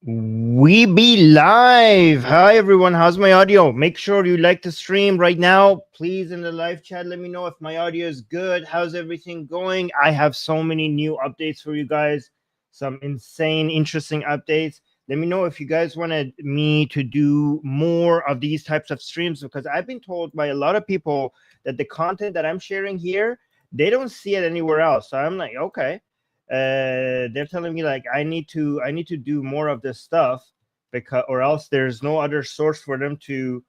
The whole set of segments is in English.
We be live. Hi everyone, how's my audio? Make sure you like the stream right now. Please in the live chat, let me know if my audio is good. How's everything going? I have so many new updates for you guys. Some insane, interesting updates. Let me know if you guys wanted me to do more of these types of streams, because I've been told by a lot of people that the content that I'm sharing here, they don't see it anywhere else. So I'm like, okay. They're telling me like I need to do more of this stuff, because or else there's no other source for them to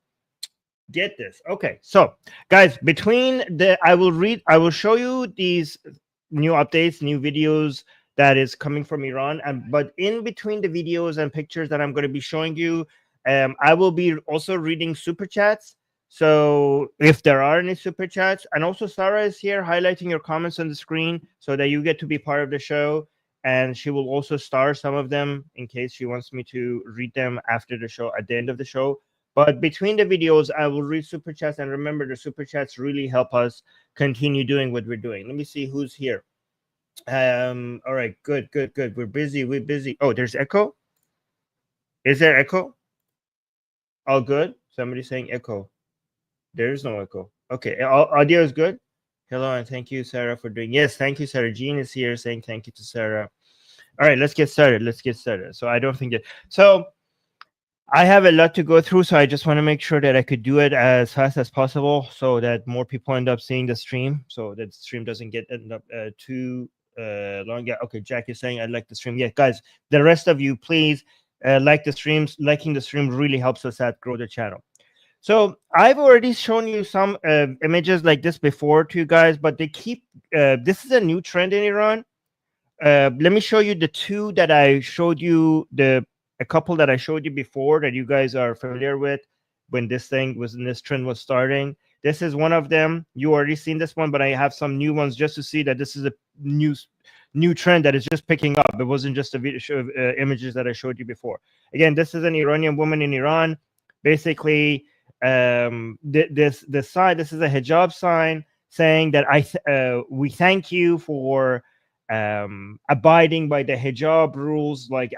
get this. Okay, so guys, between the I will show you these new updates, new videos that is coming from Iran, and but in between the videos and pictures that I'm going to be showing you, I will be also reading super chats. So if there are any super chats, and also Sarah is here highlighting your comments on the screen so that you get to be part of the show, and she will also star some of them in case she wants me to read them after the show, at the end of the show. But between the videos, I will read super chats, and remember, the super chats really help us continue doing what we're doing. Let me see who's here. All right, good. We're busy. Oh, there's echo. Is there echo? All good. Somebody saying echo. There is no echo. Okay, audio is good. Hello, and thank you, Sarah, for doing. Yes, thank you, Sarah. Jean is here saying thank you to Sarah. All right, let's get started. So I don't think that. So I have a lot to go through, so I just want to make sure that I could do it as fast as possible, so that more people end up seeing the stream, so that the stream doesn't get end up too long. Yeah, okay. Jack is saying I like the stream. Yeah, guys, the rest of you, please like the streams. Liking the stream really helps us out grow the channel. So I've already shown you some images like this before to you guys, but they keep. This is a new trend in Iran. Let me show you the two that I showed you, a couple that I showed you before that you guys are familiar with when this trend was starting. This is one of them. You already seen this one, but I have some new ones just to see that this is a new trend that is just picking up. It wasn't just a video show, images that I showed you before. Again, this is an Iranian woman in Iran. Basically, this sign. This is a hijab sign saying that we thank you for abiding by the hijab rules, like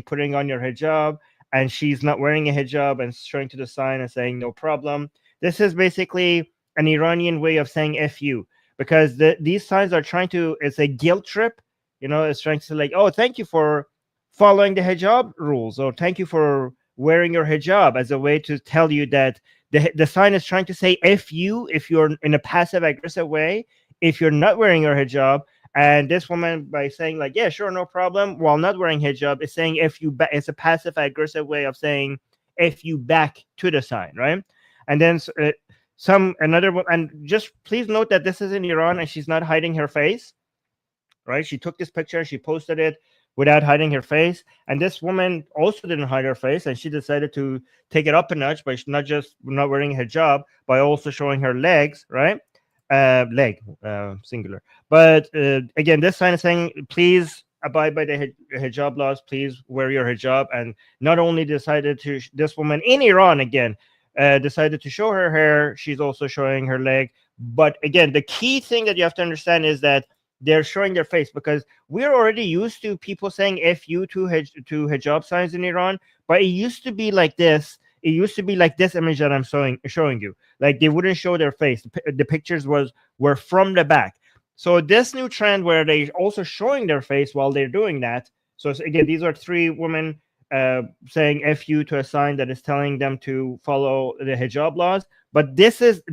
putting on your hijab, and she's not wearing a hijab and showing to the sign and saying no problem. This is basically an Iranian way of saying F you, because these signs are trying to, it's a guilt trip, it's trying to say like, oh, thank you for following the hijab rules, or thank you for wearing your hijab, as a way to tell you that the sign is trying to say F you if you're in a passive aggressive way, if you're not wearing your hijab. And this woman, by saying like, yeah, sure, no problem, while not wearing hijab, is saying if you it's a passive aggressive way of saying if you back to the sign, right? And then another one, and just please note that this is in Iran and she's not hiding her face, right? She took this picture, she posted it without hiding her face. And this woman also didn't hide her face, and she decided to take it up a notch by not wearing hijab, by also showing her legs, right? Leg, singular. But again, this sign is saying, please abide by the hijab laws, please wear your hijab. And not only this woman in Iran, again, decided to show her hair, she's also showing her leg. But again, the key thing that you have to understand is that they're showing their face, because we're already used to people saying F you to hijab signs in Iran, but it used to be like this. It used to be like this image that I'm showing you. Like, they wouldn't show their face. The pictures were from the back. So this new trend where they also showing their face while they're doing that. So again, these are three women saying F you to a sign that is telling them to follow the hijab laws. But this is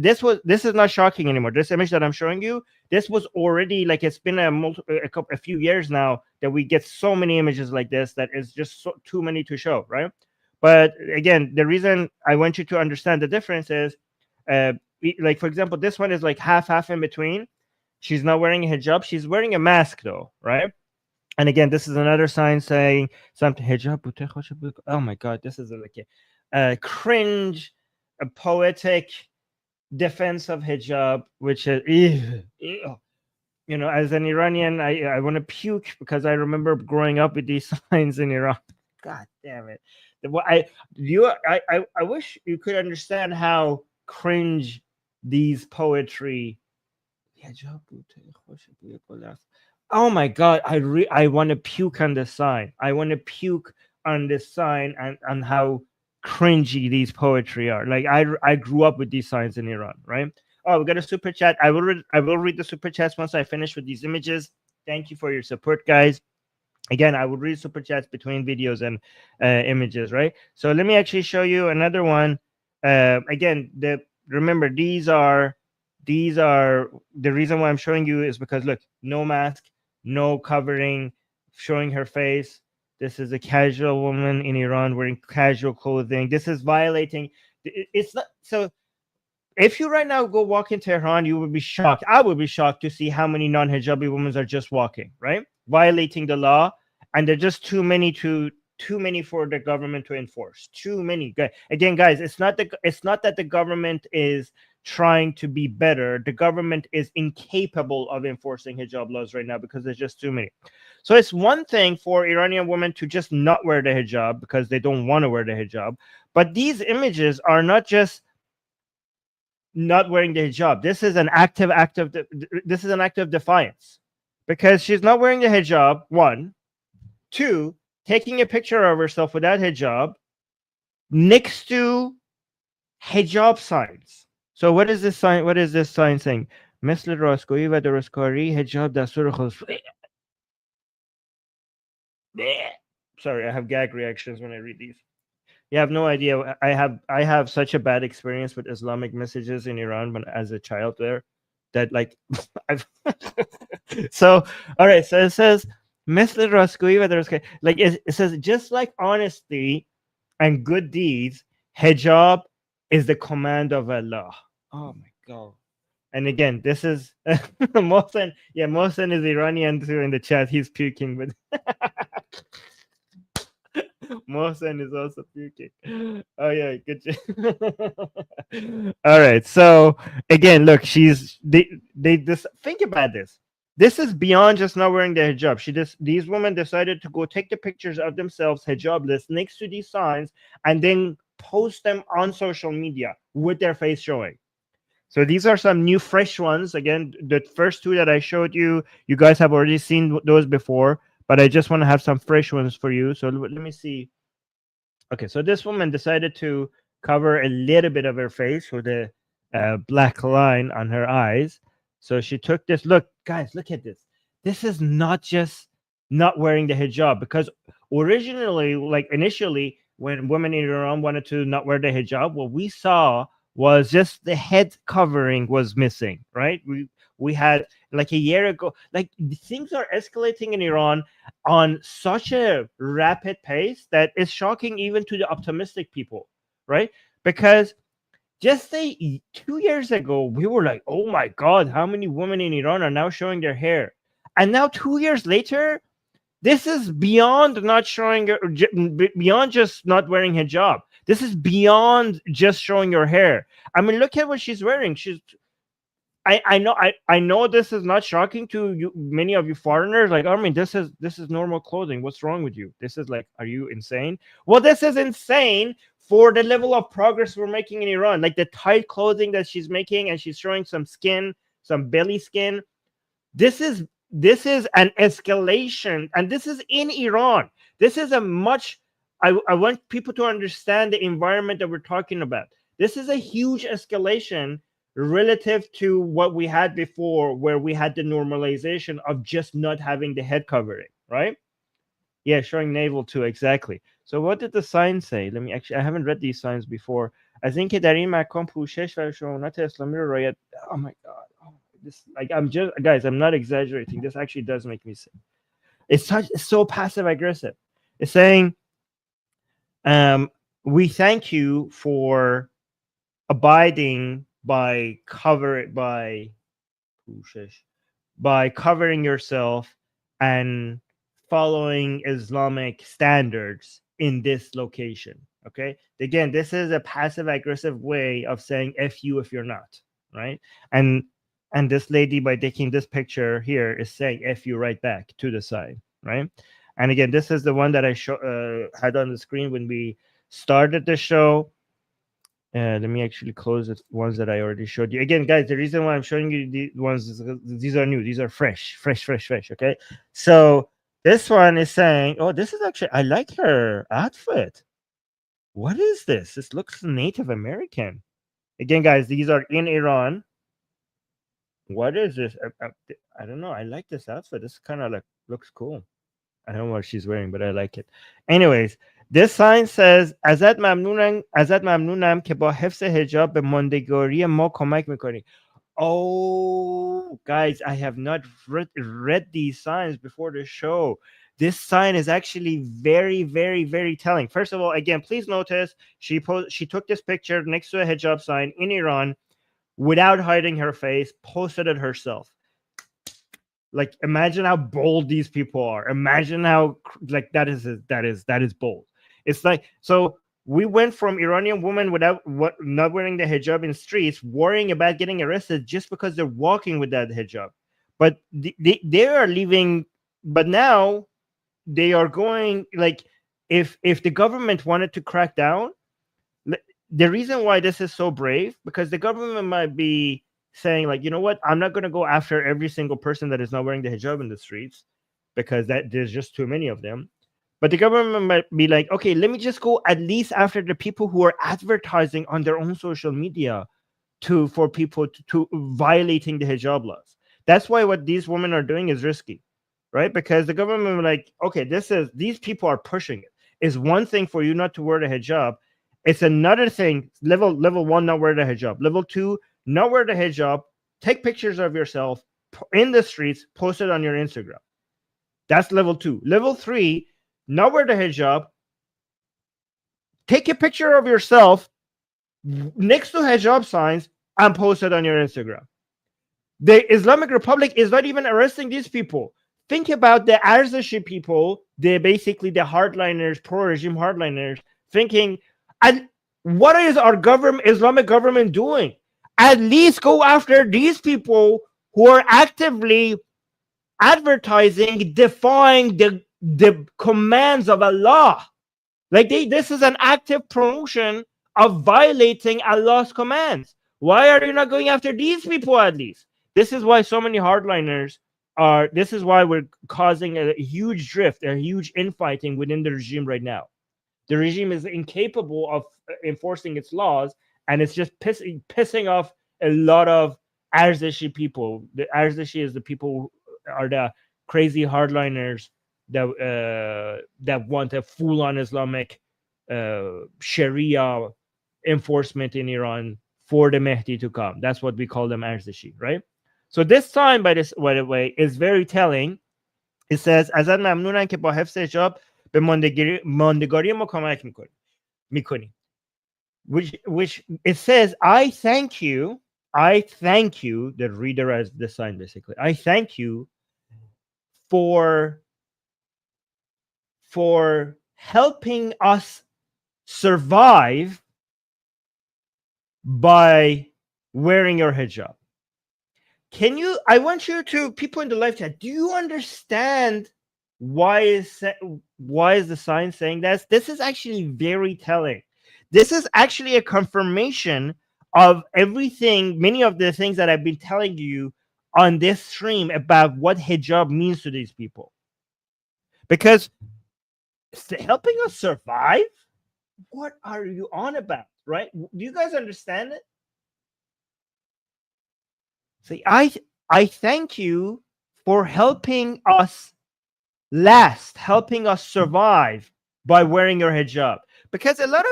not shocking anymore. This image that I'm showing you, this was already, like, it's been a few years now that we get so many images like this that is just too many to show, right? But again, the reason I want you to understand the difference is, like, for example, this one is like half in between. She's not wearing a hijab. She's wearing a mask though, right? And again, this is another sign saying something hijab. Oh my God, this is like a cringe, a poetic defense of hijab, which is, as an Iranian, I want to puke, because I remember growing up with these signs in Iran. God damn it. I wish you could understand how cringe these poetry. Oh my God, I want to puke on the sign. I want to puke on this sign and how cringy these poetry are. Like I grew up with these signs in Iran, right? Oh, we got a super chat. I will read the super chats once I finish with these images. Thank you for your support, guys. Again, I would read super chats between videos and images, right? So let me actually show you another one. Again, remember these are the reason why I'm showing you is because look, no mask, no covering, showing her face. This is a casual woman in Iran wearing casual clothing. This is violating. It's not so. If you right now go walk in Tehran, you would be shocked. I would be shocked to see how many non-hijabi women are just walking, right? Violating the law, and they're just too many for the government to enforce. Too many. Again, guys, it's not that the government is trying to be better. The government is incapable of enforcing hijab laws right now because there's just too many. So it's one thing for Iranian women to just not wear the hijab because they don't want to wear the hijab, but these images are not just not wearing the hijab. This is an this is an act of defiance because she's not wearing the hijab. One, two, taking a picture of herself without hijab next to hijab signs. So what is this sign? What is this sign saying? مثل راستگویی و درستکاری حجاب دستور خود. Sorry, I have gag reactions when I read these. You have no idea. I have such a bad experience with Islamic messages in Iran when as a child there, that like I've so all right. So it says like it says just like honesty and good deeds, hijab is the command of Allah. Oh my god. And again, this is Mohsen. Yeah, Mohsen is Iranian too in the chat. He's puking, but Mohsen is also puking. Oh yeah, good job. All right. So again, look, they just think about this. This is beyond just not wearing the hijab. These women decided to go take the pictures of themselves hijabless next to these signs and then post them on social media with their face showing. So these are some new fresh ones. Again, the first two that I showed you, you guys have already seen those before, but I just want to have some fresh ones for you. So let me see. Okay, so this woman decided to cover a little bit of her face with a black line on her eyes. So she took this. Look, guys, look at this. This is not just not wearing the hijab, because originally, like initially, when women in Iran wanted to not wear the hijab, what we saw was just the head covering was missing, right? We had like a year ago, like things are escalating in Iran on such a rapid pace that is shocking even to the optimistic people, right? Because just say 2 years ago, we were like, oh my God, how many women in Iran are now showing their hair? And now 2 years later, this is beyond not showing, beyond just not wearing hijab. This is beyond just showing your hair. I mean, look at what she's wearing. I know this is not shocking to you, many of you foreigners. Like, Armin, this is normal clothing. What's wrong with you? This is like, are you insane? Well, this is insane for the level of progress we're making in Iran. Like the tight clothing that she's making, and she's showing some skin, some belly skin. This is an escalation, and this is in Iran. This is a much. I want people to understand the environment that we're talking about. This is a huge escalation relative to what we had before, where we had the normalization of just not having the head covering, right? Yeah, showing navel too, exactly. So what did the sign say? Let me actually, I haven't read these signs before. از اینکه در این مکان پوشش و شمونت اسلامی رو رعایت. Oh my god. Oh, this, like, I'm just, guys, I'm not exaggerating. This actually does make me sick. It's so passive aggressive. It's saying, we thank you for abiding by covering yourself and following Islamic standards in this location. Okay, again, this is a passive aggressive way of saying F you if you're not, right? And this lady, by taking this picture here, is saying F you right back to the side, right? And again, this is the one that I had on the screen when we started the show. Let me actually close the ones that I already showed you. Again, guys, the reason why I'm showing you the ones is these are new. These are fresh. Okay. So This one is saying, oh, this is actually, I like her outfit. What is this? This looks Native American. Again, guys, these are in Iran. What is this? I don't know. I like this outfit. This kind of like looks cool. I don't know what she's wearing, but I like it. Anyways, this sign says ازت ممنونم که با حفظ حجاب به ماندگاری ما کمک میکنی. Oh, guys, I have not read these signs before the show. This sign is actually very, very, very telling. First of all, again, please notice she took this picture next to a hijab sign in Iran without hiding her face, posted it herself. Like, imagine how bold these people are. Imagine how like that is bold. It's like, so we went from Iranian women not wearing the hijab in streets, worrying about getting arrested just because they're walking with that hijab. But they are leaving. But now they are going, like, if the government wanted to crack down, the reason why this is so brave, because the government might be saying, like, you know what, I'm not going to go after every single person that is not wearing the hijab in the streets, because there's just too many of them. But the government might be like, okay, let me just go at least after the people who are advertising on their own social media for people to violating the hijab laws. That's why what these women are doing is risky, right? Because the government, like, okay, these people are pushing it. It's one thing for you not to wear the hijab. It's another thing. Level one, not wear the hijab. Level two, not wear the hijab. Take pictures of yourself in the streets, post it on your Instagram. That's level two. Level three, not wear the hijab. Take a picture of yourself next to hijab signs and post it on your Instagram. The Islamic Republic is not even arresting these people. Think about the Arzashi people, basically the hardliners, pro-regime hardliners, thinking, and what is our Islamic government doing? At least go after these people who are actively advertising, defying the commands of Allah. Like, this is an active promotion of violating Allah's commands. Why are you not going after these people at least? This is why so many hardliners are, this is why we're causing a huge drift, a huge infighting within the regime right now. The regime is incapable of enforcing its laws, and it's just pissing off a lot of Arzashi people. The Arzashi is the people who are the crazy hardliners that want a full-on Islamic Sharia enforcement in Iran for the Mehdi to come. That's what we call them, Arzashi, right? So this sign, by the way, is very telling. It says, ازت ممنونم که با حفظ حجاب به ماندگاری ما کمک میکنی. Which it says, I thank you, the reader as the sign, basically. I thank you for helping us survive by wearing your hijab. I want you to, people in the live chat, do you understand why is the sign saying that? This is actually very telling. This is actually a confirmation of everything, many of the things that I've been telling you on this stream about what hijab means to these people. Because helping us survive? What are you on about, right? Do you guys understand it? See, I thank you for helping us helping us survive by wearing your hijab. Because a lot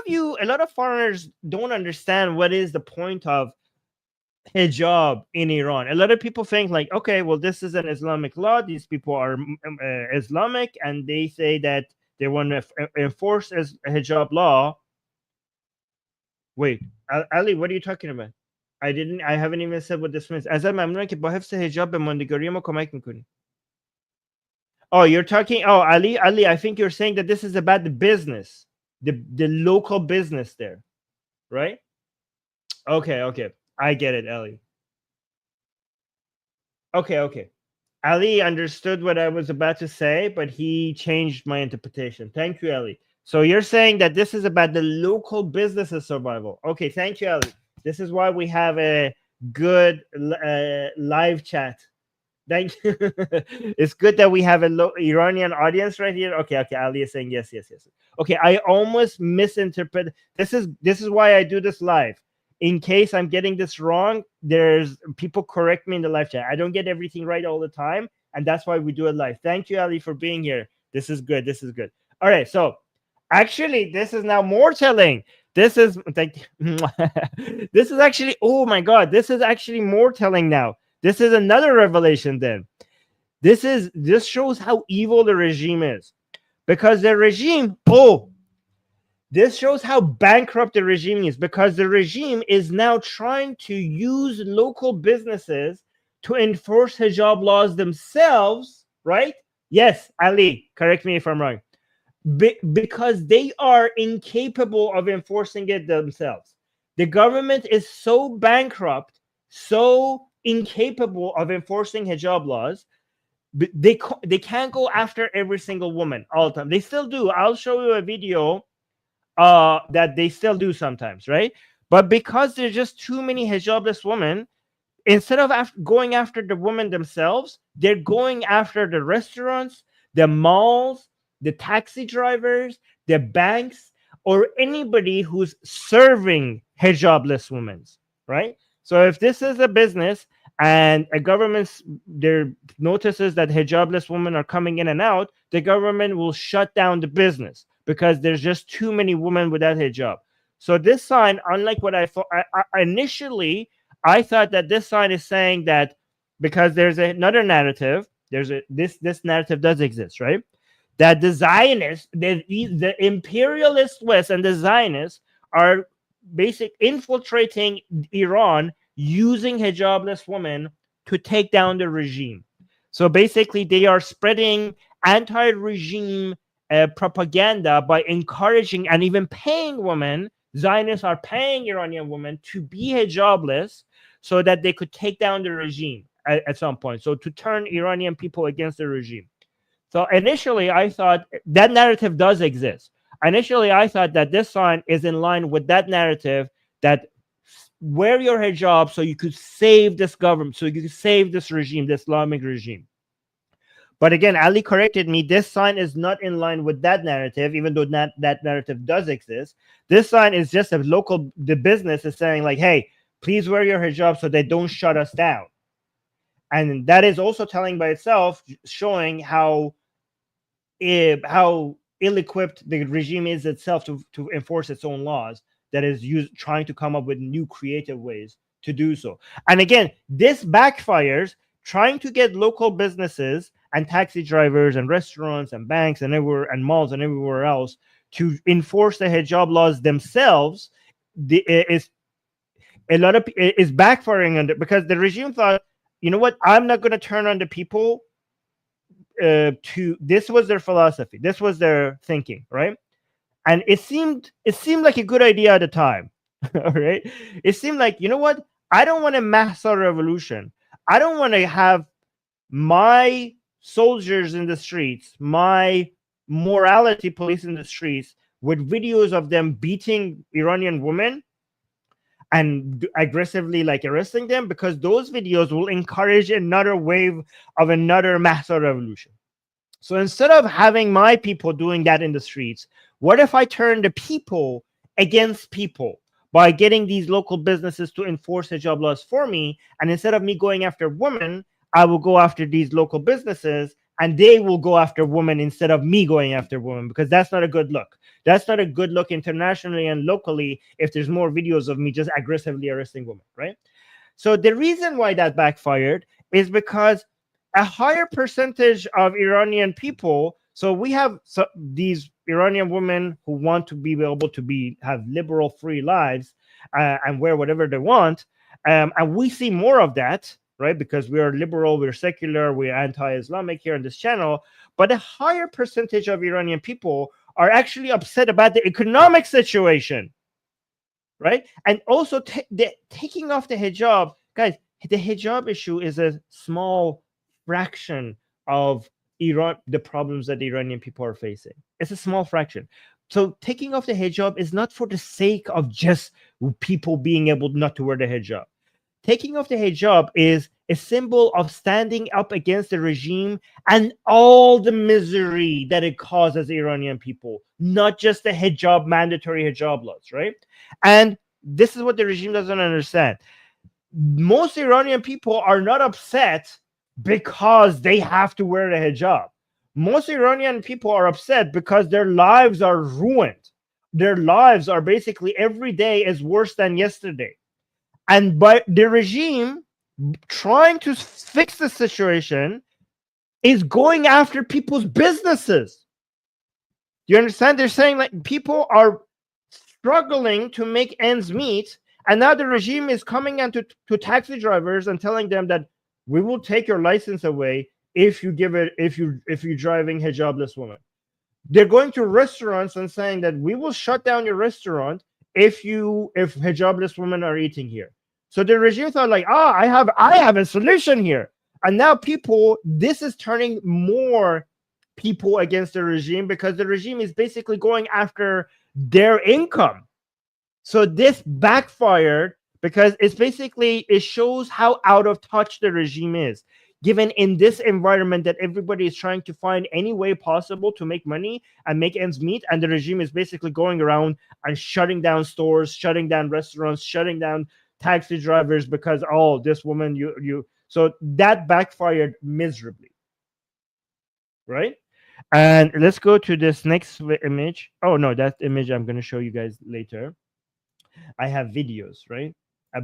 of foreigners don't understand what is the point of hijab in Iran. A lot of people think, like, okay, well, this is an Islamic law. These people are Islamic, and they say that they want to enforce a hijab law. Wait, Ali, what are you talking about? I haven't even said what this means. ازت ممنونم که با حفظ حجاب به ماندگاری ما کمک میکنی. Oh, you're talking. Oh, Ali, I think you're saying that this is about the business, the local business there, right? Okay, I get it, Ali. Okay. Ali understood what I was about to say, but he changed my interpretation. Thank you, Ali. So you're saying that this is about the local business's survival. Okay, thank you, Ali. This is why we have a good live chat. Thank you. It's good that we have a Iranian audience right here. Okay, Ali is saying yes, yes, yes. Okay, I almost misinterpret. This is why I do this live. In case I'm getting this wrong, there's people correct me in the live chat. I don't get everything right all the time, and that's why we do it live. Thank you, Ali, for being here. This is good. This is good. All right, so actually, this is now more telling. This is this is actually, oh my God, this is actually more telling now. This is another revelation then. This shows how evil the regime is. Because the regime, this shows how bankrupt the regime is, because the regime is now trying to use local businesses to enforce hijab laws themselves, right? Yes, Ali, correct me if I'm wrong. Because they are incapable of enforcing it themselves. The government is so bankrupt, so incapable of enforcing hijab laws, they can't go after every single woman all the time. They still do. I'll show you a video that they still do sometimes, right? But because there's just too many hijabless women, instead of going after the women themselves, they're going after the restaurants, the malls, the taxi drivers, the banks, or anybody who's serving hijabless women, right? So if this is a business and a government there notices that hijabless women are coming in and out, the government will shut down the business because there's just too many women without hijab. So this sign, unlike what I thought, initially I thought that this sign is saying that because there's another narrative, this narrative does exist, right? That the Zionists, the imperialist West and the Zionists are infiltrating Iran using hijabless women to take down the regime. So basically, they are spreading anti-regime propaganda by encouraging and even paying women. Zionists are paying Iranian women to be hijabless so that they could take down the regime at some point. So to turn Iranian people against the regime. So initially, I thought that narrative does exist. Initially, I thought that this sign is in line with that narrative, that wear your hijab so you could save this government, so you could save this regime, this Islamic regime. But again, Ali corrected me. This sign is not in line with that narrative, even though that narrative does exist. This sign is just the business is saying like, hey, please wear your hijab so they don't shut us down. And that is also telling by itself, showing how ill-equipped the regime is itself to enforce its own laws, that is trying to come up with new creative ways to do so. And again, this backfires, trying to get local businesses and taxi drivers and restaurants and banks and everywhere and malls and everywhere else to enforce the hijab laws themselves is backfiring on it, because the regime thought, you know what, I'm not going to turn on the people. This was their philosophy, this was their thinking, right? And it seemed like a good idea at the time. All right, it seemed like, you know what, I don't want a mass revolution. I don't want to have my soldiers in the streets, my morality police in the streets, with videos of them beating Iranian women and aggressively like arresting them, because those videos will encourage another wave of another mass revolution. So instead of having my people doing that in the streets, what if I turn the people against people by getting these local businesses to enforce hijab laws for me? And instead of me going after women, I will go after these local businesses, and they will go after women instead of me going after women, because that's not a good look. That's not a good look internationally and locally if there's more videos of me just aggressively arresting women, right? So the reason why that backfired is because a higher percentage of Iranian people, so we have these Iranian women who want to be able to have liberal, free lives and wear whatever they want. And we see more of that, right? Because we are liberal, we're secular, we're anti-Islamic here on this channel. But a higher percentage of Iranian people are actually upset about the economic situation, right? And also taking off the hijab. Guys, the hijab issue is a small fraction of the problems that the Iranian people are facing. It's a small fraction. So taking off the hijab is not for the sake of just people being able not to wear the hijab. Taking off the hijab is a symbol of standing up against the regime and all the misery that it causes Iranian people, not just the hijab, mandatory hijab laws, right? And this is what the regime doesn't understand. Most Iranian people are not upset because they have to wear the hijab. Most Iranian people are upset because their lives are ruined. Their lives are basically every day is worse than yesterday. And by the regime trying to fix the situation is going after people's businesses. Do you understand? They're saying like people are struggling to make ends meet, and now the regime is coming into to taxi drivers and telling them that we will take your license away if you give it if you're driving hijabless woman. They're going to restaurants and saying that we will shut down your restaurant if hijabless women are eating here. So the regime thought like, I have a solution here. And now this is turning more people against the regime because the regime is basically going after their income. So this backfired because it shows how out of touch the regime is, given in this environment that everybody is trying to find any way possible to make money and make ends meet, and the regime is basically going around and shutting down stores, shutting down restaurants, shutting down taxi drivers because this woman so that backfired miserably, right? And let's go to this next image. Oh no, that image I'm going to show you guys later. I have videos, right?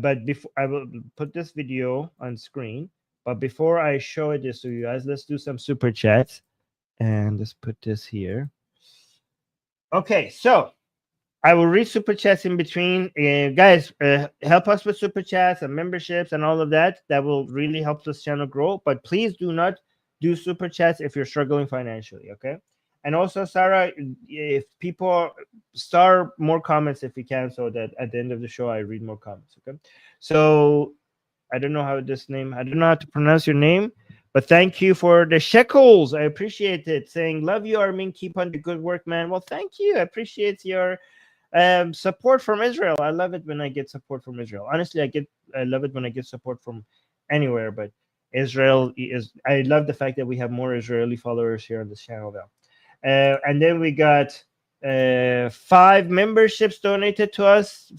But before I will put this video on screen, but before I show this to you guys, let's do some super chats, and let's put this here. Okay, so I will read super chats in between. Guys, help us with super chats and memberships and all of that. That will really help this channel grow. But please do not do super chats if you're struggling financially, okay? And also, Sarah, if people star more comments if you can, so that at the end of the show I read more comments, okay? So I don't know how to pronounce your name, but thank you for the shekels. I appreciate it. Saying, love you, Armin. Keep on the good work, man. Well, thank you. I appreciate your support from Israel. I love it when I get support from Israel. Honestly, I love it when I get support from anywhere, but Israel I love the fact that we have more Israeli followers here on this channel now. And then we got 5 memberships donated to us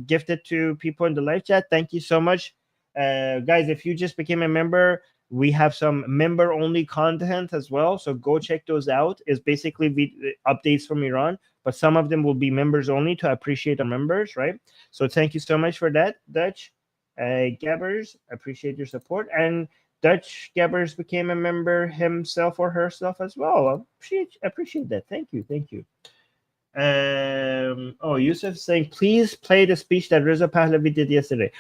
gifted to people in the live chat. Thank you so much, guys. If you just became a member, we have some member only content as well, so go check those out. It's basically updates from Iran, but some of them will be members only to appreciate our members, right? So thank you so much for that, Dutch Gabbers. Appreciate your support. And Dutch Gabbers became a member himself or herself as well. I appreciate that. Thank you. Yusuf saying, please play the speech that Reza Pahlavi did yesterday.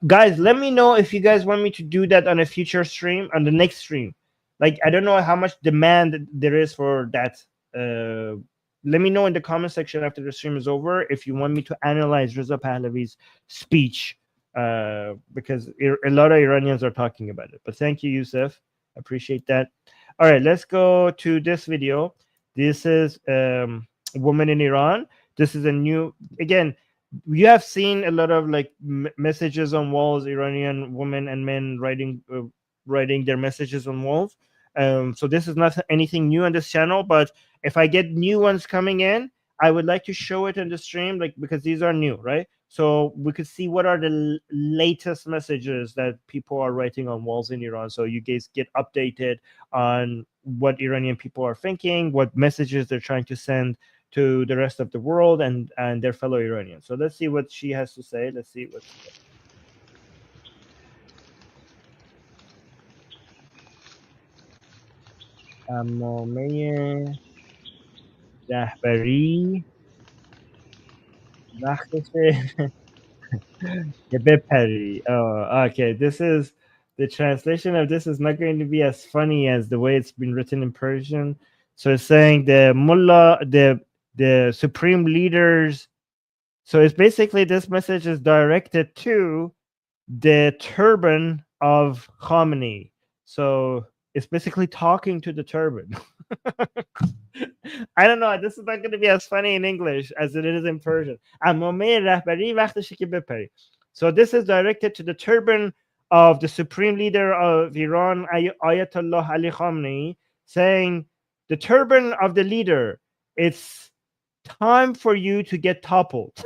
Guys, let me know if you guys want me to do that on a future stream, on the next stream. Like, I don't know how much demand there is for that. Let me know in the comment section after the stream is over if you want me to analyze Reza Pahlavi's speech, because a lot of Iranians are talking about it. But thank you, Yusuf. Appreciate that. All right, let's go to this video. This is woman in Iran. This is a new, again, you have seen a lot of like messages on walls, Iranian women and men writing their messages on walls. So this is not anything new on this channel, but if I get new ones coming in, I would like to show it in the stream, like, because these are new, right? So we could see what are the latest messages that people are writing on walls in Iran, so you guys get updated on what Iranian people are thinking, what messages they're trying to send to the rest of the world and their fellow Iranians. So let's see what she has to say. Let's see what she says. امامه رهبری وقتشه که بپری. Oh, okay. This is the translation of this is not going to be as funny as the way it's been written in Persian. So it's saying the mullah, the supreme leaders. So it's basically this message is directed to the turban of Khamenei. So it's basically talking to the turban. I don't know. This is not going to be as funny in English as it is in Persian. So this is directed to the turban of the supreme leader of Iran, Ayatollah Ali Khamenei, saying, the turban of the leader, it's time for you to get toppled.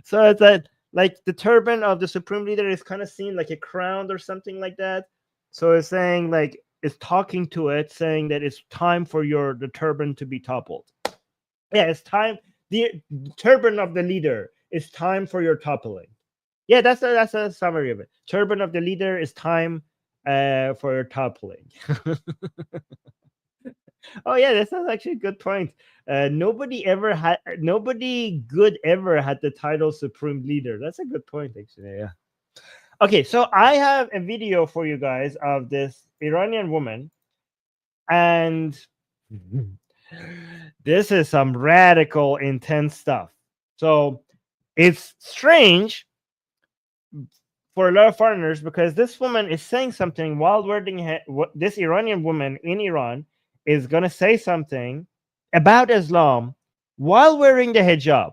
So it's like the turban of the supreme leader is kind of seen like a crown or something like that. So it's saying, like, it's talking to it, saying that it's time for the turban to be toppled. Yeah, it's time. The turban of the leader, it's time for your toppling. Yeah, that's a summary of it. Turban of the leader is time for your toppling. Oh yeah, that's actually a good point. Nobody good ever had the title supreme leader. That's a good point, actually. Yeah. Okay, so I have a video for you guys of this Iranian woman, and this is some radical, intense stuff. So it's strange for a lot of foreigners because this woman is saying something while wearing this Iranian woman in Iran is going to say something about Islam while wearing the hijab.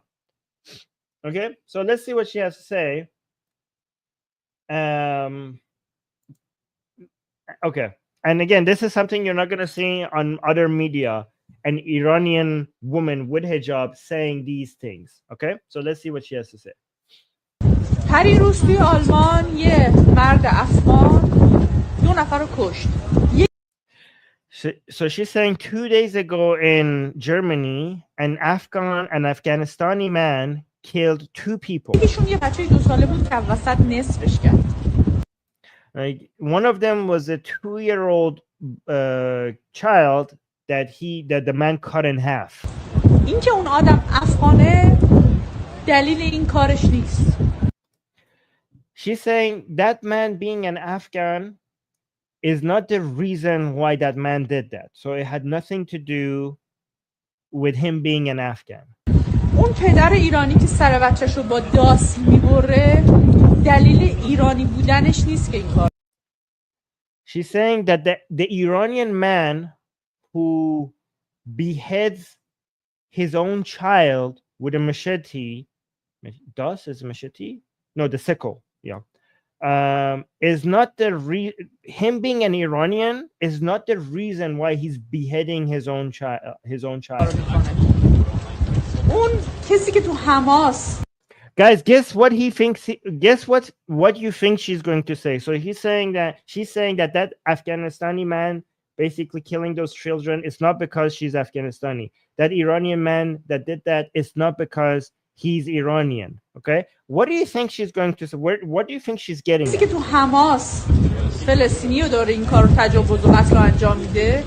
Okay, so let's see what she has to say. Okay, and again, this is something you're not going to see on other media, an Iranian woman with hijab saying these things. Okay, so let's see what she has to say. پریروز توی آلمان یه مرد افغان 2 نفر رو کشت. So she's saying 2 days ago in Germany, an Afghanistani man killed 2 people. یکیشون یه بچه 2 ساله بود که وسط نصفش کرد. Like, one of them was a 2-year-old child that the man cut in half. اینکه اون آدم افغانه دلیل این کارش نیست. She's saying that man being an Afghan is not the reason why that man did that. So it had nothing to do with him being an Afghan. اون پدر ایرانی که سر بچه‌شو با داس میبره دلیل ایرانی بودنش نیست که این کار. She's saying that the Iranian man who beheads his own child with a machete, das is a machete? No, the sickle. Yeah. Is not him being an Iranian is not the reason why he's beheading his own child. اون کسی که تو حماس. Guys, guess what he thinks. Guess what you think she's going to say. So she's saying that Afghanistani man basically killing those children is not because she's Afghanistani. That Iranian man that did that is not because he's Iranian. Okay, what do you think she's going to say? What do you think she's getting at? کسی که تو حماس فلسطینی رو داره این کارو تجاوز و قتل انجام میده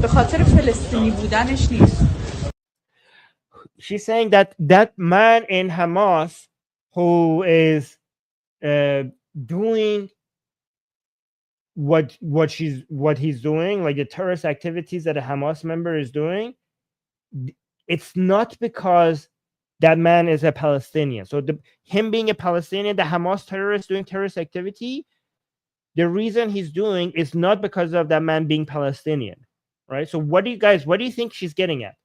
به خاطر فلسطینی بودنش نیست. She's saying that man in Hamas who is doing what he's doing, like the terrorist activities that a Hamas member is doing, it's not because that man is a Palestinian. So him being a Palestinian, the Hamas terrorist doing terrorist activity, the reason he's doing is not because of that man being Palestinian, right? So what do you think she's getting at?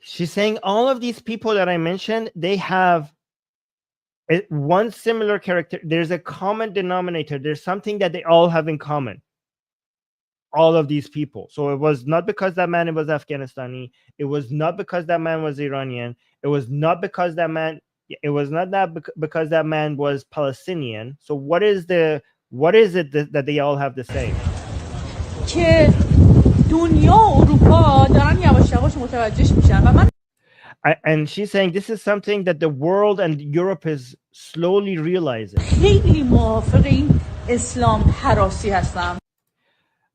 She's saying all of these people that I mentioned, they have one similar character. There's a common denominator. There's something that they all have in common. All of these people. So it was not because that man was Afghanistani. It was not because that man was Iranian. It was not because that man. It was not that because that man was Palestinian. So what is it that they all have the same? And she's saying this is something that the world and Europe is slowly realizing.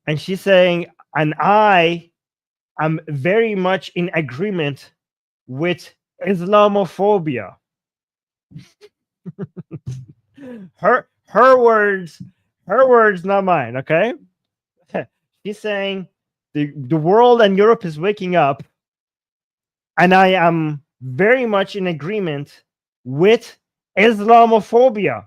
And she's saying, and I am very much in agreement with Islamophobia. her words, not mine, okay? She's saying the world and Europe is waking up, and I am very much in agreement with Islamophobia.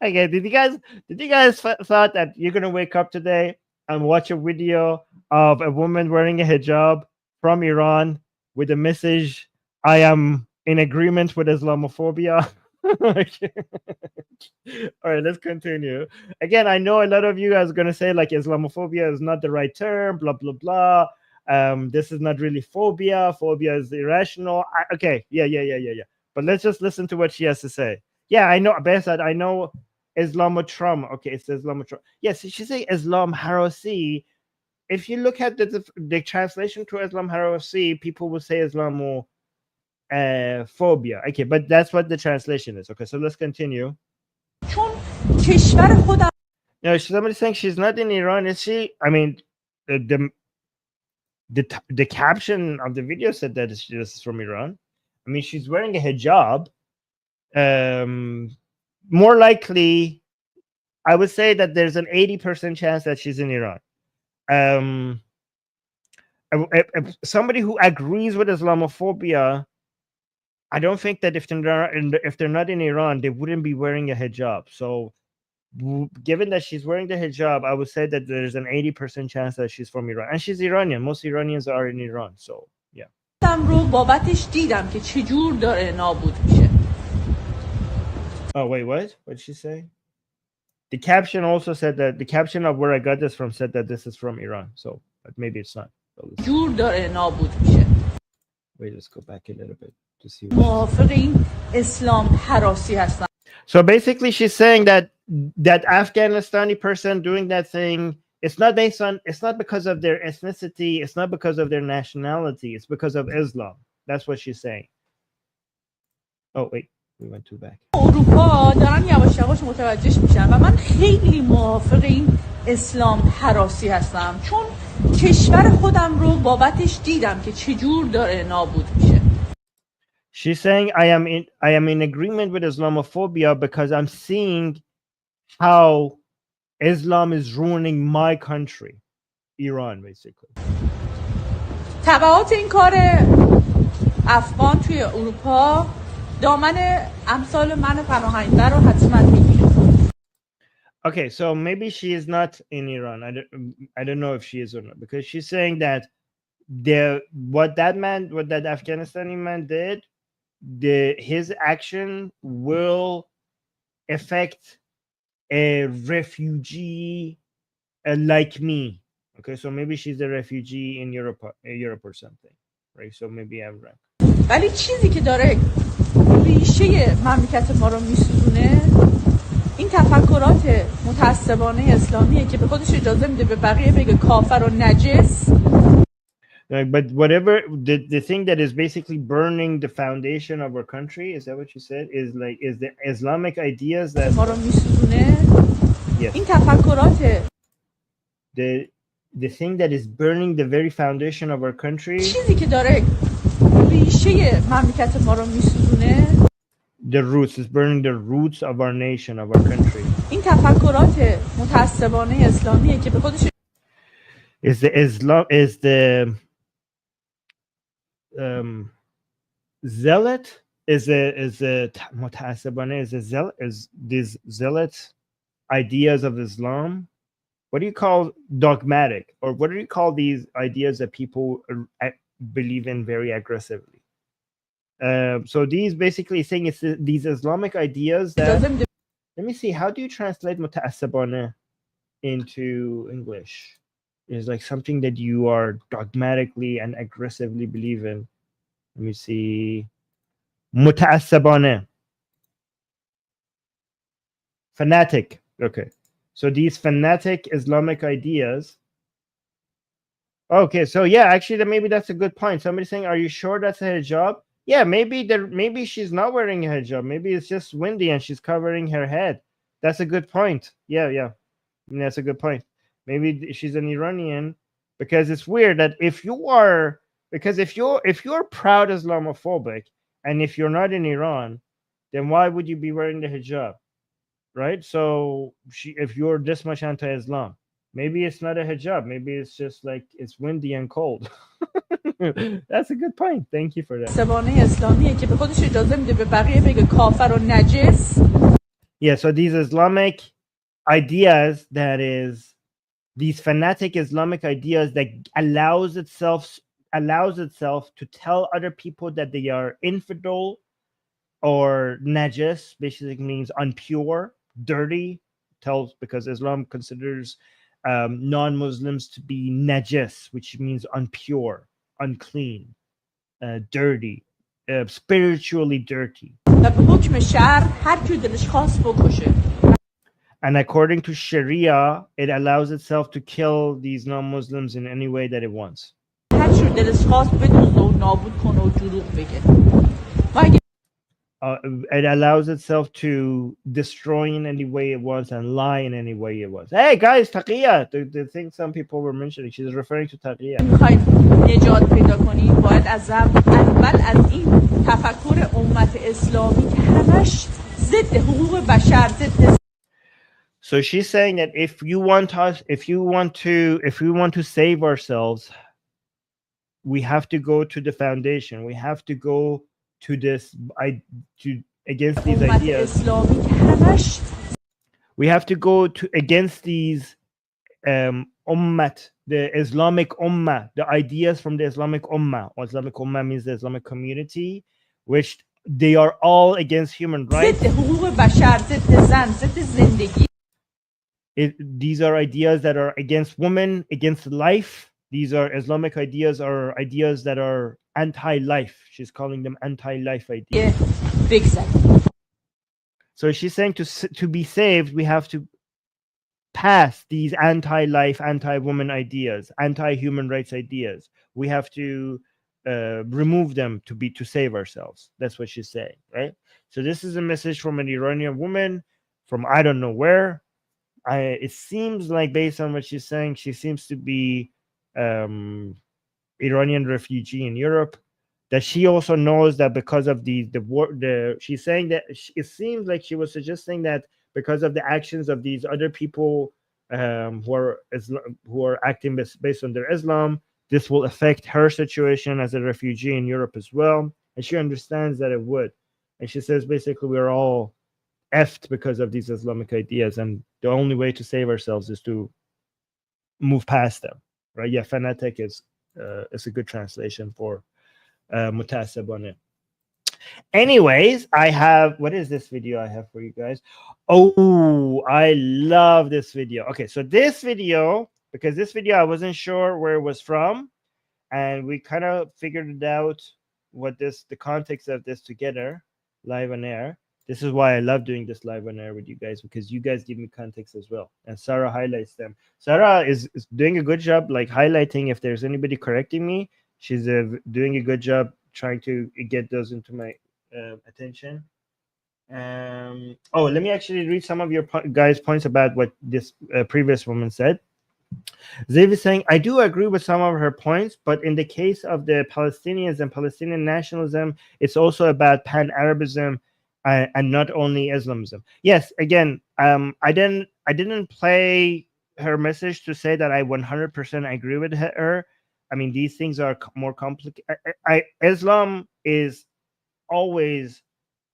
Okay. Did you guys thought that you're gonna wake up today and watch a video of a woman wearing a hijab from Iran with a message, I am in agreement with Islamophobia. Okay. All right, let's continue. Again, I know a lot of you guys are going to say like Islamophobia is not the right term, blah, blah, blah. This is not really phobia. Phobia is irrational. Okay, yeah. But let's just listen to what she has to say. Yeah, I know, Besad, I know Islamotrum. Okay, it's Islamotrum. Yes, she's saying Islam Harosi. If you look at the translation to Islam Harosi, people will say Islamo phobia. Okay, but that's what the translation is. Okay, so let's continue. No, somebody's saying she's not in Iran, is she? I mean, the caption of the video said that this is from Iran. I mean, she's wearing a hijab. More likely, I would say that there's an 80% chance that she's in Iran. Somebody who agrees with Islamophobia, I don't think that if they're not in Iran, they wouldn't be wearing a hijab. So, given that she's wearing the hijab, I would say that there's an 80% chance that she's from Iran, and she's Iranian. Most Iranians are in Iran, so yeah. Oh wait, what? What'd she say? The caption also said that the caption of where I got this from said that this is from Iran. So, but maybe it's not. Wait, let's go back a little bit to see. So basically, she's saying that Afghanistani person doing that thing, it's not because of their ethnicity, it's not because of their nationality, it's because of Islam. That's what she's saying. Oh wait, we went too back. اروپا دارن یواش یواش متوجهش میشن و من خیلی موافق این اسلام هراسی هستم، چون کشور خودم رو بابتش دیدم که چجور داره نابود میشه. She's saying I am in agreement with Islamophobia because I'm seeing how Islam is ruining my country, Iran, basically. تبعات این کار افغان توی اروپا دامن امثال من پناهنده رو حتما میگیره. Okay, so maybe she is not in Iran. I don't know if she is or not, because she's saying that what that Afghanistani man did, his action will affect a refugee like me. Okay, so maybe she's a refugee in Europe or something, right? So maybe I'm right. ولی چیزی که داره ریشه مملکت ما رو میسوزونه این تفکرات متعصبانه اسلامیه که به خودش اجازه میده به بقیه بگه کافر و نجس. But whatever the thing that is basically burning the foundation of our country, is that what you said? Is the Islamic ideas that ما رو میسوزونه. Yes. این تفکرات the thing that is burning the very foundation of our country. چیزی که داره ریشه مملکت ما رو میسوزونه. The roots is burning the roots of our nation, of our country. این تفکرات متعصبانه اسلامیه که به خودش is the zealot is متعصبانه is these zealot ideas of Islam. What do you call dogmatic, or what do you call these ideas that people believe in very aggressively? So these basically saying it's these Islamic ideas that, let me see, how do you translate muta'assibana into English? It's like something that you are dogmatically and aggressively believe in. Let me see. Muta'assibana. Fanatic. Okay. So these fanatic Islamic ideas. Okay, so yeah, actually maybe that's a good point. Somebody's saying, are you sure that's a hijab? Yeah, maybe she's not wearing a hijab. Maybe it's just windy and she's covering her head. That's a good point. Yeah. That's a good point. Maybe she's an Iranian, because it's weird that if you're proud Islamophobic and if you're not in Iran, then why would you be wearing the hijab? Right? So if you're this much anti-Islam, maybe it's not a hijab. Maybe it's just like it's windy and cold. That's a good point. Thank you for that. Yeah, so these Islamic ideas that is these fanatic Islamic ideas that allows itself to tell other people that they are infidel or najis, basically means impure, dirty. Because Islam considers non-Muslims to be najis, which means impure, unclean, dirty, spiritually dirty. And according to Sharia, it allows itself to kill these non-Muslims in any way that it wants. It allows itself to destroy in any way it wants and lie in any way it wants. Hey guys, Taqiyya, the thing some people were mentioning, she's referring to Taqiyya. So she's saying that if we want to save ourselves, we have to go to the foundation. We have to go to this against these ideas. We have to go against these ummat, the Islamic ummah, the ideas from the Islamic ummah. Islamic ummah means the Islamic community, which they are all against human rights. These are ideas that are against women, against life. These are Islamic ideas, are ideas that are anti-life. She's calling them anti-life ideas. So she's saying to be saved, we have to pass these anti-life, anti-woman ideas, anti-human rights ideas. We have to remove them to save ourselves. That's what she's saying, right? So this is a message from an Iranian woman from I don't know where. It seems like, based on what she's saying, she seems to be Iranian refugee in Europe. That she also knows that because of the war, she's saying that it seems like she was suggesting that because of the actions of these other people who are acting based on their Islam, this will affect her situation as a refugee in Europe as well. And she understands that it would. And she says basically we're all effed because of these Islamic ideas, and the only way to save ourselves is to move past them, right? Yeah, fanatic is a good translation for mutasab on it. Anyways, I have, what is this video I have for you guys? Oh, I love this video. Okay, so this video, because this video I wasn't sure where it was from, and we kind of figured it out the context of this together live on air. This is why I love doing this live on air with you guys, because you guys give me context as well. And Sarah highlights them. Sarah is doing a good job, like highlighting if there's anybody correcting me. She's doing a good job trying to get those into my attention. Oh, let me actually read some of your guys' points about what this previous woman said. Zav is saying, I do agree with some of her points, but in the case of the Palestinians and Palestinian nationalism, it's also about pan-Arabism and not only Islamism. Yes, again, I didn't play her message to say that I 100% agree with her. I mean, these things are more complicated. Islam is always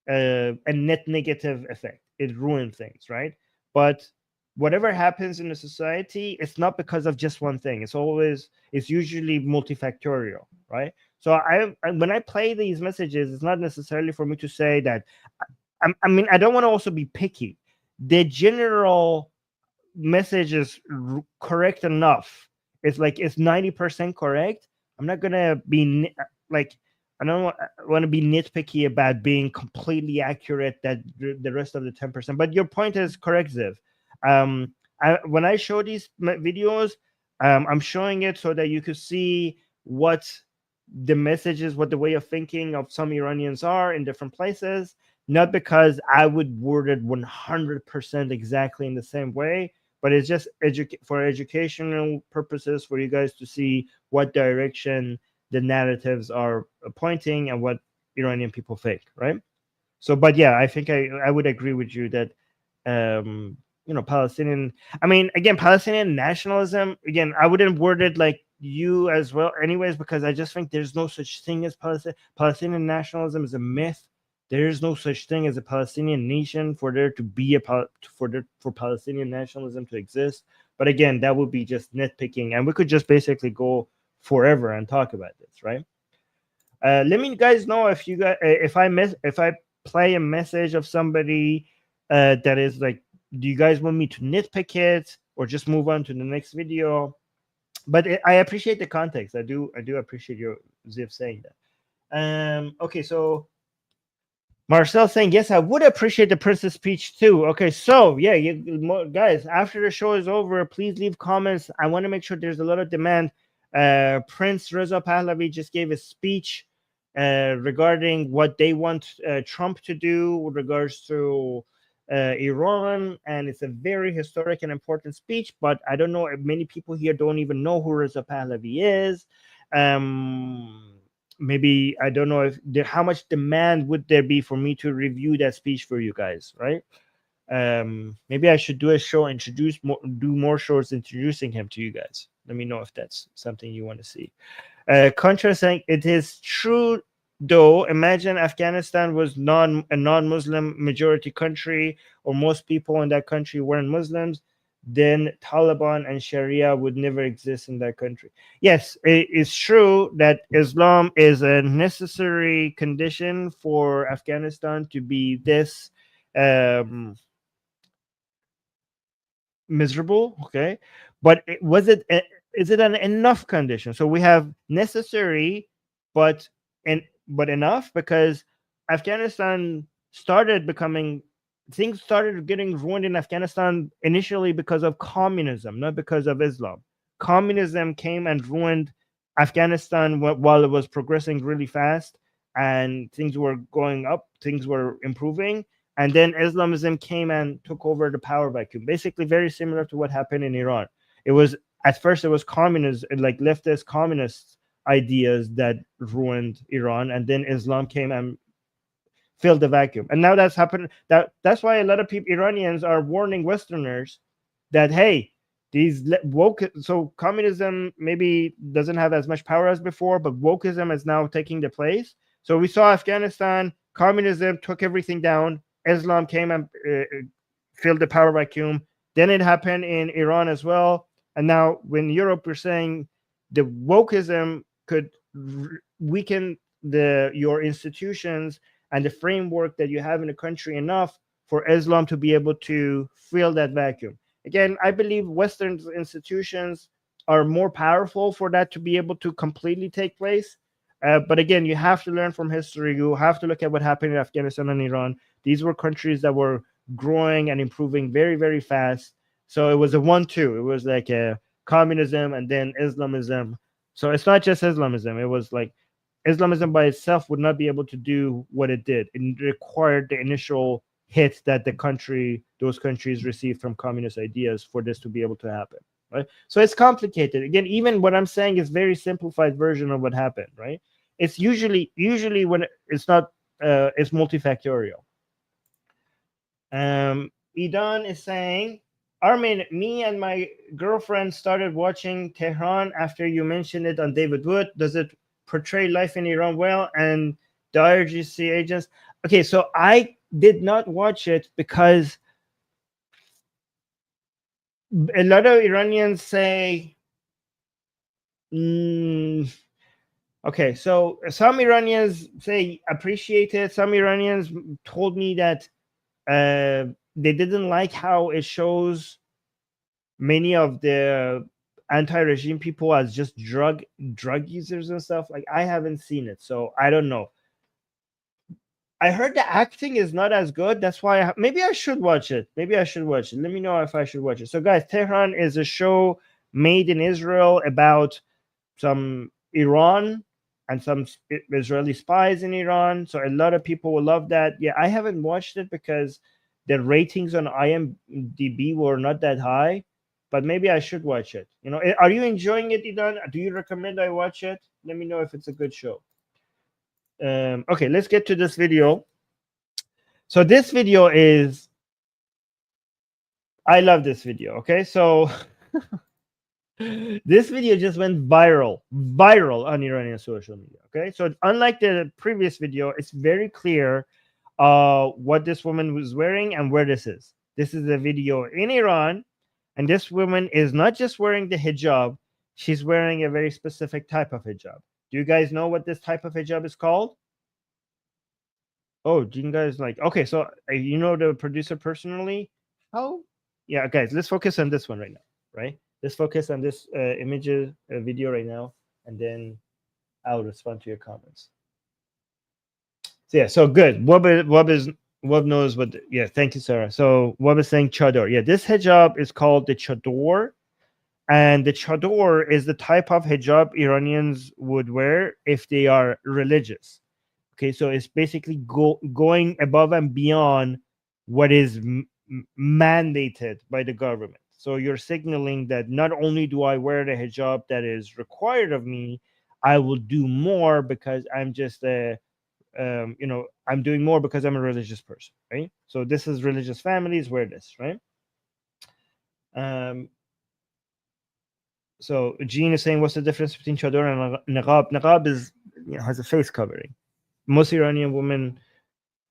a net negative effect. It ruins things, right? But whatever happens in a society, it's not because of just one thing. It's usually multifactorial, right? So when I play these messages, it's not necessarily for me to say that. I mean, I don't want to also be picky. The general message is correct enough. It's like it's 90% correct. I'm not gonna be like, I don't want to be nitpicky about being completely accurate that the rest of the 10%. But your point is correct, Ziv. When I show these videos, I'm showing it so that you could see what the messages, what the way of thinking of some Iranians are in different places. Not because I would word it 100% exactly in the same way, but it's just for educational purposes for you guys to see what direction the narratives are pointing and what Iranian people think, right? So, but yeah, I think I would agree with you that, Palestinian, I mean, again, Palestinian nationalism, again, I wouldn't word it like you as well anyways, because I just think there's no such thing as Palestinian nationalism is a myth. There is no such thing as a Palestinian nation for there to be for Palestinian nationalism to exist. But again, that would be just nitpicking, and we could just basically go forever and talk about this, right? Let me guys know if you guys if I play a message of somebody that is like, do you guys want me to nitpick it or just move on to the next video? But I appreciate the context. I do appreciate your Ziv saying that. Okay, so Marcel saying, yes, I would appreciate the Prince's speech too. Okay, so yeah, guys, after the show is over, please leave comments. I want to make sure there's a lot of demand. Prince Reza Pahlavi just gave a speech regarding what they want Trump to do with regards to Iran, and it's a very historic and important speech. But I don't know if many people here don't even know who Reza Pahlavi is. Maybe I don't know if there, how much demand would there be for me to review that speech for you guys, right? Maybe I should do a show, do more shows introducing him to you guys. Let me know if that's something you want to see. Contra saying, it is true though. Imagine Afghanistan was a non-Muslim majority country, or most people in that country weren't Muslims, then Taliban and Sharia would never exist in that country. Yes, it is true that Islam is a necessary condition for Afghanistan to be this miserable, okay? But is it an enough condition? So we have necessary, but enough, because Afghanistan things started getting ruined in Afghanistan initially because of communism, not because of Islam. Communism came and ruined Afghanistan while it was progressing really fast, and things were going up, things were improving, and then Islamism came and took over the power vacuum. Basically, very similar to what happened in Iran. It was at first it was communist, like leftist communist ideas that ruined Iran, and then Islam came and filled the vacuum. And now that's happened. That's why a lot of people, Iranians, are warning Westerners that, hey, these woke. So communism maybe doesn't have as much power as before, but wokeism is now taking the place. So we saw Afghanistan, communism took everything down. Islam came and filled the power vacuum. Then it happened in Iran as well. And now when Europe, we're saying the wokeism could weaken your institutions and the framework that you have in a country enough for Islam to be able to fill that vacuum. Again, I believe Western institutions are more powerful for that to be able to completely take place. But again, you have to learn from history. You have to look at what happened in Afghanistan and Iran. These were countries that were growing and improving very, very fast. So it was a 1-2. It was like a communism and then Islamism. So it's not just Islamism. It was like Islamism by itself would not be able to do what it did. It required the initial hit that those countries received from communist ideas for this to be able to happen, right? So it's complicated. Again, even what I'm saying is very simplified version of what happened, right? It's usually when it's not, it's multifactorial. Idan is saying, Armin, me and my girlfriend started watching Tehran after you mentioned it on David Wood. Does it portray life in Iran well and the IRGC agents? Okay, so I did not watch it because a lot of Iranians say, okay, so some Iranians say appreciate it. Some Iranians told me that they didn't like how it shows many of the anti-regime people as just drug users and stuff. Like, I haven't seen it, so I don't know. I heard the acting is not as good. That's why maybe I should watch it. Let me know if I should watch it. So guys, Tehran is a show made in Israel about some Iran and some Israeli spies in Iran. So a lot of people will love that. Yeah, I haven't watched it because the ratings on IMDb were not that high, but maybe I should watch it. You know, are you enjoying it, Idan? Do you recommend I watch it? Let me know if it's a good show. Okay, let's get to this video. So this video is, I love this video. Okay, so this video just went viral on Iranian social media. Okay, so unlike the previous video, it's very clear what this woman was wearing and where this is. This is a video in Iran, And this woman is not just wearing the hijab, she's wearing a very specific type of hijab. Do you guys know what this type of hijab is called? Oh, do you guys like? Okay, so you know the producer personally? How? Yeah, guys, let's focus on this one right now, right? Let's focus on this images video right now, and then I'll respond to your comments. So yeah, so good. Wub knows what. Yeah, thank you, Sarah. So Wub is saying chador. Yeah, this hijab is called the chador, and the chador is the type of hijab Iranians would wear if they are religious. Okay, so it's basically going above and beyond what is mandated by the government. So you're signaling that not only do I wear the hijab that is required of me, I will do more because I'm just a I'm doing more because I'm a religious person, right? So this is religious families wear this, right? So Jean is saying, what's the difference between chador and niqab? Niqab is has a face covering. Most Iranian women,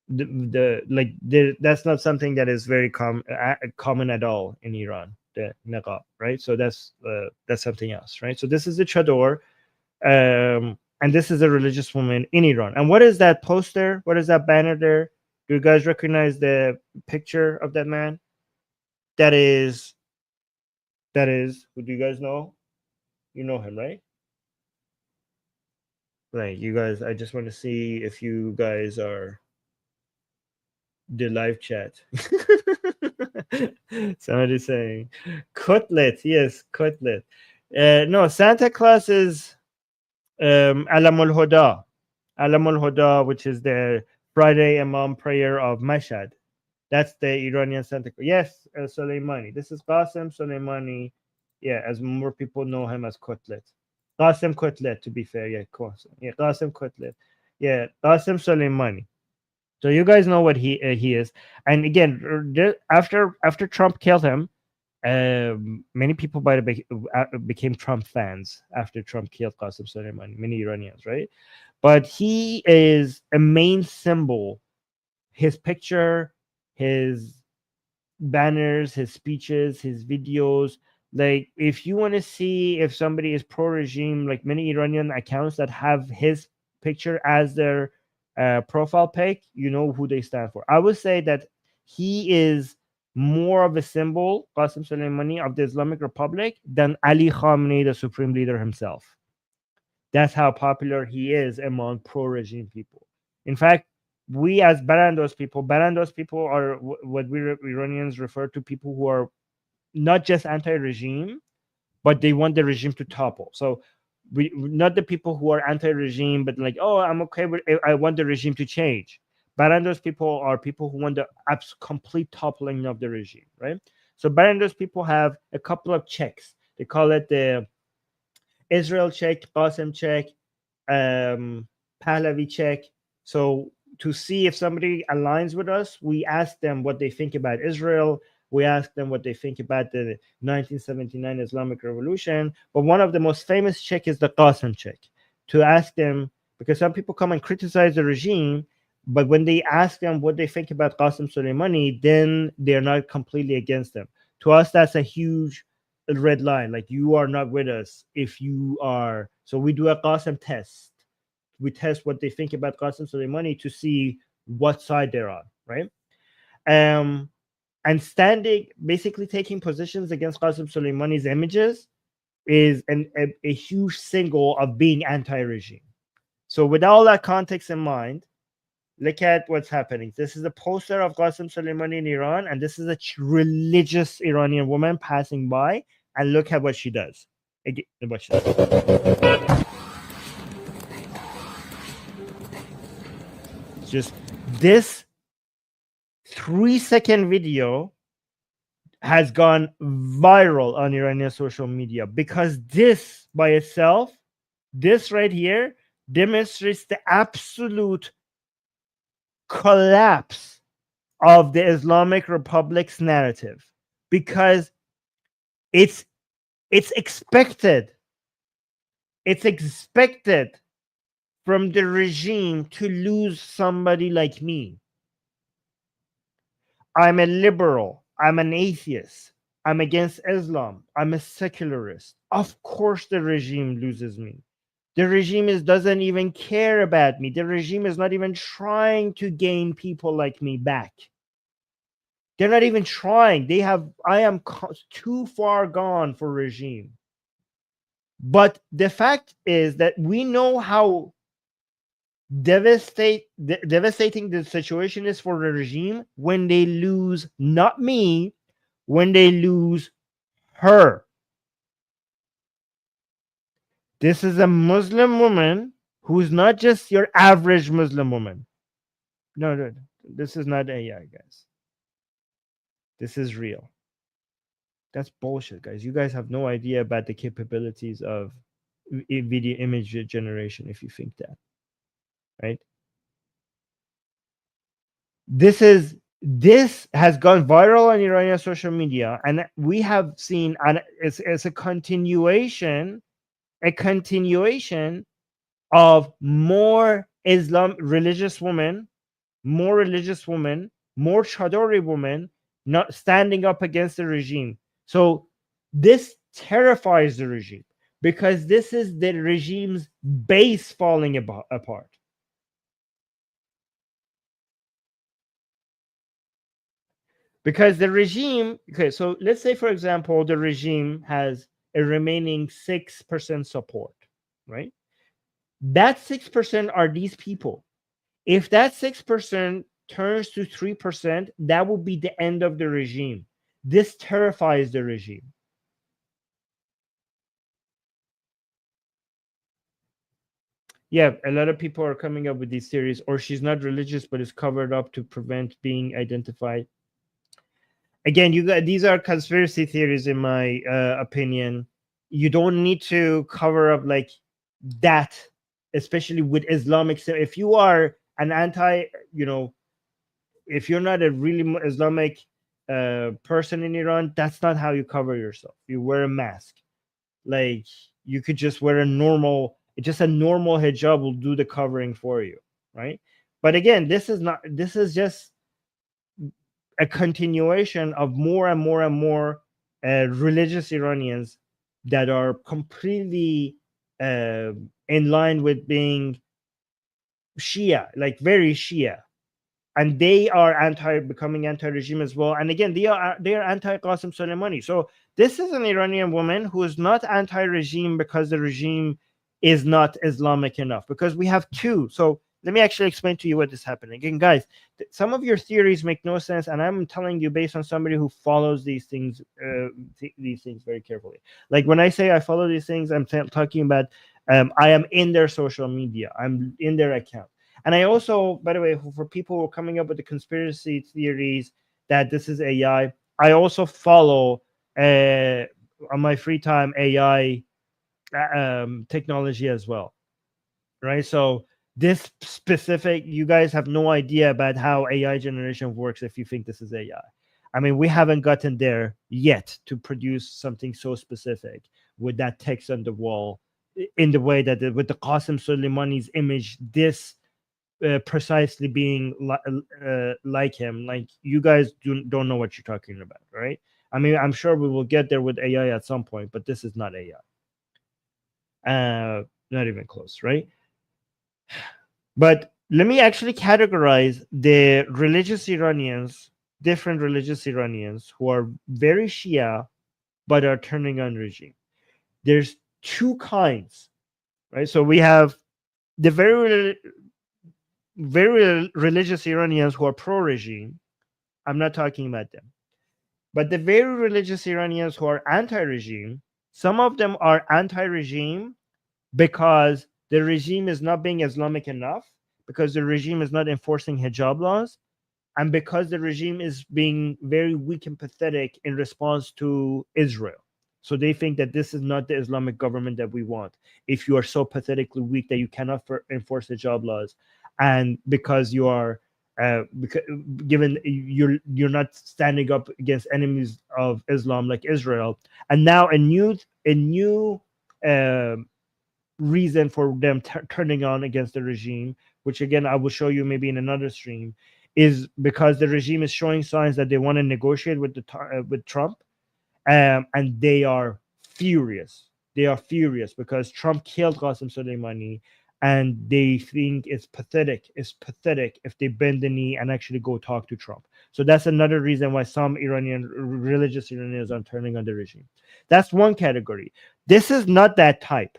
that's not something that is very common at all in Iran. The niqab, right? So that's something else, right? So this is the chador, and this is a religious woman in Iran. And what is that poster? What is that banner there? Do you guys recognize the picture of that man? That is. Who do you guys know? You know him, right? Like you guys, I just want to see if you guys are the live chat. Somebody's saying cutlet. Yes, cutlet. No, Santa Claus is Alamul Huda. Alamul Huda, which is the Friday Imam prayer of Mashhad. That's the Iranian Santa Claus. Yes, Soleimani. This is Qasim Soleimani. Yeah, as more people know him as Kotlet. Qasim Kotlet, to be fair. Yeah, Qasim. Yeah, Qasim Kotlet. Yeah, Qasim Soleimani. So you guys know what he is. And again, after Trump killed him, many people became Trump fans after Trump killed Qasim Soleimani. Many Iranians, right? But he is a main symbol. His picture, his banners, his speeches, his videos. Like, if you want to see if somebody is pro-regime, like many Iranian accounts that have his picture as their profile pic, you know who they stand for. I would say that he is more of a symbol, Qasim Soleimani, of the Islamic Republic than Ali Khamenei, the supreme leader himself. That's how popular he is among pro-regime people. In fact, we as Barandos people are what we Iranians refer to people who are not just anti-regime, but they want the regime to topple. So we not the people who are anti-regime, but like, oh, I'm okay with I want the regime to change. Barandos people are people who want the complete toppling of the regime, right? So Barandos people have a couple of checks. They call it the Israel check, Qasim check, Pahlavi check. So to see if somebody aligns with us, we ask them what they think about Israel. We ask them what they think about the 1979 Islamic Revolution. But one of the most famous check is the Qasim check. To ask them, because some people come and criticize the regime, but when they ask them what they think about Qasim Soleimani, then they're not completely against them. To us, that's a huge red line. Like, you are not with us if you are. So we do a Qasim test. We test what they think about Qasim Soleimani to see what side they're on, right? And standing, basically taking positions against Qasim Soleimani's images is a huge signal of being anti-regime. So with all that context in mind, look at what's happening. This is a poster of Qasim Soleimani in Iran, and this is a religious Iranian woman passing by, and look at what she does. Watch this. Just this 3-second video has gone viral on Iranian social media because this by itself, this right here, demonstrates the absolute collapse of the Islamic Republic's narrative, because it's expected from the regime to lose somebody like me. I'm a liberal, I'm an atheist, I'm against Islam. I'm a secularist. Of course, the regime loses me. The regime doesn't even care about me. The regime is not even trying to gain people like me back. They're not even trying. I am too far gone for regime. But the fact is that we know how devastating the situation is for the regime when they lose not me, when they lose her. This is a Muslim woman who's not just your average Muslim woman. No, this is not AI, guys. This is real. That's bullshit, guys. You guys have no idea about the capabilities of video image generation if you think that, right? This has gone viral on Iranian social media, and we have seen, and it's a continuation of more religious women, more chadori women not standing up against the regime. So this terrifies the regime because this is the regime's base falling apart. Because the regime, okay, so let's say, for example, the regime has a remaining 6% support, right? That 6% are these people. If that 6% turns to 3%, that will be the end of the regime. This terrifies the regime. Yeah, a lot of people are coming up with these theories, or she's not religious, but is covered up to prevent being identified. Again, these are conspiracy theories, in my opinion. You don't need to cover up like that, especially with Islamic. If you are an if you're not a really Islamic person in Iran, that's not how you cover yourself. You wear a mask. Like, you could just wear a normal hijab will do the covering for you, right? But again, this is just a continuation of more and more and more religious Iranians that are completely in line with being Shia, like very Shia, and they are becoming anti-regime as well. And again, they are anti-Qasem Soleimani. So this is an Iranian woman who is not anti-regime because the regime is not Islamic enough. Because we have two. So let me actually explain to you what is happening. Again, guys, some of your theories make no sense, and I'm telling you based on somebody who follows these things very carefully. Like when I say I follow these things, I'm talking about I am in their social media. I'm in their account. And I also, by the way, for people who are coming up with the conspiracy theories that this is AI, I also follow on my free time AI technology as well, right? So this specific, you guys have no idea about how AI generation works if you think this is AI. I mean, we haven't gotten there yet to produce something so specific with that text on the wall in the way that with the Qasem Soleimani's image, this precisely being like him. Like, you guys don't know what you're talking about, right? I mean, I'm sure we will get there with AI at some point, but this is not AI. Not even close, right? But let me actually categorize the different religious Iranians who are very Shia but are turning on regime. There's two kinds, right? So we have the very religious Iranians who are pro-regime. I'm not talking about them. But the very religious Iranians who are anti-regime, some of them are anti-regime because the regime is not being Islamic enough, because the regime is not enforcing hijab laws, and because the regime is being very weak and pathetic in response to Israel. So they think that this is not the Islamic government that we want. If you are so pathetically weak that you cannot enforce hijab laws, and because you are given you're not standing up against enemies of Islam like Israel, and now a new reason for them turning on against the regime, which again I will show you maybe in another stream, is because the regime is showing signs that they want to negotiate with with Trump, And they are furious. They are furious because Trump killed Qasem Soleimani, and they think it's pathetic. It's pathetic if they bend the knee and actually go talk to Trump. So that's another reason why some religious Iranians are turning on the regime. That's one category. This is not that type.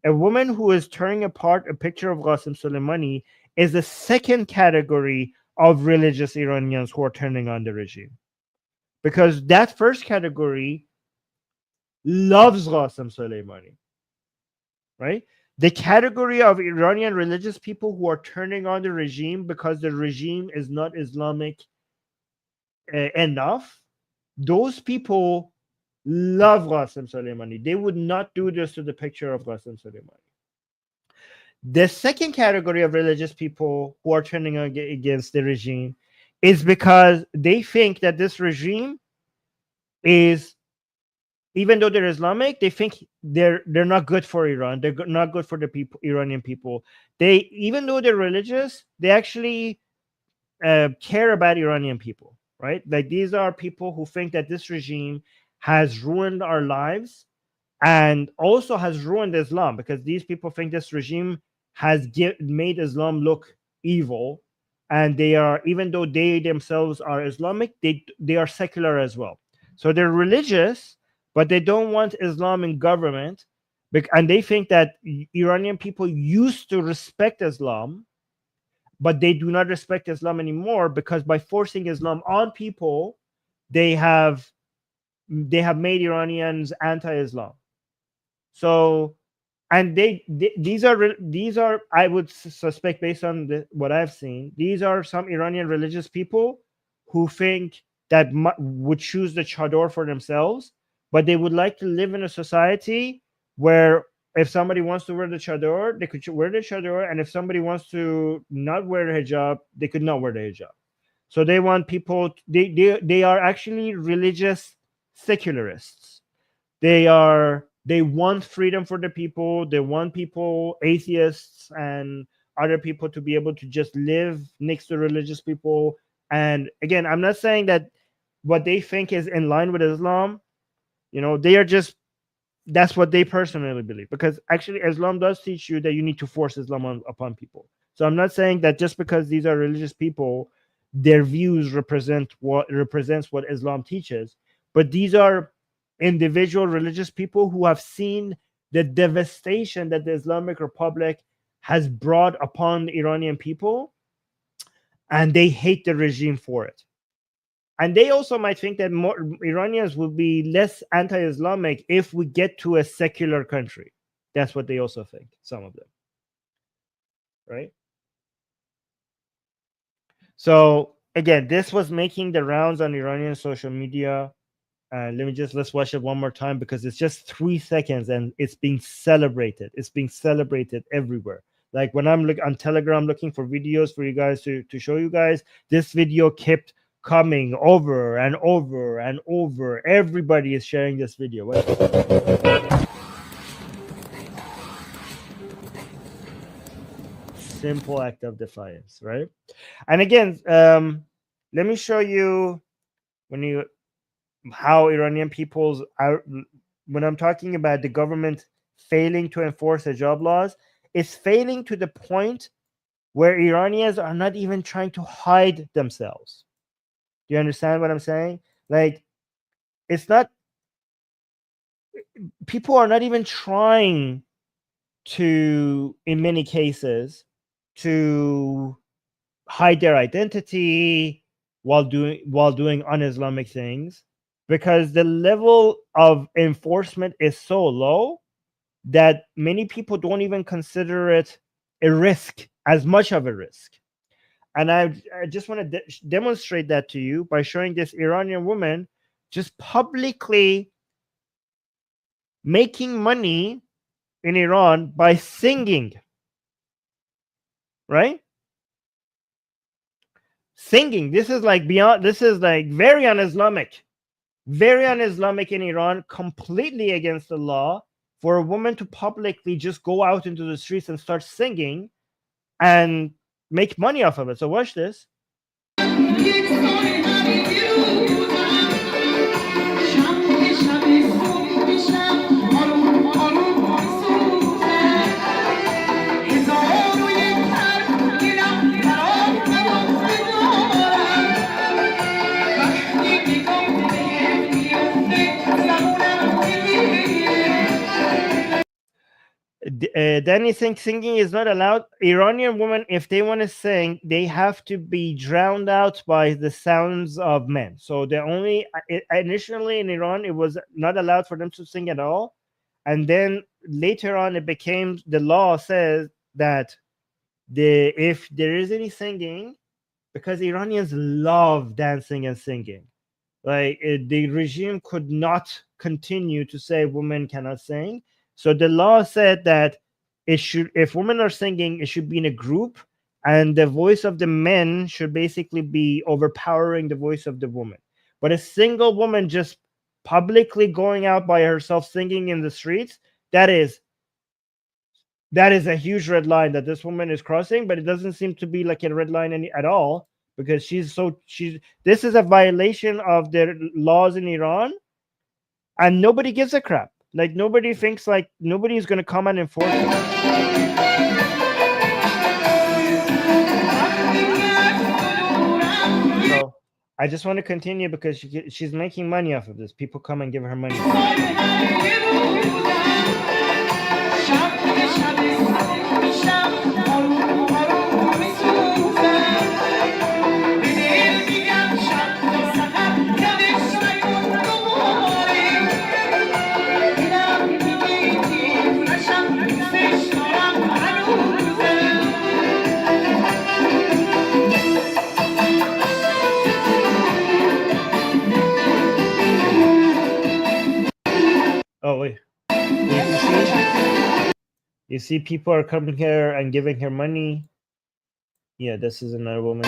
A woman who is tearing apart a picture of Qasem Soleimani is the second category of religious Iranians who are turning on the regime. Because that first category loves Qasem Soleimani, right? The category of Iranian religious people who are turning on the regime because the regime is not Islamic enough, those people love Qasem Soleimani. They would not do this to the picture of Qasem Soleimani. The second category of religious people who are turning against the regime is because they think that this regime is, even though they're Islamic, they think they're not good for Iran. They're not good for the people, Iranian people. They, even though they're religious, they actually care about Iranian people, right? Like, these are people who think that this regime has ruined our lives and also has ruined Islam, because these people think this regime has made Islam look evil, and they are, even though they themselves are Islamic, they are secular as well. So they're religious, but they don't want Islam in government, and they think that Iranian people used to respect Islam, but they do not respect Islam anymore, because by forcing Islam on people, they have made Iranians anti-Islam. So, and these are, I would suspect, based on what I've seen, these are some Iranian religious people who think that would choose the chador for themselves, but they would like to live in a society where if somebody wants to wear the chador, they could wear the chador, and if somebody wants to not wear the hijab, they could not wear the hijab. So they want people. They are actually religious secularists. They want freedom for the people. They want people, atheists and other people, to be able to just live next to religious people. And again, I'm not saying that what they think is in line with Islam. They are just, that's what they personally believe, because actually Islam does teach you that you need to force Islam upon people. So I'm not saying that just because these are religious people, their views represents what Islam teaches, but these are individual religious people who have seen the devastation that the Islamic Republic has brought upon the Iranian people, and they hate the regime for it. And they also might think that more Iranians will be less anti-Islamic if we get to a secular country. That's what they also think, some of them. Right? So again, this was making the rounds on Iranian social media. Let's watch it one more time, because it's just 3 seconds and it's being celebrated. It's being celebrated everywhere. Like when I'm on Telegram looking for videos for you guys to show you guys, this video kept coming over and over and over. Everybody is sharing this video. Simple act of defiance, right? And again, let me show you how Iranian people's are, when I'm talking about the government failing to enforce hijab laws, it's failing to the point where Iranians are not even trying to hide themselves. Do you understand what I'm saying? Like, it's not, people are not even trying to, in many cases, to hide their identity while doing un-Islamic things, because the level of enforcement is so low that many people don't even consider it a risk, as much of a risk. And I just want to demonstrate that to you by showing this Iranian woman just publicly making money in Iran by singing, right? Singing. This is like very un-Islamic. Very un-Islamic in Iran, completely against the law for a woman to publicly just go out into the streets and start singing and make money off of it. So watch this. Danny thinks singing is not allowed. Iranian women, if they want to sing, they have to be drowned out by the sounds of men. So they only initially in Iran, it was not allowed for them to sing at all. And then later on, it became the law says that if there is any singing, because Iranians love dancing and singing, like the regime could not continue to say women cannot sing. So the law said that it should, if women are singing, it should be in a group, and the voice of the men should basically be overpowering the voice of the woman. But a single woman just publicly going out by herself singing in the streets, that is a huge red line that this woman is crossing. But it doesn't seem to be like a red line at all, because this is a violation of their laws in Iran, and nobody gives a crap. Like nobody thinks, like nobody's going to come and enforce it. So I just want to continue because she's making money off of this. People come and give her money. Oh, wait. You see people are coming here and giving her money. Yeah, this is another woman.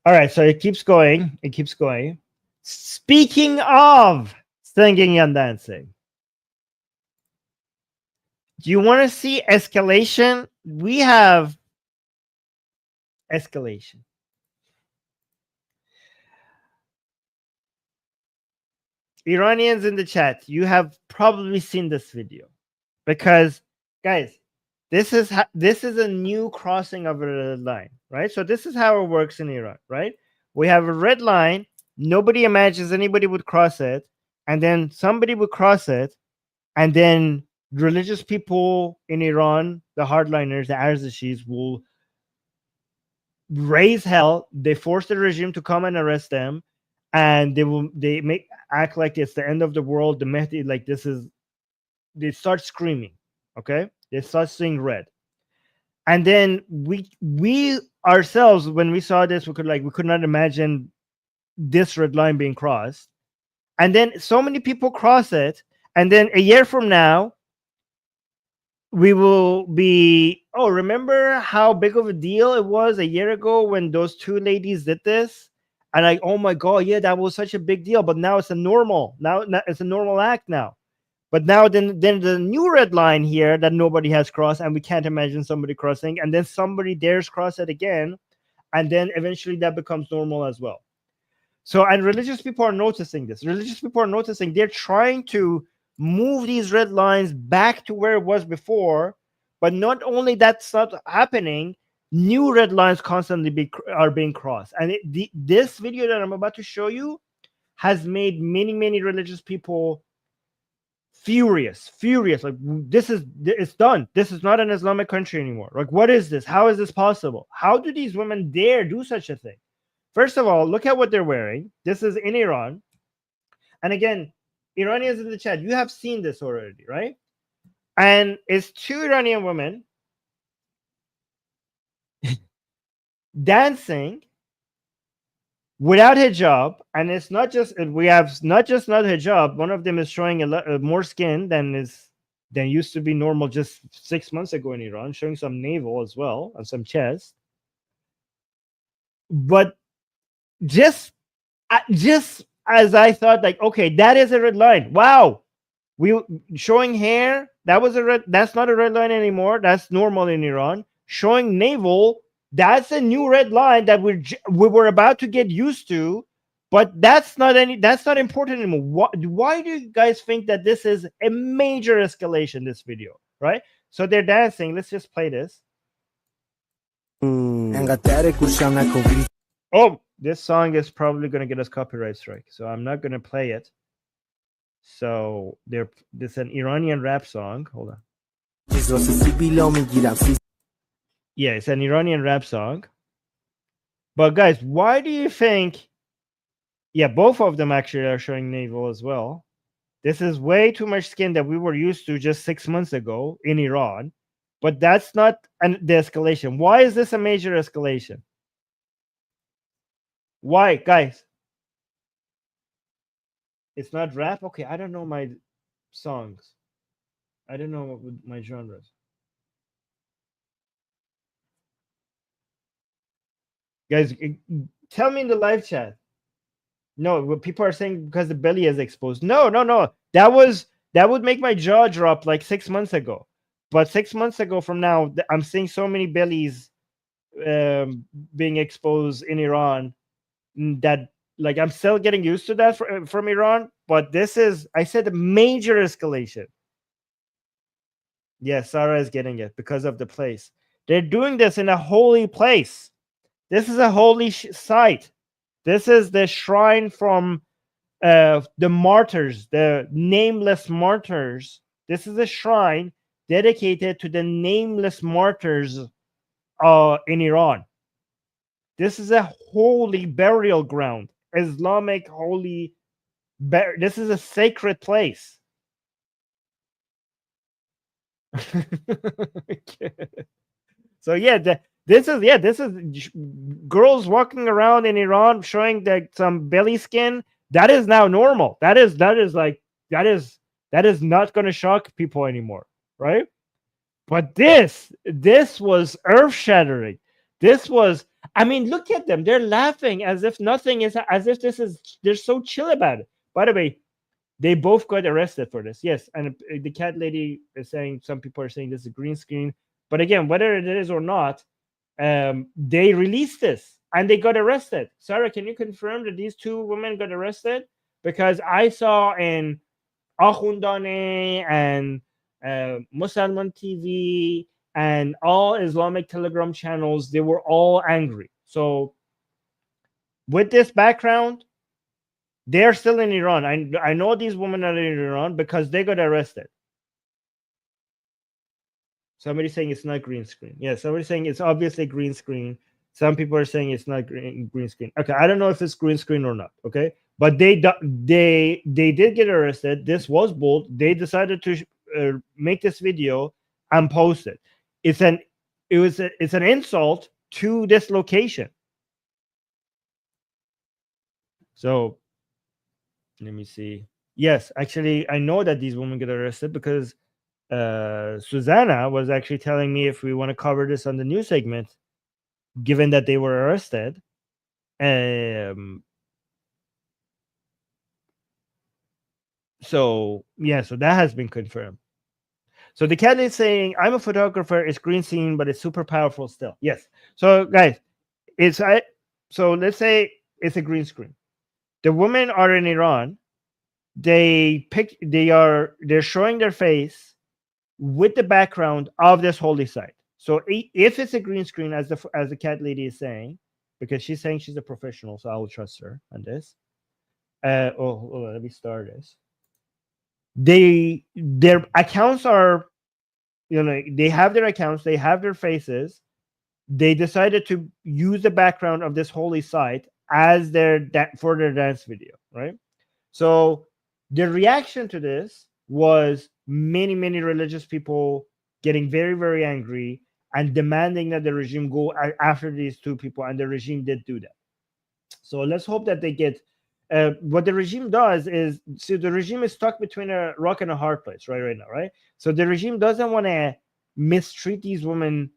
All right, so it keeps going. It keeps going. Speaking of singing and dancing, do you want to see escalation? We have escalation. Iranians in the chat, you have probably seen this video, because guys, this is a new crossing of a red line, right? So this is how it works in Iran, right? We have a red line. Nobody imagines anybody would cross it, and then somebody would cross it, and then religious people in Iran, the hardliners, the Arzashis, will raise hell. They force the regime to come and arrest them, and they act like it's the end of the world. The Mehdi, like they start screaming, okay? They start seeing red. And then we ourselves, when we saw this, we could not imagine this red line being crossed. And then so many people cross it, and then a year from now, we will be, oh, remember how big of a deal it was a year ago when those two ladies did this? And like, oh my God, yeah, that was such a big deal. But now it's a normal. Now it's a normal act now. But now then the new red line here that nobody has crossed, and we can't imagine somebody crossing, and then somebody dares cross it again, and then eventually that becomes normal as well. So, and religious people are noticing this. Religious people are noticing they're trying to move these red lines back to where it was before. But not only that's not happening, new red lines constantly are being crossed. And this video that I'm about to show you has made many religious people furious. Like, it's done. This is not an Islamic country anymore. Like, what is this? How is this possible? How do these women dare do such a thing? First of all, look at what they're wearing. This is in Iran. And again, Iranians in the chat, you have seen this already, right? And it's two Iranian women dancing without hijab. And it's not just, we have not hijab. One of them is showing a lot more skin than used to be normal just 6 months ago in Iran, showing some navel as well and some chest. But just as I thought, like, okay, that is a red line. Wow, we showing hair, that's not a red line anymore. That's normal in Iran. Showing navel, that's a new red line that we were about to get used to. But that's not important anymore. Why do you guys think that this is a major escalation? This video, right? So they're dancing. Let's just play this. Oh, this song is probably going to get us copyright strike, so I'm not going to play it. So this is an Iranian rap song. Hold on. Yeah, it's an Iranian rap song. But guys, why do you think? Yeah, both of them actually are showing navel as well. This is way too much skin that we were used to just 6 months ago in Iran. But that's not the escalation. Why is this a major escalation? Why, guys? It's not rap? Okay, I don't know my songs. I don't know my genres. Guys, tell me in the live chat. No, what people are saying because the belly is exposed. No. That would make my jaw drop like 6 months ago. But 6 months ago from now, I'm seeing so many bellies being exposed in Iran that like I'm still getting used to that from Iran. But this is, I said, a major escalation. Yeah, Sarah is getting it because of the place. They're doing this in a holy place. This is a holy site. This is the shrine from the martyrs, the nameless martyrs. This is a shrine dedicated to the nameless martyrs in Iran. This is a holy burial ground, Islamic holy. This is a sacred place. So yeah, this is girls walking around in Iran showing that some belly skin. That is now normal. That is not going to shock people anymore, right? But this was earth shattering. This was, I mean, look at them. They're laughing as if nothing is, as if they're so chill about it. By the way, they both got arrested for this. Yes, and the cat lady is saying, some people are saying this is a green screen. But again, whether it is or not, they released this and they got arrested. Sarah, can you confirm that these two women got arrested? Because I saw in Akhundane and Musalman TV and all Islamic Telegram channels, they were all angry. So with this background, they're still in Iran. I know these women are in Iran because they got arrested. Somebody saying it's not green screen. Yeah, somebody saying it's obviously green screen. Some people are saying it's not green screen. Okay, I don't know if it's green screen or not. Okay, but they did get arrested. This was bold. They decided to make this video and post it. It's an insult to this location. So let me see. Yes, actually, I know that these women get arrested because Susanna was actually telling me if we want to cover this on the news segment, given that they were arrested. So yeah, so that has been confirmed. So the cat is saying, I'm a photographer, it's green screen, but it's super powerful still. Yes. So guys, so let's say it's a green screen. The women are in Iran. They're showing their face with the background of this holy site. So if it's a green screen, as the cat lady is saying, because she's saying she's a professional, so I will trust her on this. Let me start this. Their accounts are, they have their accounts, they have their faces. They decided to use the background of this holy site as for their dance video, right? So the reaction to this was many religious people getting very, very angry and demanding that the regime go after these two people, and the regime did do that. So let's hope that they get what the regime does is, so the regime is stuck between a rock and a hard place right now, right? So the regime doesn't want to mistreat these women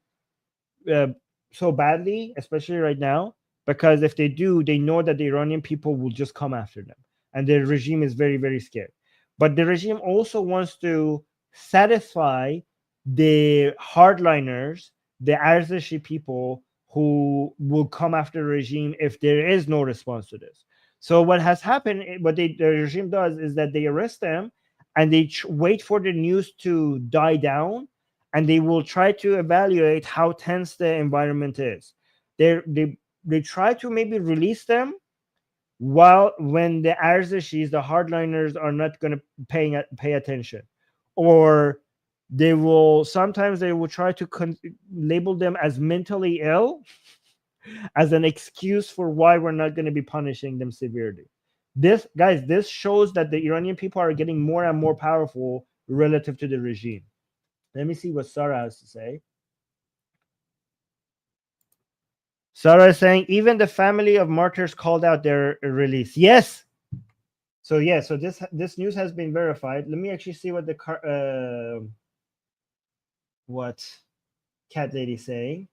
so badly, especially right now, because if they do, they know that the Iranian people will just come after them, and the regime is very, very scared. But the regime also wants to satisfy the hardliners, the Arzashi people who will come after the regime if there is no response to this. So what has happened, what the regime does is that they arrest them and they wait for the news to die down, and they will try to evaluate how tense the environment is. They they try to maybe release them, while when the Arzashis, the hardliners, are not going to pay attention, or they will try to label them as mentally ill as an excuse for why we're not going to be punishing them severely. This shows that the Iranian people are getting more and more powerful relative to the regime. Let me see what Sarah has to say. Sarah is saying even the family of martyrs called out their release. Yes. So this news has been verified. Let me actually see what the what cat lady saying.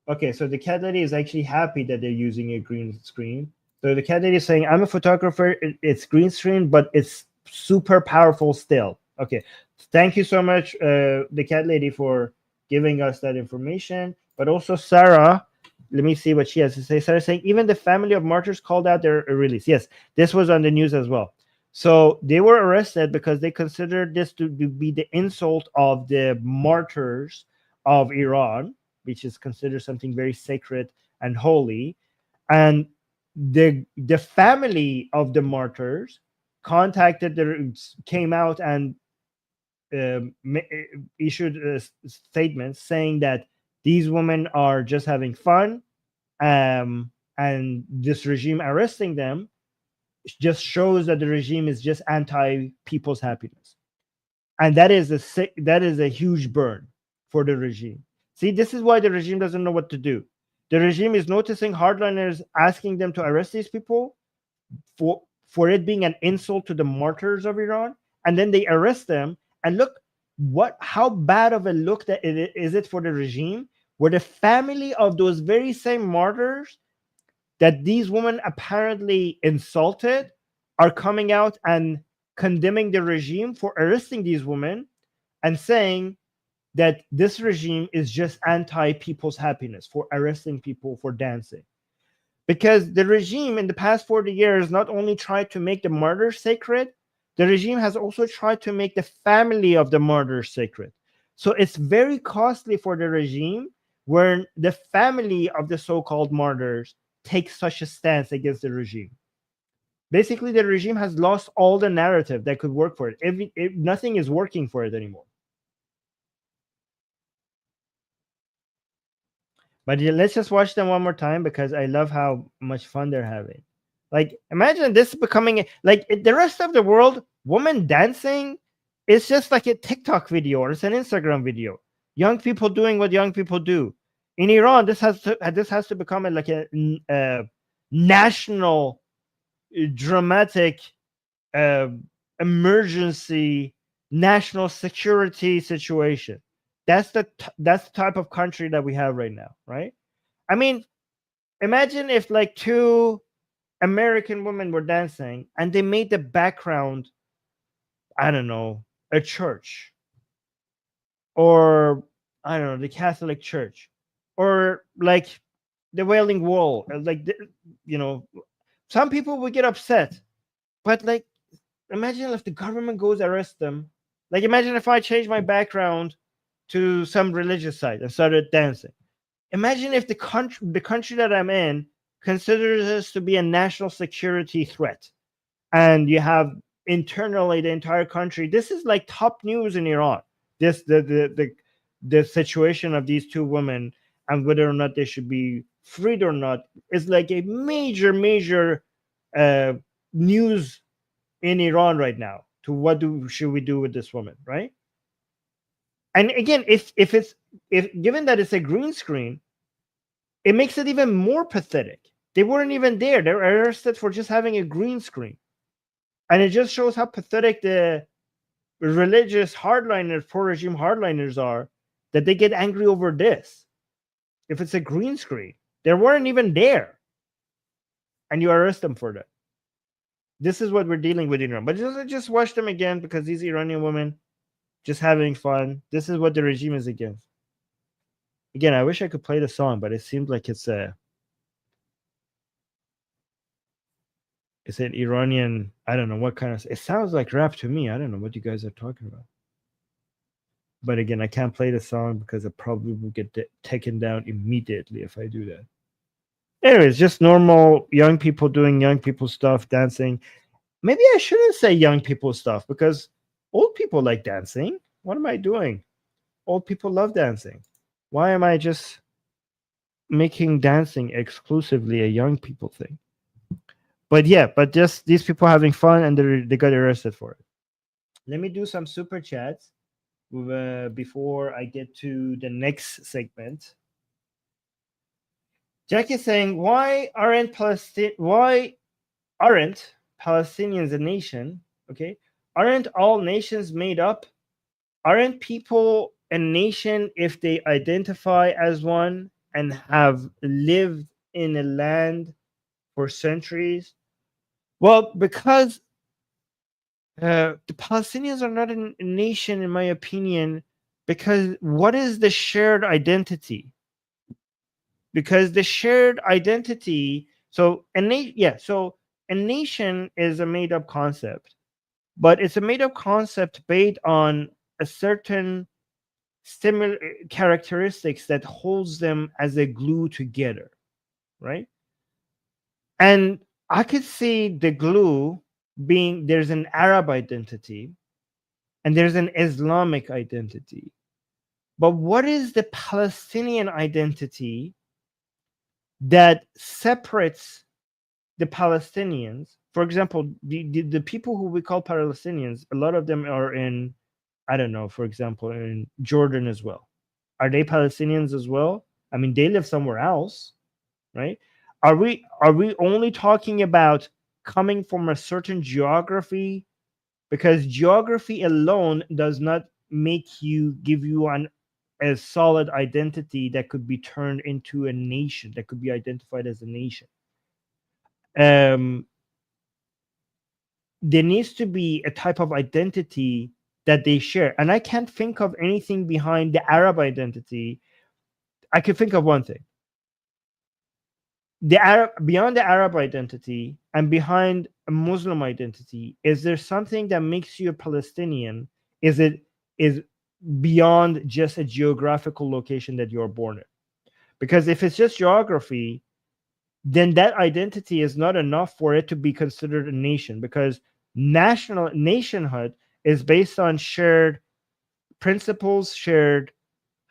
Okay, so the cat lady is actually happy that they're using a green screen. So the cat lady is saying, I'm a photographer. It's green screen, but it's super powerful still. Okay, thank you so much, the cat lady, for giving us that information. But also Sarah, let me see what she has to say. Sarah saying, even the family of martyrs called out their release. Yes, this was on the news as well. So they were arrested because they considered this to be the insult of the martyrs of Iran, which is considered something very sacred and holy. And the family of the martyrs came out and issued statements saying that these women are just having fun, and this regime arresting them just shows that the regime is just anti people's happiness, and that is a huge burn for the regime. See, this is why the regime doesn't know what to do. The regime is noticing hardliners asking them to arrest these people for it being an insult to the martyrs of Iran, and then they arrest them. And look how bad of a look that is it for the regime, where the family of those very same martyrs that these women apparently insulted are coming out and condemning the regime for arresting these women and saying that this regime is just anti people's happiness for arresting people for dancing. Because the regime in the past 40 years not only tried to make the martyrs sacred, the regime has also tried to make the family of the martyrs sacred. So it's very costly for the regime when the family of the so-called martyrs takes such a stance against the regime. Basically, the regime has lost all the narrative that could work for it. Nothing is working for it anymore. But let's just watch them one more time because I love how much fun they're having. Like, imagine this becoming like the rest of the world, women dancing is just like a TikTok video or it's an Instagram video. Young people doing what young people do. In Iran, this has to become like a national dramatic emergency national security situation. That's the type of country that we have right now, right? I mean, imagine if like two American women were dancing and they made the background, I don't know, a church, or I don't know, the Catholic Church, or like the Wailing Wall, like some people would get upset, but like imagine if the government goes arrest them. Like imagine if I change my background to some religious site and started dancing. Imagine if the country that I'm in considers this to be a national security threat, and you have internally the entire country. This is like top news in Iran. This the situation of these two women and whether or not they should be freed or not is like a major uh, news in Iran right now. To what should we do with this woman, right? And again, if given that it's a green screen, it makes it even more pathetic. They weren't even there. They were arrested for just having a green screen. And it just shows how pathetic the religious hardliners, pro-regime hardliners are, that they get angry over this. If it's a green screen, they weren't even there. And you arrest them for that. This is what we're dealing with in Iran. But just watch them again because these Iranian women just having fun. This is what the regime is against. Again, I wish I could play the song, but it seems like it's an Iranian, I don't know what kind of, it sounds like rap to me. I don't know what you guys are talking about. But again, I can't play the song because it probably will get taken down immediately if I do that. Anyways, just normal young people doing young people stuff, dancing. Maybe I shouldn't say young people stuff because old people like dancing. What am I doing? Old people love dancing. Why am I just making dancing exclusively a young people thing? But yeah, but just these people having fun and they got arrested for it. Let me do some super chats before I get to the next segment. Jack is saying, why aren't Palestinians a nation? Okay, aren't all nations made up? Aren't people a nation if they identify as one and have lived in a land for centuries? Well, because the Palestinians are not a nation, in my opinion, because what is the shared identity? Because the shared identity, so a nation is a made-up concept, but it's a made-up concept based on a certain similar characteristics that holds them as a glue together, right? And I could see the glue being there's an Arab identity and there's an Islamic identity. But what is the Palestinian identity that separates the Palestinians? For example, the people who we call Palestinians, a lot of them are in, I don't know, for example, in Jordan as well. Are they Palestinians as well? I mean, they live somewhere else, right? Are we only talking about coming from a certain geography? Because geography alone does not give you a solid identity that could be turned into a nation, that could be identified as a nation. There needs to be a type of identity that they share. And I can't think of anything behind the Arab identity. I can think of one thing. Beyond the Arab identity and behind a Muslim identity, is there something that makes you a Palestinian? Is beyond just a geographical location that you're born in? Because if it's just geography, then that identity is not enough for it to be considered a nation, because nationhood is based on shared principles, shared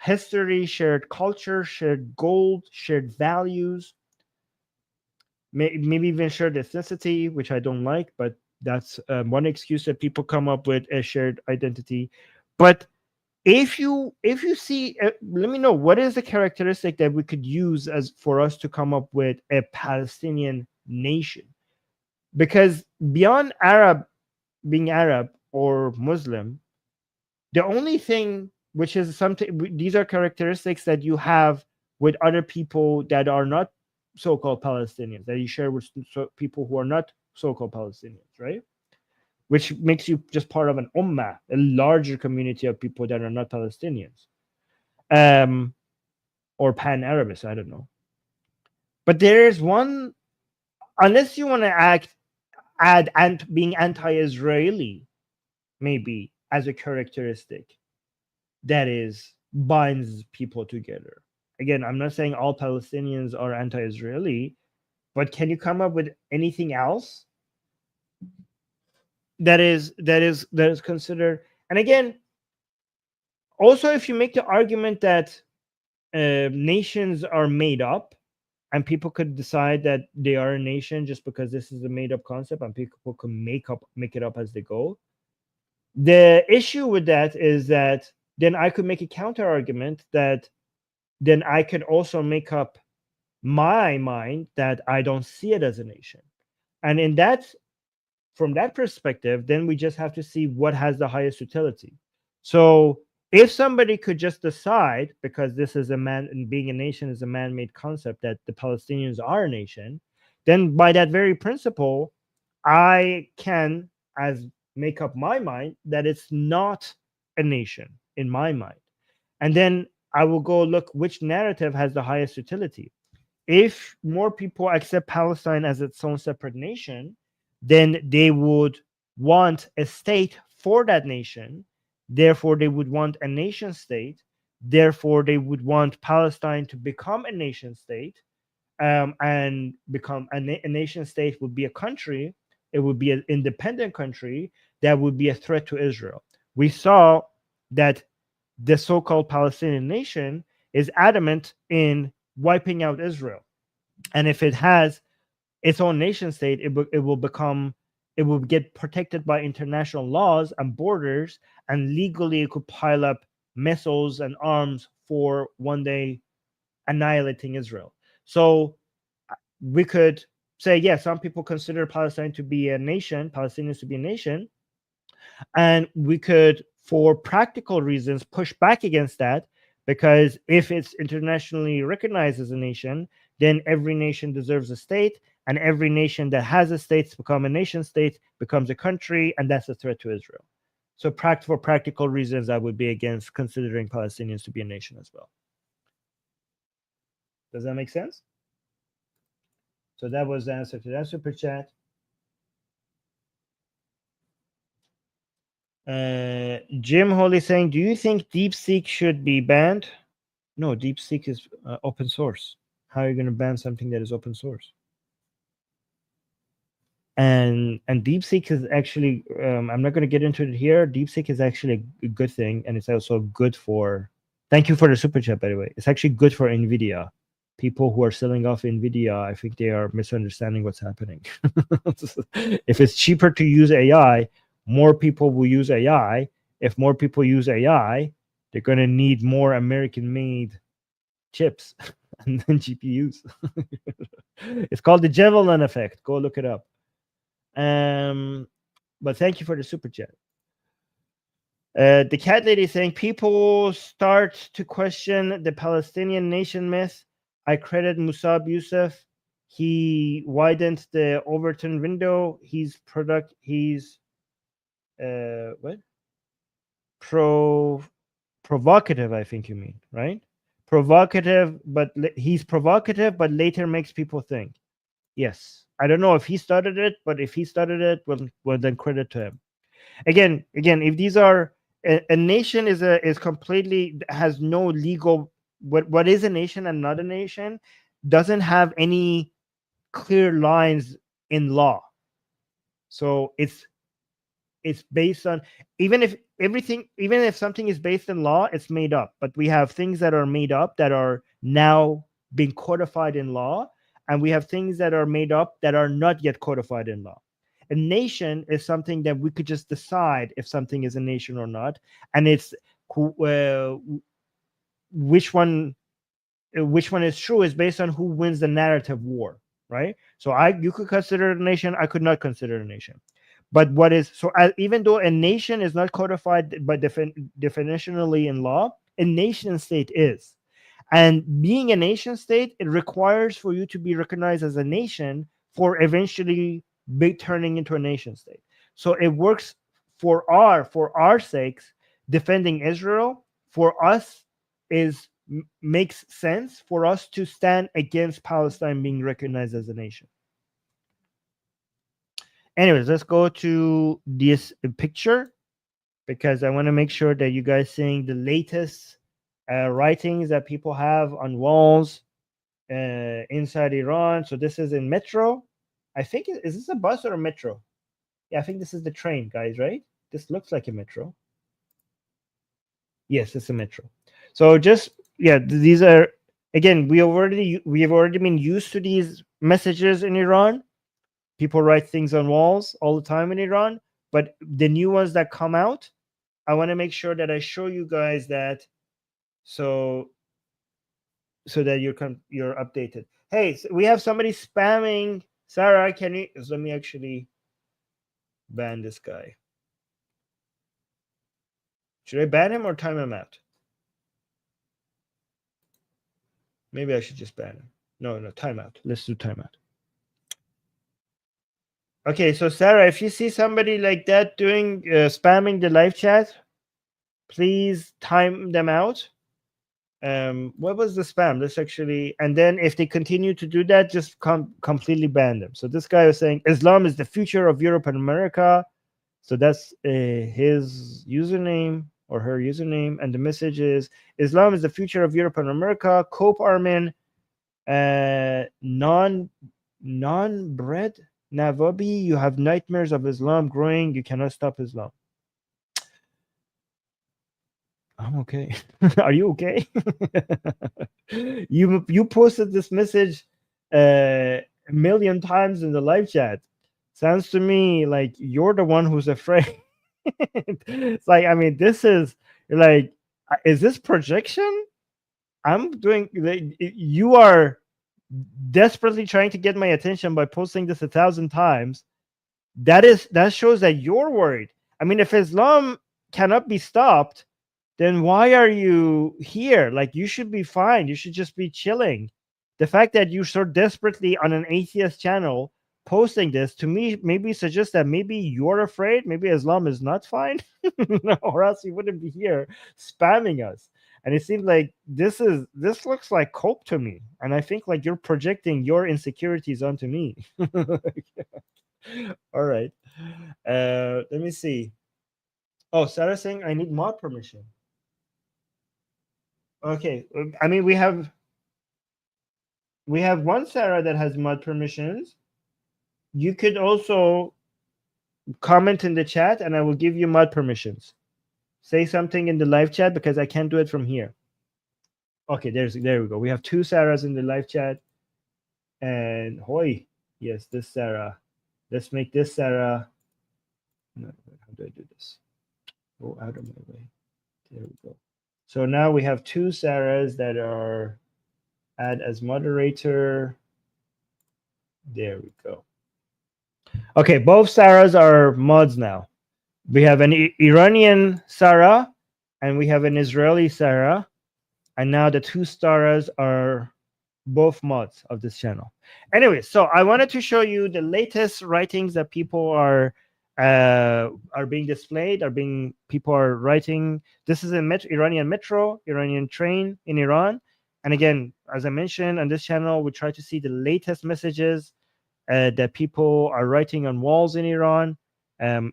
history, shared culture, shared goals, shared values, maybe even shared ethnicity, which I don't like, but that's one excuse that people come up with, a shared identity. But if you see, let me know what is the characteristic that we could use as for us to come up with a Palestinian nation. Because beyond being Arab or Muslim, the only thing which is something, these are characteristics that you have with other people that are not so-called Palestinians, that you share with people who are not so-called Palestinians, right? Which makes you just part of an ummah, a larger community of people that are not Palestinians, or Pan-Arabists, I don't know. But there is one, unless you want to add being anti-Israeli, maybe as a characteristic that binds people together. Again, I'm not saying all Palestinians are anti-Israeli, but can you come up with anything else that is considered? And again, also, if you make the argument that nations are made up and people could decide that they are a nation just because this is a made up concept and people can make it up as they go, the issue with that is that then I could make a counter argument that then I could also make up my mind that I don't see it as a nation. And from that perspective, then we just have to see what has the highest utility. So if somebody could just decide, because this is being a nation is a man-made concept, that the Palestinians are a nation, then by that very principle, I can make up my mind that it's not a nation in my mind. And then I will go look which narrative has the highest utility. If more people accept Palestine as its own separate nation, then they would want a state for that nation Therefore, they would want a nation state. Therefore, they would want Palestine to become a nation state, and become a nation state would be a country. It would be an independent country that would be a threat to Israel. We saw that the so-called Palestinian nation is adamant in wiping out Israel. And if it has its own nation state, it will get protected by international laws and borders, and legally it could pile up missiles and arms for one day annihilating Israel. So we could say, yeah, some people consider Palestine to be a nation, Palestinians to be a nation, and we could, for practical reasons, push back against that, because if it's internationally recognized as a nation, then every nation deserves a state, and every nation that has a state to become a nation state becomes a country, and that's a threat to Israel. So for practical reasons, I would be against considering Palestinians to be a nation as well. Does that make sense? So that was the answer to that super chat. Jim Holy saying, do you think DeepSeek should be banned? No, DeepSeek is open source. How are you going to ban something that is open source? And DeepSeek is actually, I'm not going to get into it here. DeepSeek is actually a good thing, and it's also good for, thank you for the super chat, by the way. It's actually good for NVIDIA. People who are selling off NVIDIA, I think they are misunderstanding what's happening. If it's cheaper to use AI, more people will use AI. If more people use AI, they're going to need more American-made chips and then GPUs. It's called the Javelin effect. Go look it up. But thank you for the super chat. The cat lady saying, people start to question the Palestinian nation myth. I credit Musab Youssef. He widened the Overton window. He's what? Provocative, I think you mean, right? Provocative, but he's provocative, but later makes people think. Yes. I don't know if he started it, but if he started it, well then credit to him. Again, if these are a nation is completely has no legal, what is a nation and not a nation doesn't have any clear lines in law. So it's based on, even if something is based in law, it's made up. But we have things that are made up that are now being codified in law, and we have things that are made up that are not yet codified in law. A nation is something that we could just decide if something is a nation or not, and it's which one is true is based on who wins the narrative war, right? So you could consider it a nation, I could not consider it a nation. But what is, so even though a nation is not codified by definitionally in law, a nation state is. And being a nation state, it requires for you to be recognized as a nation for eventually turning into a nation state. So it works for our sakes. Defending Israel for us makes sense for us to stand against Palestine being recognized as a nation. Anyways, let's go to this picture, because I want to make sure that you guys seeing the latest writings that people have on walls inside Iran. So this is in metro. I think, is this a bus or a metro? Yeah, I think this is the train, guys, right? This looks like a metro. Yes, it's a metro. So just, yeah, these are, again, we have already been used to these messages in Iran. People write things on walls all the time in Iran, but the new ones that come out, I want to make sure that I show you guys that, so that you're updated. Hey, so we have somebody spamming. Sarah, can you let me actually ban this guy? Should I ban him or time him out? Maybe I should just ban him. No, timeout. Let's do timeout. Okay, so Sarah, if you see somebody like that doing spamming the live chat, please time them out. What was the spam? Let's actually, and then if they continue to do that, just completely ban them. So this guy was saying Islam is the future of Europe and America. So that's his username. or her username, and the message is Islam is the future of Europe and America. Cope Armin, non-bred Navabi, you have nightmares of Islam growing. You cannot stop Islam. I'm okay. Are you okay? You posted this message a million times in the live chat. Sounds to me like you're the one who's afraid. It's like, I mean, this is like, is this projection? I'm doing, you are desperately trying to get my attention by posting this 1,000 times. That shows that you're worried. I mean, if Islam cannot be stopped, then why are you here? Like, you should be fine. You should just be chilling. The fact that you're so desperately on an atheist channel posting this, to me, maybe suggests that maybe you're afraid. Maybe Islam is not fine, or else you wouldn't be here spamming us. And it seems like this looks like cope to me. And I think like you're projecting your insecurities onto me. All right. Let me see. Oh, Sarah saying I need mod permission. Okay. I mean, we have one Sarah that has mod permissions. You could also comment in the chat and I will give you mod permissions. Say something in the live chat because I can't do it from here. Okay, there we go. We have two Sarahs in the live chat. And hoy, yes, this Sarah. Let's make this Sarah. No, how do I do this? Go out of my way. There we go. So now we have two Sarahs that are add as moderator. There we go. Okay, both Sarahs are mods now. We have an Iranian Sarah and we have an Israeli Sarah. And now the two Sarahs are both mods of this channel. Anyway, so I wanted to show you the latest writings that people are being displayed, people are writing. This is a Iranian metro, Iranian train in Iran. And again, as I mentioned on this channel, we try to see the latest messages that people are writing on walls in Iran.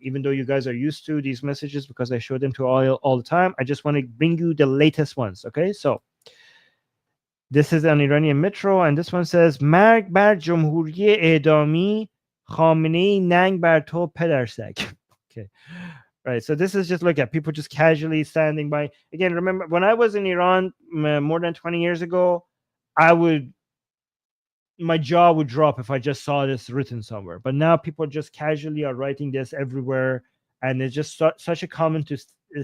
Even though you guys are used to these messages because I show them to all the time, I just want to bring you the latest ones. Okay, so this is an Iranian metro, and this one says, "Marg bar Jumhuri Edami, Khamenei nang bar to pedersek." Okay, right. So this is just look at people just casually standing by. Again, remember when I was in Iran more than 20 years ago, my jaw would drop if I just saw this written somewhere. But now people just casually are writing this everywhere, and it's just such a common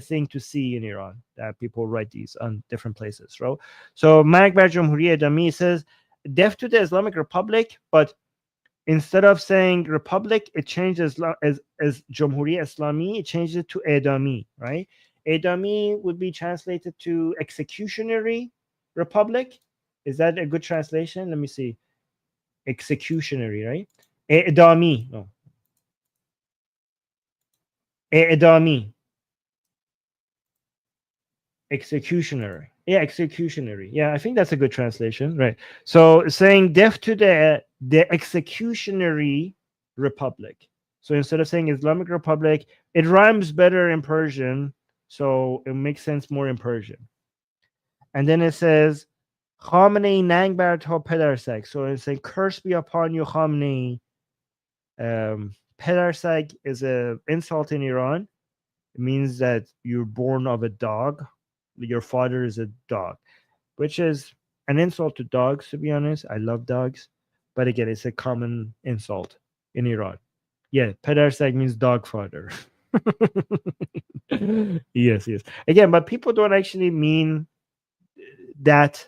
thing to see in Iran that people write these on different places, right? So Magbar Jumhuri Edami says, "Death to the Islamic Republic," but instead of saying republic, it changes as Jumhuri Islami. It changes it to Edami, right? Edami would be translated to executionary republic. Is that a good translation? Let me see. Executionary, right? Edami. No. Edami. Executionary. Yeah, executionary. Yeah, I think that's a good translation, right? So saying death to the executionary republic. So instead of saying Islamic Republic, it rhymes better in Persian, so it makes sense more in Persian. And then it says Khamenei nang bar to pedersek. So it's saying curse be upon you, Khamenei. Pedersek is an insult in Iran. It means that you're born of a dog. Your father is a dog, which is an insult to dogs, to be honest. I love dogs. But again, it's a common insult in Iran. Yeah, pedersek means dog father. Yes. Again, but people don't actually mean that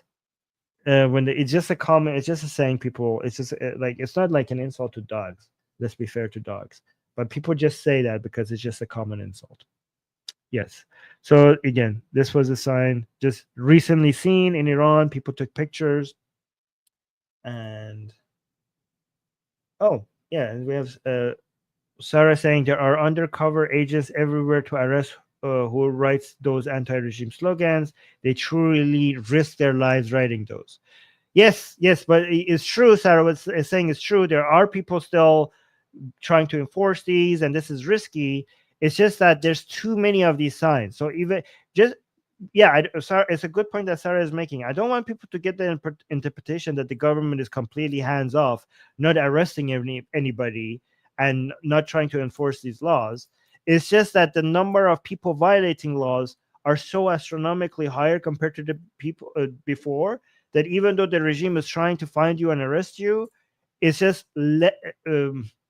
when it's just a comment, it's just a saying. People, it's just like it's not like an insult to dogs. Let's be fair to dogs, but people just say that because it's just a common insult. Yes. So again, this was a sign just recently seen in Iran. People took pictures, and oh yeah, and we have Sarah saying there are undercover agents everywhere to arrest who writes those anti-regime slogans. They truly risk their lives writing those. Yes, but it's true. Sarah was saying it's true. There are people still trying to enforce these, and this is risky. It's just that there's too many of these signs. So even just yeah, sorry, it's a good point that Sarah is making. I don't want people to get the interpretation that the government is completely hands off, not arresting anybody and not trying to enforce these laws. It's just that the number of people violating laws are so astronomically higher compared to the people before, that even though the regime is trying to find you and arrest you, it's just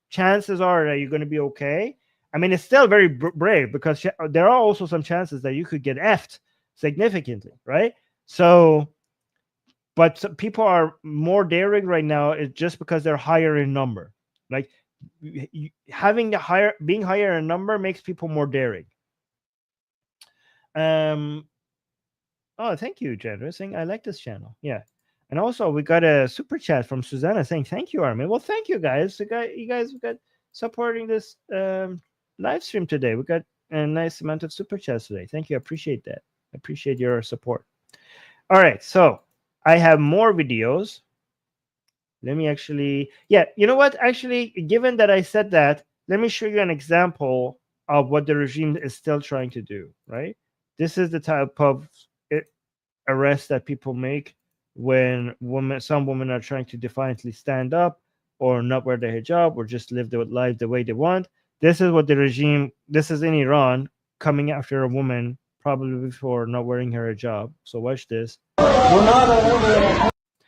chances are that you're going to be okay. I mean, it's still very brave, because there are also some chances that you could get effed significantly, right? So, but people are more daring right now, is just because they're higher in number. Like having being higher in number makes people more daring. Oh, thank you, Generous. I like this channel. Yeah. And also, we got a super chat from Susanna saying, "Thank you, Armin." Well, thank you guys. You guys got supporting this live stream today. We got a nice amount of super chats today. Thank you. I appreciate that. I appreciate your support. All right. So I have more videos. Let me actually, yeah, you know what? Actually, given that I said that, let me show you an example of what the regime is still trying to do, right? This is the type of arrest that people make when some women are trying to defiantly stand up or not wear the hijab or just live their life the way they want. This is what the regime, this is in Iran, coming after a woman probably for not wearing her hijab. So watch this.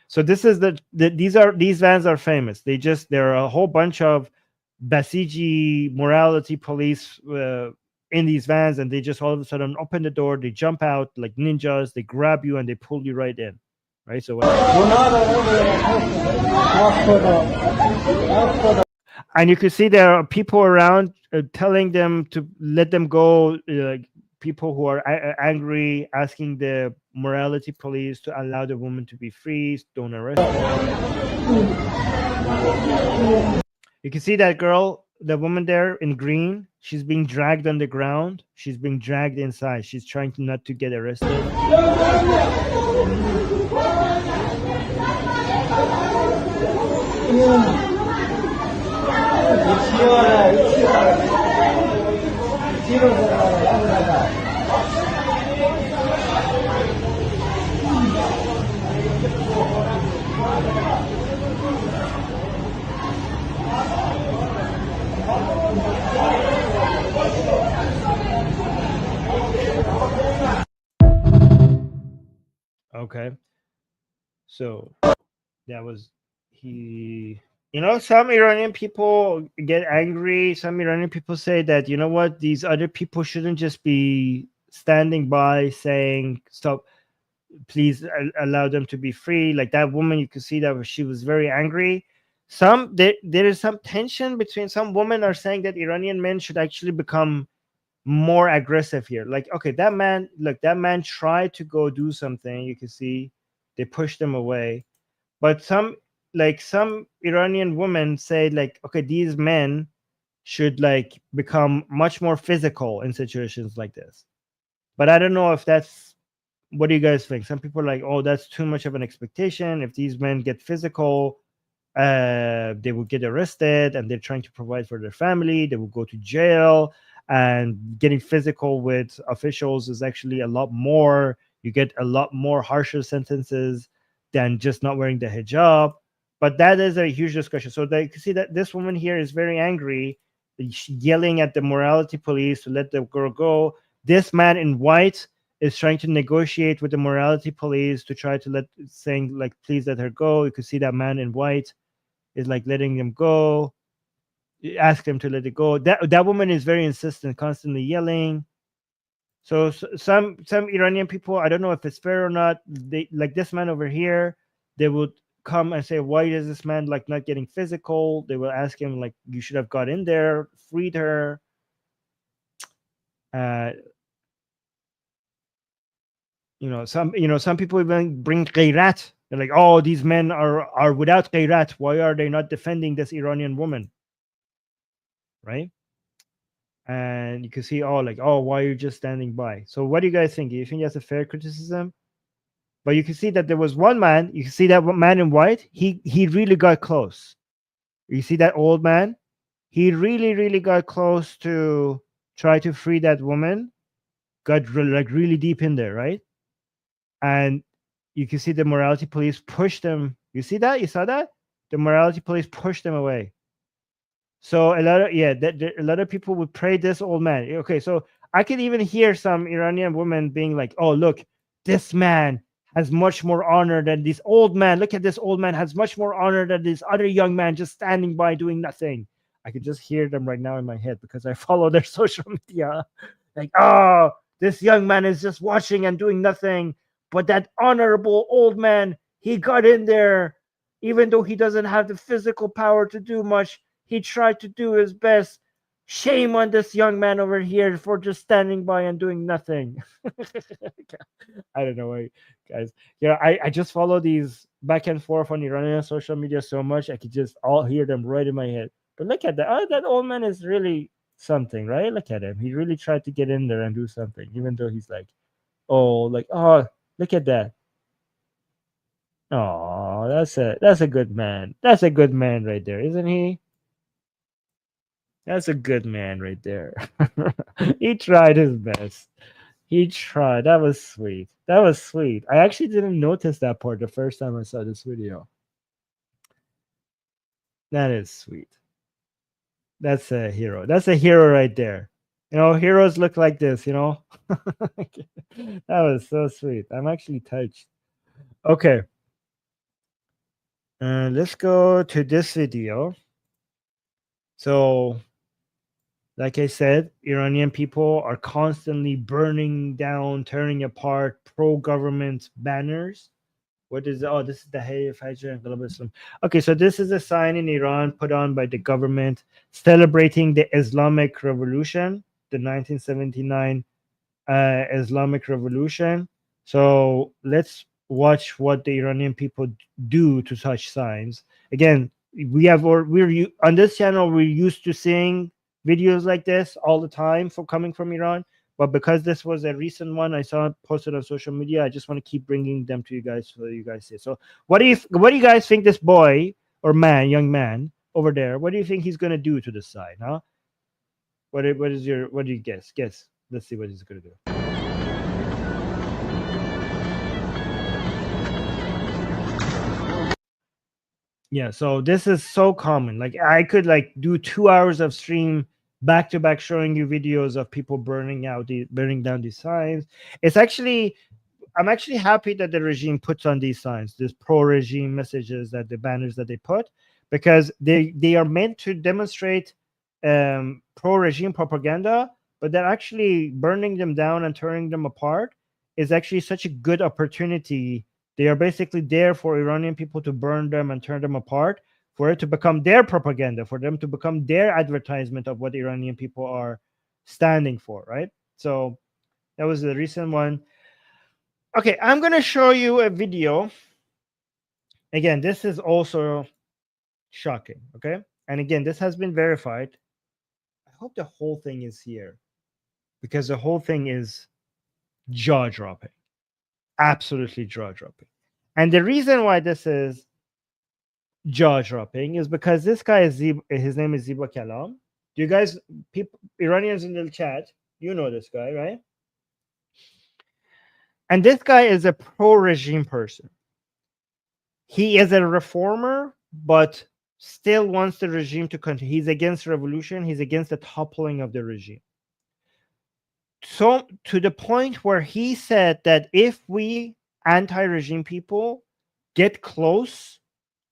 So this is these vans are famous. There are a whole bunch of Basiji morality police in these vans, and they just all of a sudden open the door, they jump out like ninjas, they grab you and they pull you right in, right? So and you can see there are people around telling them to let them go, people who are angry, asking the morality police to allow the woman to be free, don't arrest her. You can see that girl, the woman there in green, she's being dragged on the ground. She's being dragged inside. She's trying not to get arrested. Okay, so that was he. You know, some Iranian people get angry. Some Iranian people say that, you know what, these other people shouldn't just be standing by saying, "Stop, please allow them to be free." Like that woman, you could see that she was very angry. There is some tension between, some women are saying that Iranian men should actually become more aggressive here. Like, okay, that man tried to go do something. You can see they pushed him away. But some Iranian women say, like, okay, these men should like become much more physical in situations like this. But I don't know if that's, what do you guys think? Some people are like, oh, that's too much of an expectation. If these men get physical, they will get arrested, and they're trying to provide for their family. They will go to jail, and getting physical with officials is actually a lot more. You get a lot more harsher sentences than just not wearing the hijab. But that is a huge discussion. So you can see that this woman here is very angry, yelling at the morality police to let the girl go. This man in white is trying to negotiate with the morality police to try to saying like, please let her go. You can see that man in white is like letting them go, ask them to let it go. That woman is very insistent, constantly yelling. So some Iranian people, I don't know if it's fair or not, they, like this man over here, they would come and say, why is this man like not getting physical? They will ask him like, you should have got in there, freed her. Some people even bring ghairat. They're like, oh, these men are without ghairat. Why are they not defending this Iranian woman? Right? And you can see, oh, why are you just standing by? So what do you guys think? Do you think that's a fair criticism? But you can see that there was one man, you can see that man in white, he really got close. You see that old man? He really, really got close to try to free that woman, got like really deep in there, right? And you can see the morality police push them. You see that? You saw that? The morality police pushed them away. So a lot of a lot of people would pray this old man. Okay, so I could even hear some Iranian women being like, "Oh, look, this man has much more honor than this old man. Look at this old man has much more honor than this other young man just standing by doing nothing." I could just hear them right now in my head because I follow their social media. Like, oh, this young man is just watching and doing nothing, but that honorable old man, he got in there, even though he doesn't have the physical power to do much. He tried to do his best. Shame on this young man over here for just standing by and doing nothing. I don't know why, guys. Yeah, I just follow these back and forth on Iranian social media so much I could just all hear them right in my head. But look at that. Oh, that old man is really something, right? Look at him. He really tried to get in there and do something, even though he's like, oh, look at that. Oh, that's a good man. That's a good man right there, isn't he? That's a good man right there. He tried his best. He tried. That was sweet. That was sweet. I actually didn't notice that part the first time I saw this video. That is sweet. That's a hero. That's a hero right there. You know, heroes look like this, you know? That was so sweet. I'm actually touched. Okay. Let's go to this video. So, like I said, Iranian people are constantly burning down, tearing apart pro-government banners. What is oh, this is the Hay of Hijab and Global Islam. Okay, so this is a sign in Iran put on by the government celebrating the Islamic Revolution, the 1979 Islamic Revolution. So let's watch what the Iranian people do to such signs. Again, we're on this channel. We're used to seeing videos like this all the time for coming from Iran. But because this was a recent one, I saw it posted on social media. I just want to keep bringing them to you guys so you guys see. So, what do you guys think this boy or young man over there? What do you think he's gonna do to this side? Huh? What do you guess? Guess. Let's see what he's gonna do. Yeah, so this is so common. Like I could like do 2 hours of stream back to back showing you videos of people burning down these signs. I'm actually happy that the regime puts on these signs, these pro-regime messages, that the banners that they put, because they are meant to demonstrate pro-regime propaganda, but they're actually burning them down and tearing them apart is actually such a good opportunity. They are basically there for Iranian people to burn them and turn them apart, for it to become their propaganda, for them to become their advertisement of what Iranian people are standing for, right? So that was the recent one. Okay, I'm going to show you a video. Again, this is also shocking, okay? And again, this has been verified. I hope the whole thing is here because the whole thing is jaw-dropping. Absolutely jaw-dropping. And the reason why this is jaw-dropping is because this guy is his name is Ziba Kalam. Do you guys, people, Iranians in the chat, you know this guy, right? And this guy is a pro-regime person. He is a reformer, but still wants the regime to continue. He's against revolution. He's against the toppling of the regime. So to the point where he said that if we anti-regime people get close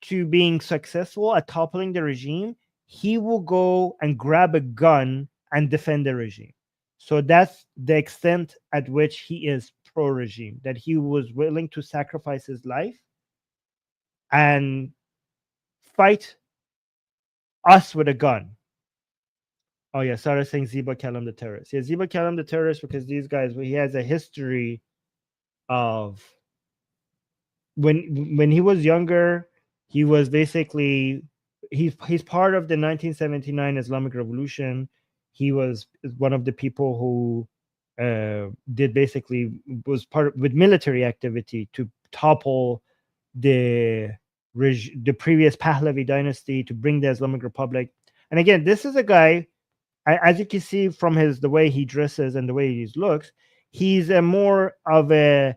to being successful at toppling the regime, he will go and grab a gun and defend the regime. So that's the extent at which he is pro-regime, that he was willing to sacrifice his life and fight us with a gun. Oh yeah, Sarah saying Ziba Kalam the terrorist. Yeah, Ziba Kalam the terrorist because these guys, he has a history of when he was younger, he was basically he's part of the 1979 Islamic Revolution. He was one of the people who did basically was part with military activity to topple the previous Pahlavi dynasty to bring the Islamic Republic. And again, this is a guy as you can see from the way he dresses and the way he looks, he's a more of a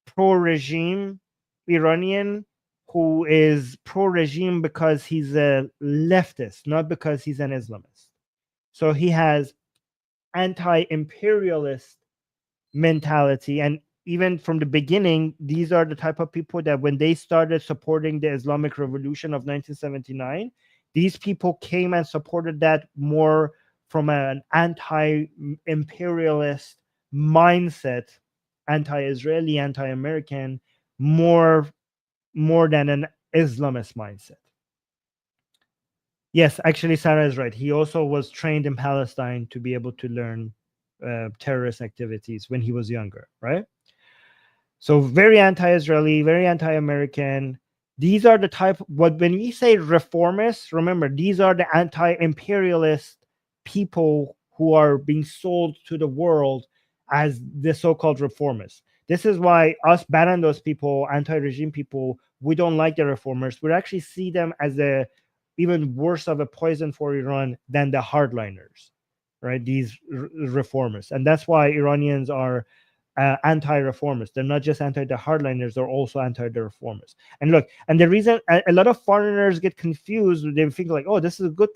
pro-regime Iranian who is pro-regime because he's a leftist, not because he's an Islamist. So he has anti-imperialist mentality, and even from the beginning, these are the type of people that when they started supporting the Islamic Revolution of 1979, these people came and supported that more from an anti-imperialist mindset, anti-Israeli, anti-American, more than an Islamist mindset. Yes, actually, Sarah is right. He also was trained in Palestine to be able to learn terrorist activities when he was younger, right? So very anti-Israeli, very anti-American. These are the type. What when we say reformists, remember these are the anti-imperialist people who are being sold to the world as the so-called reformists. This is why us banning those people, anti-regime people, we don't like the reformers. We actually see them as a even worse of a poison for Iran than the hardliners, right? These reformers, and that's why Iranians are anti-reformers. They're not just anti the hardliners; they're also anti the reformers. And look, and the reason a lot of foreigners get confused, they think like, "Oh, this is a good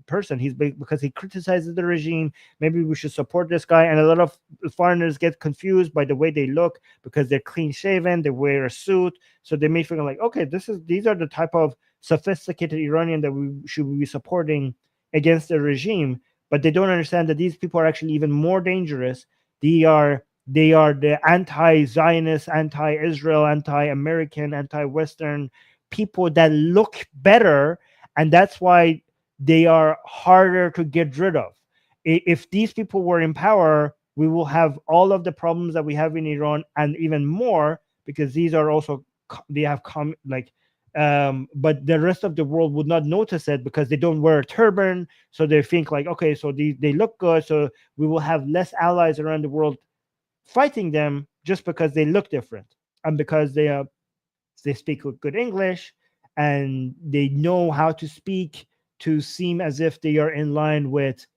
person. He's big because he criticizes the regime. Maybe we should support this guy." And a lot of foreigners get confused by the way they look because they're clean shaven, they wear a suit, so they may feel like, "Okay, these are the type of sophisticated Iranian that we should be supporting against the regime." But they don't understand that these people are actually even more dangerous. They are the anti-Zionist, anti-Israel, anti-American, anti-Western people that look better, and that's why they are harder to get rid of. If these people were in power, we will have all of the problems that we have in Iran and even more, because these are also they have but the rest of the world would not notice it because they don't wear a turban, so they think like, okay, so they look good, so we will have less allies around the world fighting them just because they look different and because they speak good English and they know how to speak to seem as if they are in line with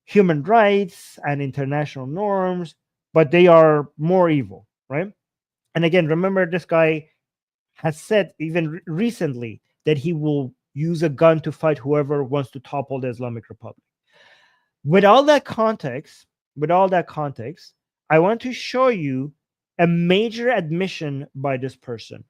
human rights and international norms, but they are more evil, right? And again, remember, this guy has said even recently that he will use a gun to fight whoever wants to topple the Islamic Republic. With all that context, I want to show you a major admission by this person,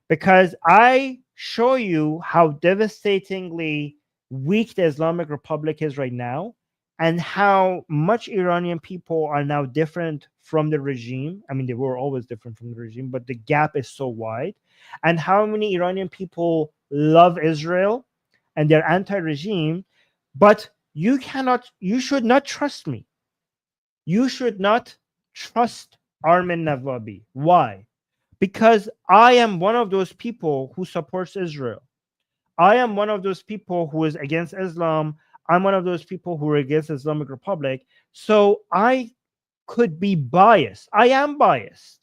because I show you how devastatingly weak the Islamic Republic is right now, and how much Iranian people are now different from the regime. I mean, they were always different from the regime, but the gap is so wide, and how many Iranian people love Israel and they're anti-regime, but you should not trust me. You should not trust Armin Navabi. Why? Because I am one of those people who supports Israel. I am one of those people who is against Islam. I'm one of those people who are against Islamic Republic. So I could be biased. I am biased.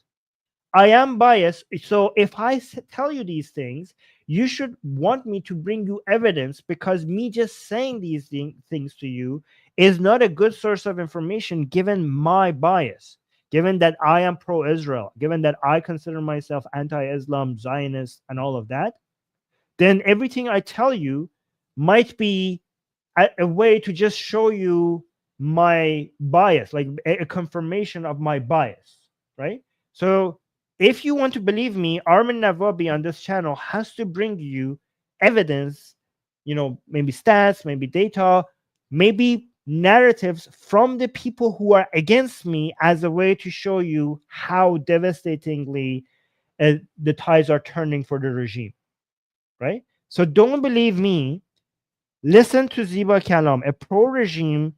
So if I tell you these things, you should want me to bring you evidence, because me just saying these things to you is not a good source of information given my bias, given that I am pro-Israel, given that I consider myself anti-Islam, Zionist, and all of that. Then everything I tell you might be a way to just show you my bias, like a confirmation of my bias, right? So if you want to believe me, Armin Navabi on this channel has to bring you evidence, maybe stats, maybe data, maybe narratives from the people who are against me, as a way to show you how devastatingly the tides are turning for the regime, right? So don't believe me. Listen to Ziba Kalam, a pro-regime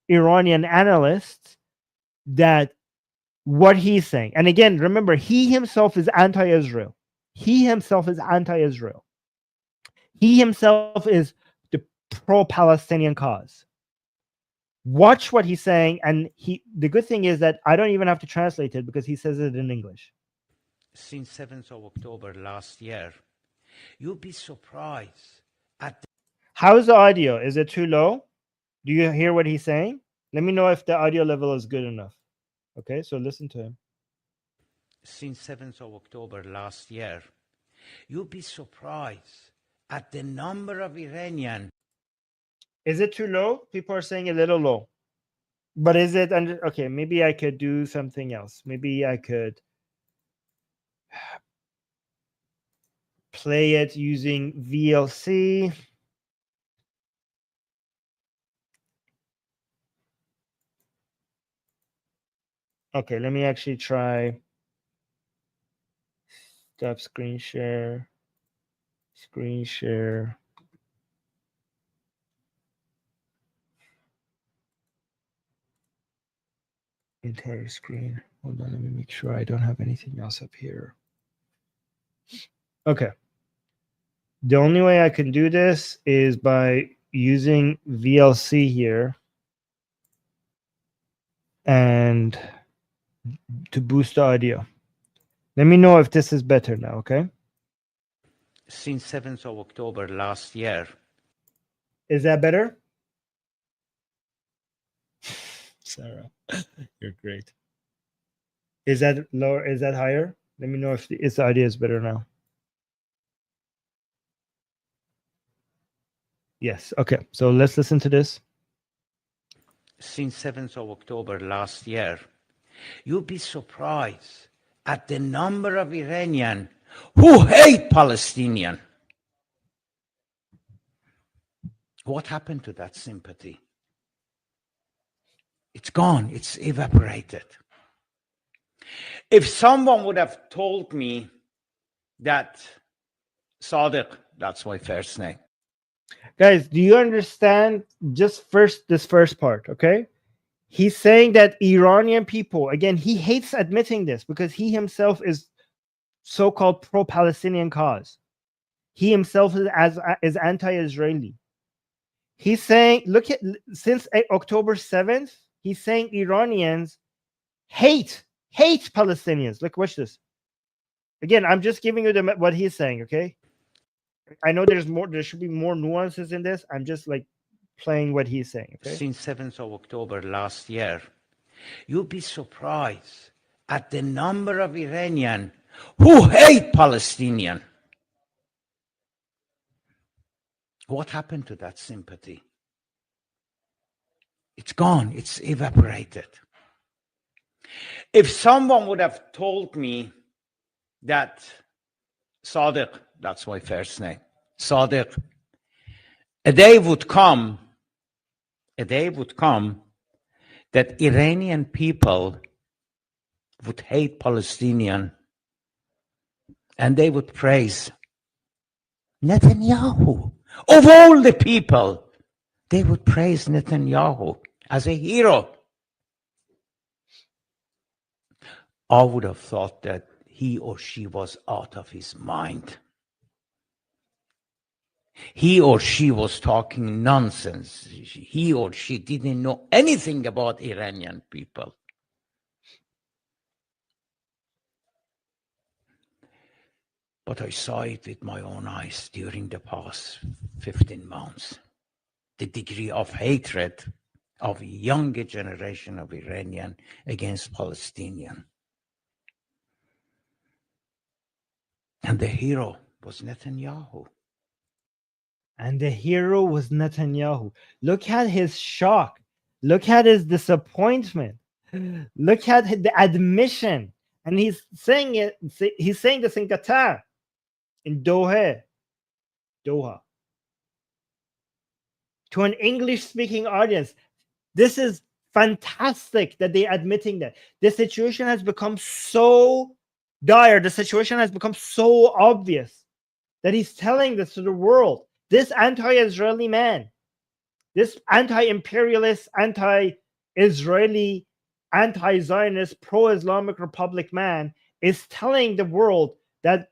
Iranian analyst, that what he's saying. And again, remember, he himself is anti-Israel. He himself is anti-Israel. He himself is the pro-Palestinian cause. Watch what he's saying, and the good thing is that I don't even have to translate it because he says it in English. Since 7th of October last year, you'll be surprised at How's the audio? Is it too low? Do you hear what he's saying? Let me know if the audio level is good enough. Okay, so listen to him. Since 7th of October last year, you'll be surprised at the number of Iranian. Is it too low? People are saying a little low. But is it under? Okay, maybe I could do something else. Maybe I could play it using VLC. Okay, let me actually try stop screen share, entire screen. Hold on, let me make sure I don't have anything else up here. Okay. The only way I can do this is by using VLC here and to boost the audio. Let me know if this is better now, okay? Since 7th of October last year. Is that better? Sarah, you're great. Is that lower? Is that higher? Let me know if the audio is better now. Yes. Okay. So let's listen to this. Since 7th of October last year, you'll be surprised at the number of Iranians who hate Palestinians. What happened to that sympathy? It's gone. It's evaporated. If someone would have told me that Sadiq, that's my first name. Guys, do you understand just this first part, okay? He's saying that Iranian people, again, he hates admitting this because he himself is so-called pro-Palestinian cause. He himself is anti-Israeli. He's saying, look at, since October 7th, he's saying Iranians hate Palestinians. Look, watch this. Again, I'm just giving you what he's saying, okay? I know there should be more nuances in this. I'm just like playing what he's saying, okay? Since 7th of October last year, you'll be surprised at the number of Iranians who hate Palestinians. What happened to that sympathy? It's gone. It's evaporated. If someone would have told me that Sadiq, that's my first name, Sadiq, a day would come that Iranian people would hate Palestinians and they would praise Netanyahu. Of all the people, they would praise Netanyahu as a hero. I would have thought that he or she was out of his mind. He or she was talking nonsense. He or she didn't know anything about Iranian people. But I saw it with my own eyes during the past 15 months. The degree of hatred of a younger generation of Iranian against Palestinian. And the hero was Netanyahu. And the hero was Netanyahu. Look at his shock. Look at his disappointment. Look at the admission. And he's saying it. He's saying this in Qatar, in Doha, to an English-speaking audience. This is fantastic that they're admitting that. The situation has become so dire. The situation has become so obvious that he's telling this to the world. This anti-Israeli man, this anti-imperialist, anti-Israeli, anti-Zionist, pro-Islamic Republic man is telling the world that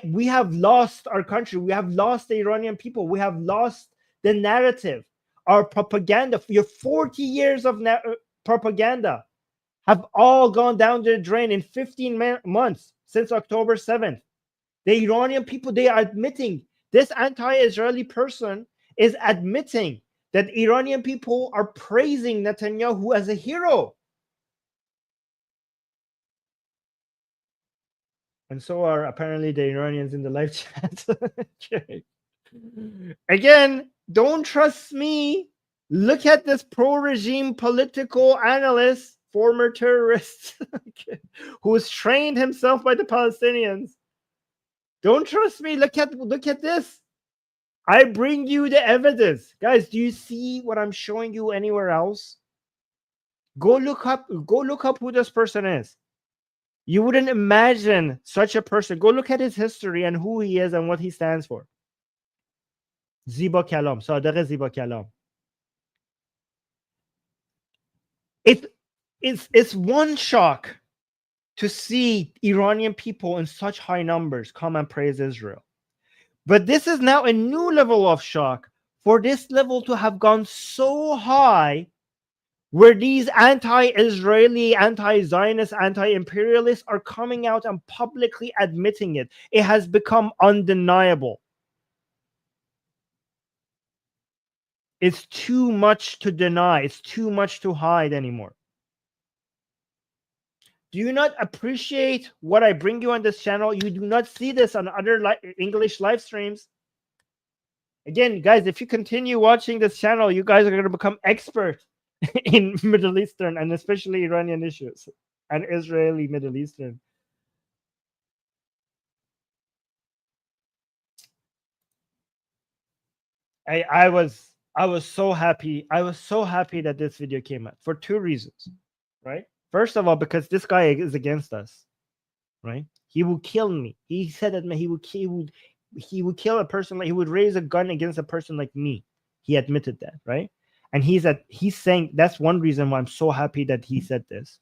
we have lost our country. We have lost the Iranian people. We have lost the narrative. Our propaganda, your 40 years of propaganda have all gone down the drain in 15 months since October 7th. The Iranian people, they are admitting, this anti-Israeli person is admitting that Iranian people are praising Netanyahu as a hero. And so are apparently the Iranians in the live chat. Okay. Again, don't trust me. Look at this pro-regime political analyst, former terrorist, okay, who was trained himself by the Palestinians. Don't trust me. Look at this. I bring you the evidence. Guys, do you see what I'm showing you anywhere else? Go look up who this person is. You wouldn't imagine such a person. Go look at his history and who he is and what he stands for. Ziba Kalam, Sadiq Ziba Kalam. It's one shock to see Iranian people in such high numbers come and praise Israel. But this is now a new level of shock for this level to have gone so high, where these anti-Israeli, anti-Zionist, anti-imperialists are coming out and publicly admitting it. It has become undeniable. It's too much to deny. It's too much to hide anymore. Do you not appreciate what I bring you on this channel? You do not see this on other English live streams. Again, guys, if you continue watching this channel, you guys are going to become experts in Middle Eastern and especially Iranian issues and Israeli Middle Eastern. I was so happy. I was so happy that this video came out for two reasons, right? First of all, because this guy is against us, right? He will kill me. He said that he would kill a person, like he would raise a gun against a person like me. He admitted that, right? And he's saying that's one reason why I'm so happy that he said this.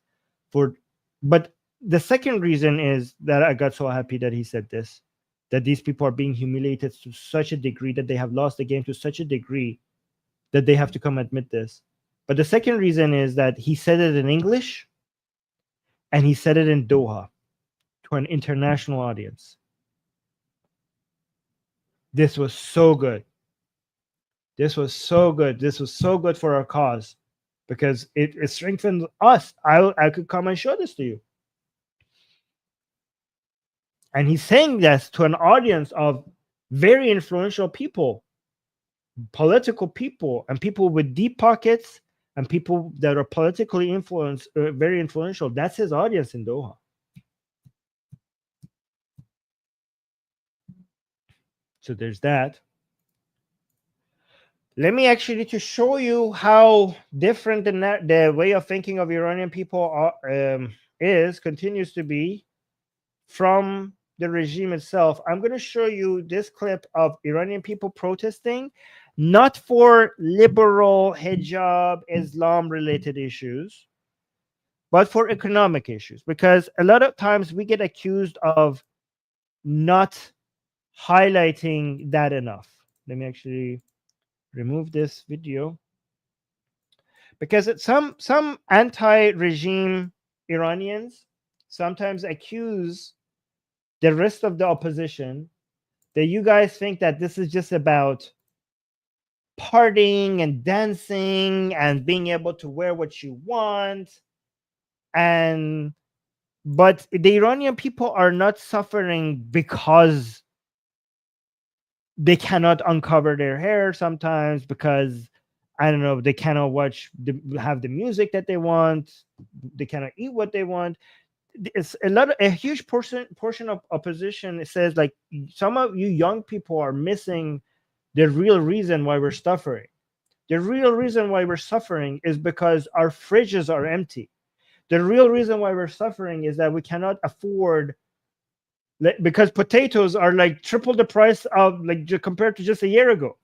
But the second reason is that I got so happy that he said this, that these people are being humiliated to such a degree, that they have lost the game to such a degree that they have to come admit this. But the second reason is that he said it in English and he said it in Doha to an international audience. This was so good. This was so good. This was so good for our cause because it strengthened us. I could come and show this to you. And he's saying this to an audience of very influential people, political people, and people with deep pockets, and people that are politically influenced, very influential. That's his audience in Doha. So there's that. Let me actually to show you how different the way of thinking of Iranian people continues to be from the regime itself. I'm going to show you this clip of Iranian people protesting, not for liberal hijab, Islam related issues, but for economic issues. Because a lot of times we get accused of not highlighting that enough. Let me actually remove this video, because some anti-regime Iranians sometimes accuse the rest of the opposition that you guys think that this is just about partying and dancing and being able to wear what you want, but the Iranian people are not suffering because they cannot uncover their hair sometimes, because I don't know, they cannot have the music that they want, they cannot eat what they want. It's a huge portion of opposition says, like, some of you young people are missing the real reason why we're suffering. The real reason why we're suffering is because our fridges are empty. The real reason why we're suffering is that we cannot afford, because potatoes are like triple the price of, like, compared to just a year ago.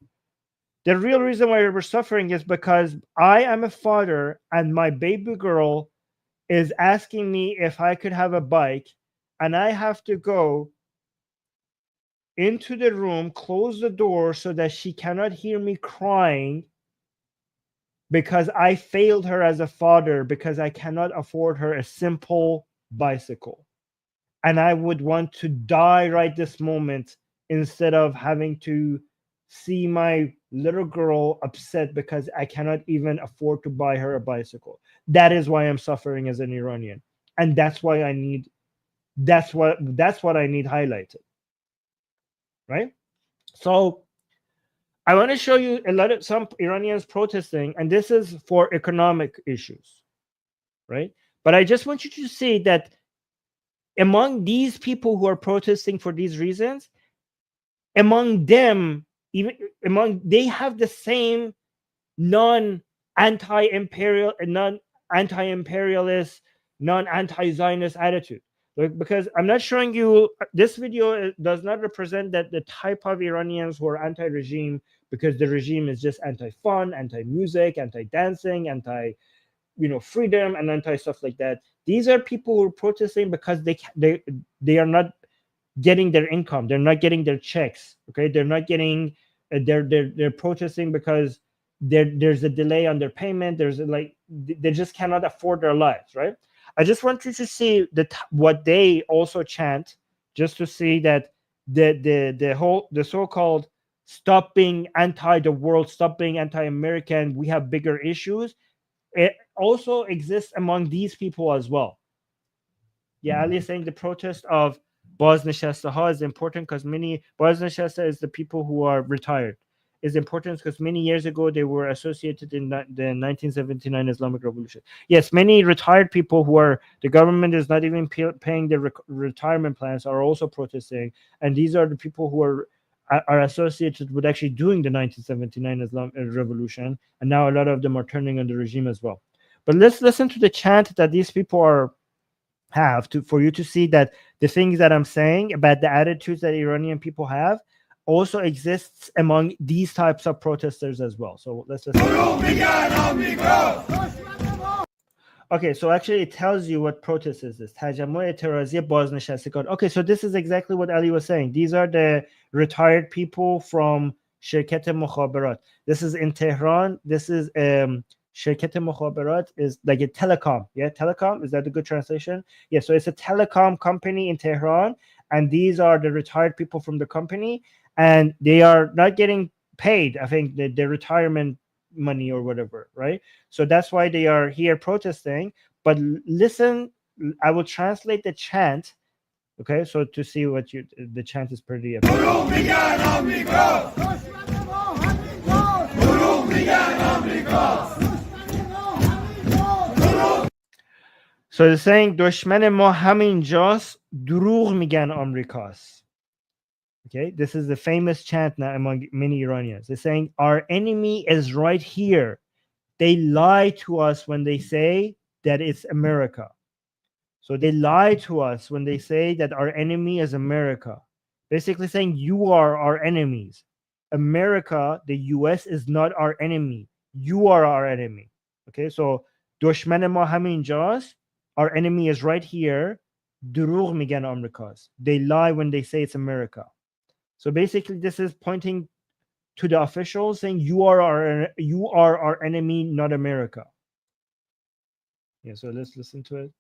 The real reason why we're suffering is because I am a father and my baby girl is asking me if I could have a bike, and I have to go into the room, close the door so that she cannot hear me crying, because I failed her as a father, because I cannot afford her a simple bicycle. And I would want to die right this moment instead of having to see my little girl upset because I cannot even afford to buy her a bicycle. That is why I'm suffering as an Iranian. And that's why I need, that's what I need highlighted. Right? So I want to show you a lot of some Iranians protesting, and this is for economic issues, right? But I just want you to see that among these people who are protesting for these reasons, among them, even among, they have the same non-anti-imperial, non-anti-imperialist, non-anti-Zionist attitude. Because I'm not showing you, this video does not represent that the type of Iranians who are anti-regime, because the regime is just anti-fun, anti-music, anti-dancing, freedom, and anti-stuff like that. These are people who are protesting because they are not getting their income, they're not getting their checks. Okay, they're not getting, they're protesting because there's a delay on their payment. There's they just cannot afford their lives, right? I just want you to see what they also chant, just to see that the so-called stop being anti the world, stop being anti-American, we have bigger issues. It also exists among these people as well. Yeah, Ali is saying the protest of Bazneshasta is important because many Bazneshasta is the people who are retired. Is important because many years ago they were associated in the 1979 Islamic Revolution. Yes, many retired people who are, the government is not even paying their retirement plans, are also protesting, and these are the people who are associated with actually doing the 1979 Islamic Revolution, and now a lot of them are turning on the regime as well. But let's listen to the chant that these people have for you to see that the things that I'm saying about the attitudes that Iranian people have also exists among these types of protesters as well. So let's listen. Okay, so actually it tells you what protest is this. Okay, so this is exactly what Ali was saying. These are the retired people from Shirket Mukhabarat. This is in Tehran. This is Shirket Mukhabarat is like a telecom. Yeah, telecom, is that a good translation? Yeah, so it's a telecom company in Tehran, and these are the retired people from the company, and they are not getting paid, I think, the retirement money or whatever, right? So that's why they are here protesting. But listen, I will translate the chant, okay, so to see what the chant is pretty So they're saying دشمن ما همینجاست دروغ میگن آمریکاست. Okay, this is the famous chant now among many Iranians. They're saying our enemy is right here. They lie to us when they say that it's America. So they lie to us when they say that our enemy is America. Basically saying you are our enemies. America, the US, is not our enemy. You are our enemy. Okay, so دشمن ما همینجاست. Our enemy is right here. دروغ میگن آمریکاست. They lie when they say it's America. So basically, this is pointing to the officials saying you are our enemy, not America. Yeah, so let's listen to it.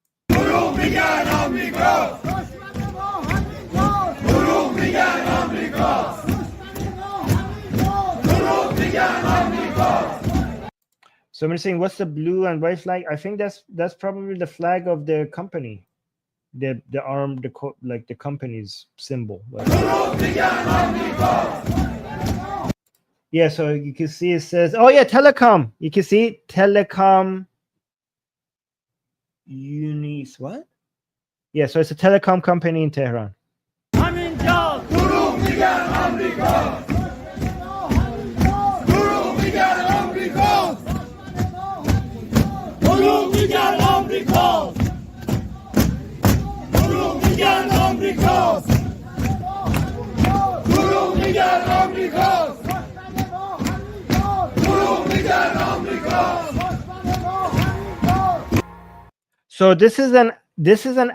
Somebody's saying, what's the blue and white flag? I think that's probably the flag of the company. The arm, like the company's symbol. Yeah, so you can see it says, oh yeah, telecom. You can see telecom unis. What? Yeah, so it's a telecom company in Tehran. So this is an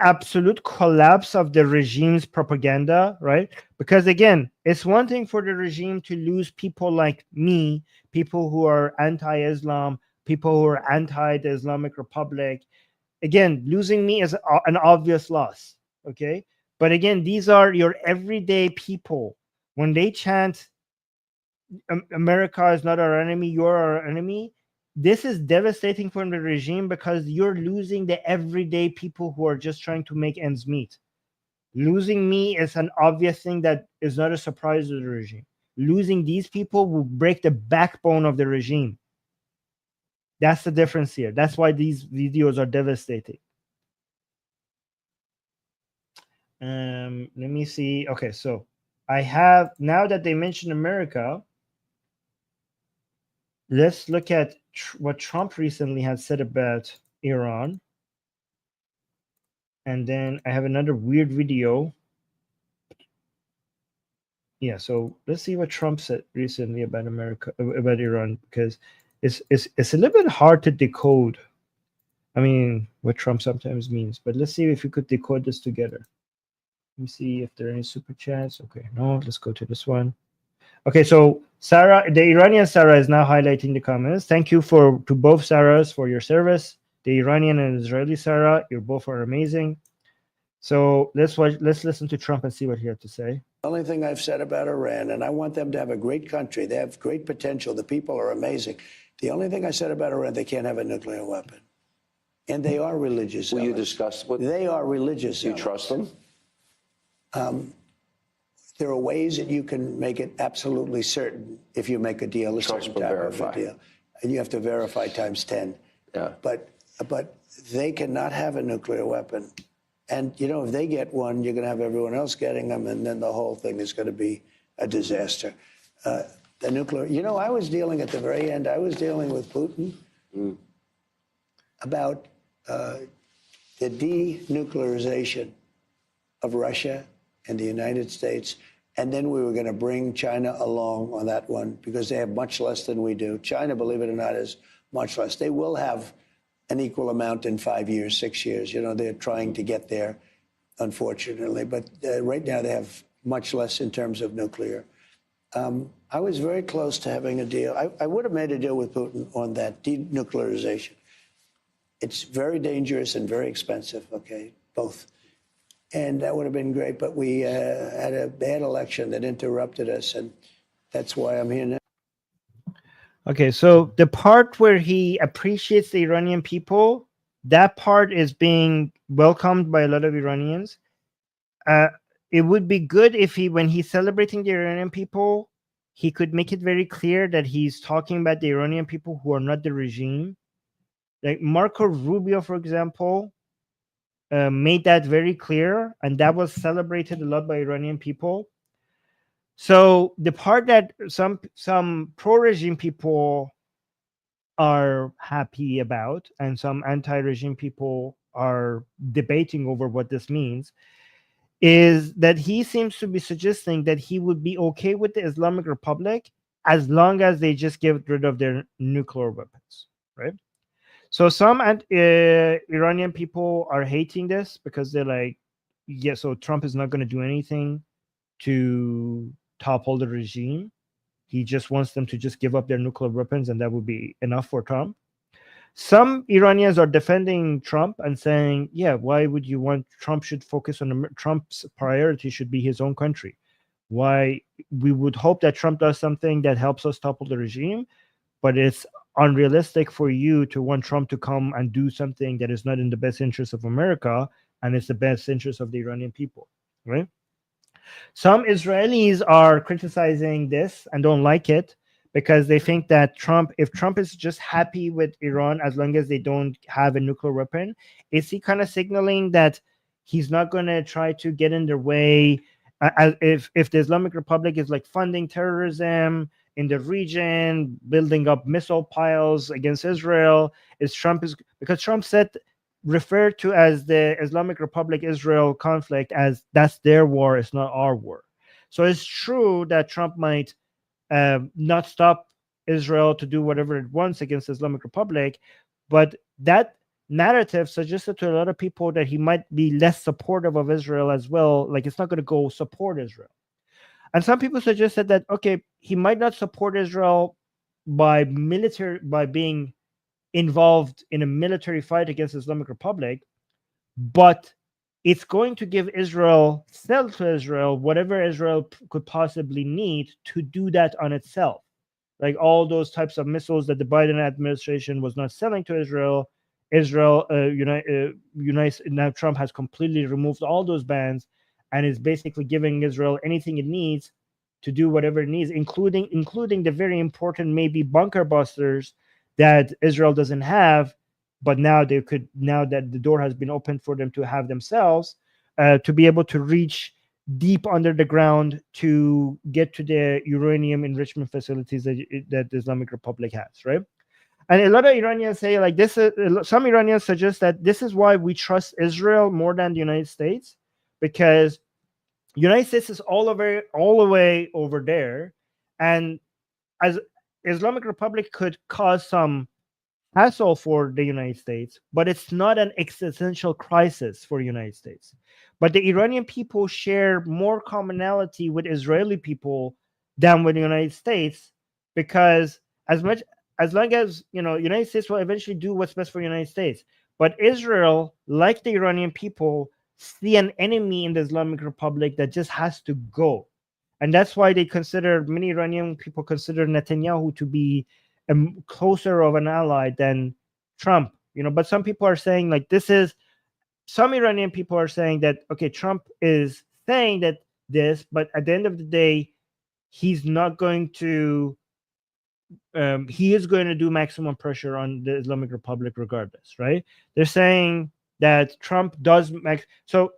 absolute collapse of the regime's propaganda, right? Because again, it's one thing for the regime to lose people like me, people who are anti-Islam, people who are anti the Islamic Republic. Again, losing me is an obvious loss, okay? But again, these are your everyday people. When they chant America is not our enemy, you're our enemy. This is devastating for the regime because you're losing the everyday people who are just trying to make ends meet. Losing me is an obvious thing that is not a surprise to the regime. Losing these people will break the backbone of the regime. That's the difference here. That's why these videos are devastating. Let me see. Okay, so I have, now that they mentioned America, let's look at what Trump recently has said about Iran. And then I have another weird video. Yeah, so let's see what Trump said recently about America, about Iran, because it's a little bit hard to decode. I mean, what Trump sometimes means, but let's see if we could decode this together. Let me see if there are any super chats. Okay, no, let's go to this one. Okay, so Sarah, the Iranian Sarah is now highlighting the comments. Thank you to both Sarahs for your service. The Iranian and Israeli Sarah, you both are amazing. So let's listen to Trump and see what he had to say. The only thing I've said about Iran, and I want them to have a great country. They have great potential. The people are amazing. The only thing I said about Iran, they can't have a nuclear weapon. And they are religious. Will you discuss what they are religious? Do you trust them? There are ways that you can make it absolutely certain if you make a deal, a certain type of a deal. And you have to verify times 10. Yeah. But they cannot have a nuclear weapon. And, you know, if they get one, you're going to have everyone else getting them, and then the whole thing is going to be a disaster. The nuclear, you know, I was dealing at the very end, I was dealing with Putin about the denuclearization of Russia and the United States. And then we were going to bring China along on that one because they have much less than we do. China, believe it or not, is much less. They will have an equal amount in 5 years, 6 years. You know, they're trying to get there, unfortunately. But right now they have much less in terms of nuclear. I was very close to having a deal. I would have made a deal with Putin on that denuclearization. It's very dangerous and very expensive, okay, both. And that would have been great, but we had a bad election that interrupted us, and that's why I'm here now. Okay, so the part where he appreciates the Iranian people, that part is being welcomed by a lot of Iranians. It would be good if when he's celebrating the Iranian people, he could make it very clear that he's talking about the Iranian people who are not the regime. Like Marco Rubio, for example, made that very clear, and that was celebrated a lot by Iranian people. So the part that some pro-regime people are happy about and some anti-regime people are debating over what this means is that he seems to be suggesting that he would be okay with the Islamic Republic as long as they just get rid of their nuclear weapons, right? So some Iranian people are hating this because they're like, yeah, so Trump is not going to do anything to topple the regime. He just wants them to just give up their nuclear weapons, and that would be enough for Trump. Some Iranians are defending Trump and saying, yeah, why would you want Trump should focus on Trump's priority should be his own country? Why we would hope that Trump does something that helps us topple the regime, but it's unrealistic for you to want Trump to come and do something that is not in the best interest of America, and it's the best interest of the Iranian people, right? Some Israelis are criticizing this and don't like it because they think that if Trump is just happy with Iran as long as they don't have a nuclear weapon, is he kind of signaling that he's not going to try to get in their way? If the Islamic Republic is like funding terrorism in the region, building up missile piles against Israel, because Trump said referred to as the Islamic Republic Israel conflict as that's their war, it's not our war. So it's true that Trump might not stop Israel to do whatever it wants against the Islamic Republic, but that narrative suggested to a lot of people that he might be less supportive of Israel as well. Like it's not going to go support Israel. And some people suggested that, okay, he might not support Israel by being involved in a military fight against the Islamic Republic, but it's going to give Israel, sell to Israel, whatever Israel could possibly need to do that on itself. Like all those types of missiles that the Biden administration was not selling to Israel. Now Trump has completely removed all those bans and is basically giving Israel anything it needs to do whatever it needs, including the very important maybe bunker busters that Israel doesn't have, but now they could, now that the door has been opened for them to have themselves, to be able to reach deep under the ground to get to the uranium enrichment facilities that the Islamic Republic has, right? And a lot of Iranians say like this. Some Iranians suggest that this is why we trust Israel more than the United States, because United States is all the way over there, and as Islamic Republic could cause some hassle for the United States, but it's not an existential crisis for the United States. But the Iranian people share more commonality with Israeli people than with the United States, because as long as United States will eventually do what's best for the United States, but Israel, like the Iranian people, see an enemy in the Islamic Republic that just has to go. And that's why many Iranian people consider Netanyahu to be closer of an ally than Trump. But some people are saying like some Iranian people are saying that, okay, Trump is saying that but at the end of the day, he's not going to, he is going to do maximum pressure on the Islamic Republic regardless, right? They're saying that Trump does so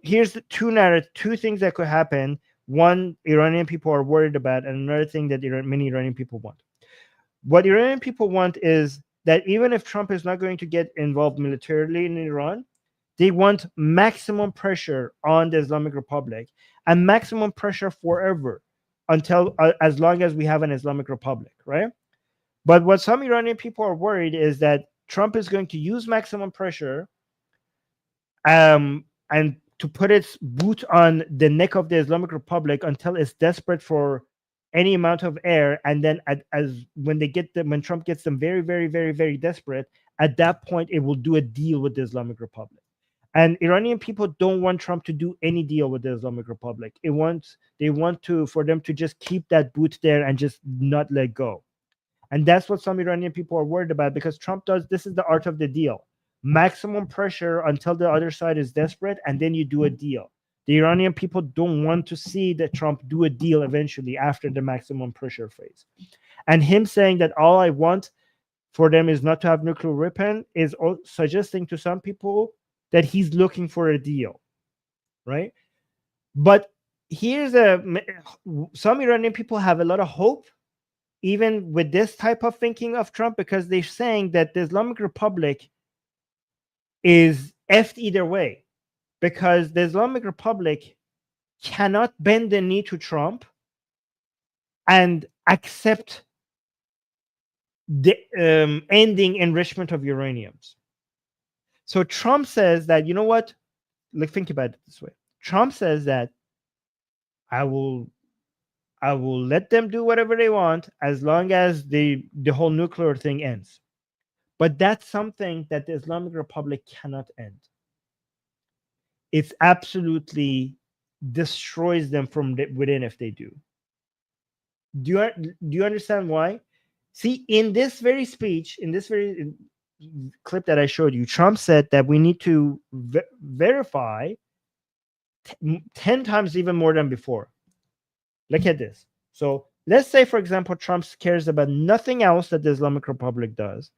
here's the two things that could happen. One, Iranian people are worried about, and another thing that many Iranian people want. What Iranian people want is that even if Trump is not going to get involved militarily in Iran, they want maximum pressure on the Islamic Republic and maximum pressure forever until as long as we have an Islamic Republic, right? But what some Iranian people are worried is that Trump is going to use maximum pressure and to put its boot on the neck of the Islamic Republic until it's desperate for any amount of air, and then when Trump gets them very, very, very, very desperate, at that point it will do a deal with the Islamic Republic. And Iranian people don't want Trump to do any deal with the Islamic Republic. They want for them to just keep that boot there and just not let go. And that's what some Iranian people are worried about, because Trump this is the art of the deal. Maximum pressure until the other side is desperate, and then you do a deal. The Iranian people don't want to see that Trump do a deal eventually after the maximum pressure phase. And him saying that all I want for them is not to have nuclear weapon is suggesting to some people that he's looking for a deal, right? But some Iranian people have a lot of hope even with this type of thinking of Trump, because they're saying that the Islamic Republic is effed either way, because the Islamic Republic cannot bend the knee to Trump and accept the ending enrichment of uraniums. So Trump says that, you know what? Like, think about it this way. Trump says that I will let them do whatever they want as long as the whole nuclear thing ends. But that's something that the Islamic Republic cannot end. It's absolutely destroys them from within if they do. Do you understand why? See, in this very speech, in this very clip that I showed you, Trump said that we need to verify 10 times even more than before. Look at this. So let's say, for example, Trump cares about nothing else that the Islamic Republic does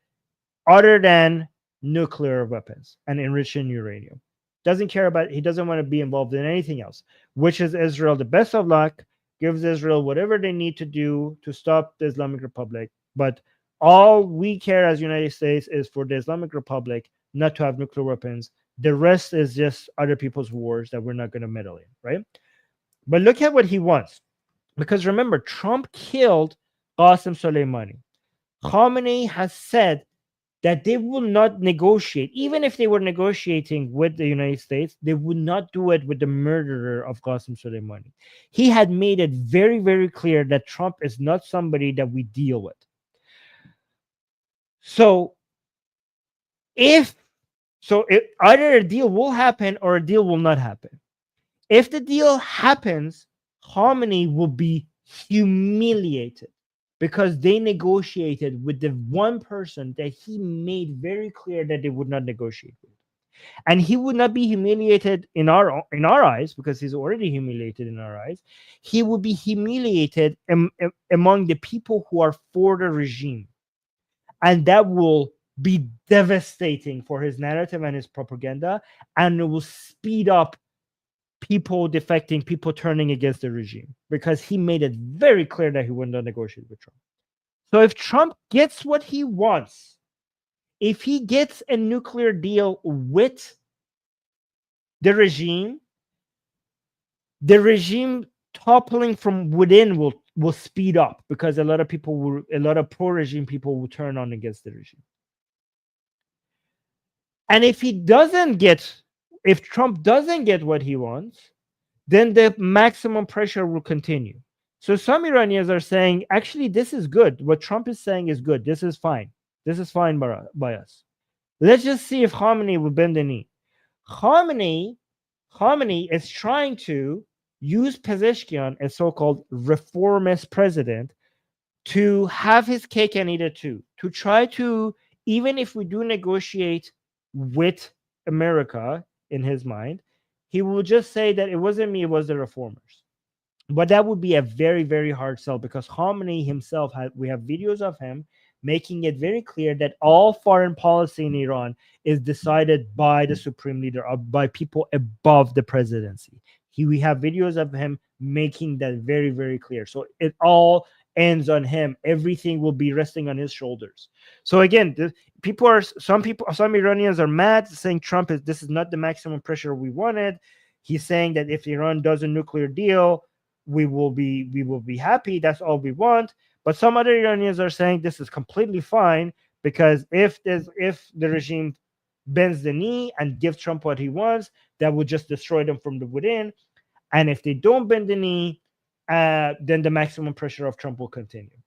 other than nuclear weapons and enriching uranium. He doesn't want to be involved in anything else, wishes Israel the best of luck, gives Israel whatever they need to do to stop the Islamic Republic. But all we care as United States is for the Islamic Republic not to have nuclear weapons. The rest is just other people's wars that we're not going to meddle in, right? But look at what he wants. Because remember, Trump killed Qasem Soleimani. Khamenei has said that they will not negotiate. Even if they were negotiating with the United States, they would not do it with the murderer of Qasem Soleimani. He had made it very, very clear that Trump is not somebody that we deal with. . So if So either a deal will happen or a deal will not happen. If the deal happens, Khamenei will be humiliated because they negotiated with the one person that he made very clear that they would not negotiate with. And he would not be humiliated in our eyes, because he's already humiliated in our eyes. He would be humiliated among the people who are for the regime, and that will be devastating for his narrative and his propaganda, and it will speed up people defecting, people turning against the regime, because he made it very clear that he would not negotiate with Trump. So if Trump gets what he wants, if he gets a nuclear deal with the regime toppling from within will speed up, because a lot of pro-regime people will turn on against the regime. And if Trump doesn't get what he wants, then the maximum pressure will continue. So some Iranians are saying, actually, this is good. What Trump is saying is good. This is fine. This is fine by us. Let's just see if Khamenei will bend the knee. Khamenei is trying to use Pezeshkian, a so-called reformist president, to have his cake and eat it too. To try to, even if we do negotiate with America, in his mind, he will just say that it wasn't me, it was the reformers. But that would be a very, very hard sell, because Khamenei himself, we have videos of him making it very clear that all foreign policy in Iran is decided by the supreme leader, by people above the presidency. We have videos of him making that very, very clear. So it all ends on him. Everything will be resting on his shoulders. So again, some Iranians are mad, saying this is not the maximum pressure we wanted. He's saying that if Iran does a nuclear deal, we will be happy. That's all we want. But some other Iranians are saying this is completely fine, because if the regime bends the knee and gives Trump what he wants, that will just destroy them from the within. And if they don't bend the knee, then the maximum pressure of Trump will continue,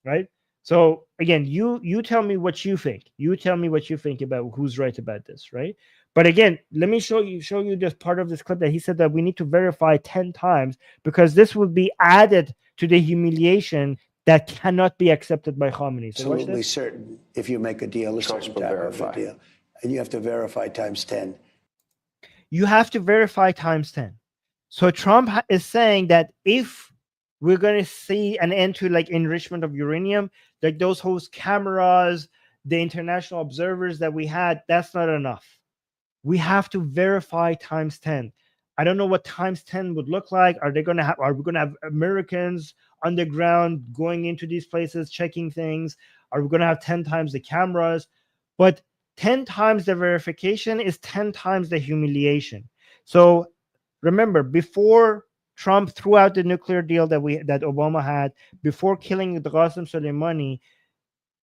right? So again, you tell me what you think. You tell me what you think about who's right about this, right? But again, let me show you this part of this clip that he said that we need to verify 10 times, because this will be added to the humiliation that cannot be accepted by Khamenei. So absolutely certain if you make a deal, a certain type of a deal, and you have to verify times 10. You have to verify times 10. So Trump is saying that if we're going to see an end to like enrichment of uranium, like those host cameras, the international observers that we had, that's not enough. We have to verify times 10. I don't know what times 10 would look like. Are we going to have Americans on the ground going into these places, checking things? Are we going to have 10 times the cameras? But 10 times the verification is 10 times the humiliation. So remember, before Trump threw out the nuclear deal that Obama had, before killing Qasem Soleimani,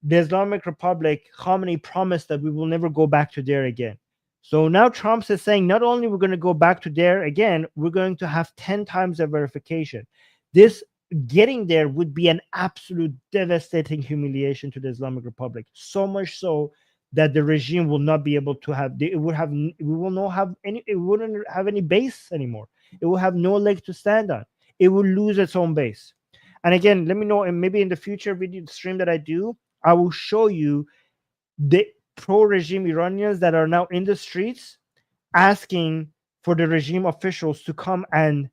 the Islamic Republic, Khamenei promised that we will never go back to there again. So now Trump is saying not only we're going to go back to there again, we're going to have 10 times the verification. This getting there would be an absolute devastating humiliation to the Islamic Republic. So much so that the regime will not be able to have, it wouldn't have any base anymore. It will have no leg to stand on. It will lose its own base. And again, let me know, and maybe in the future video stream that I do, I will show you the pro-regime Iranians that are now in the streets asking for the regime officials to come and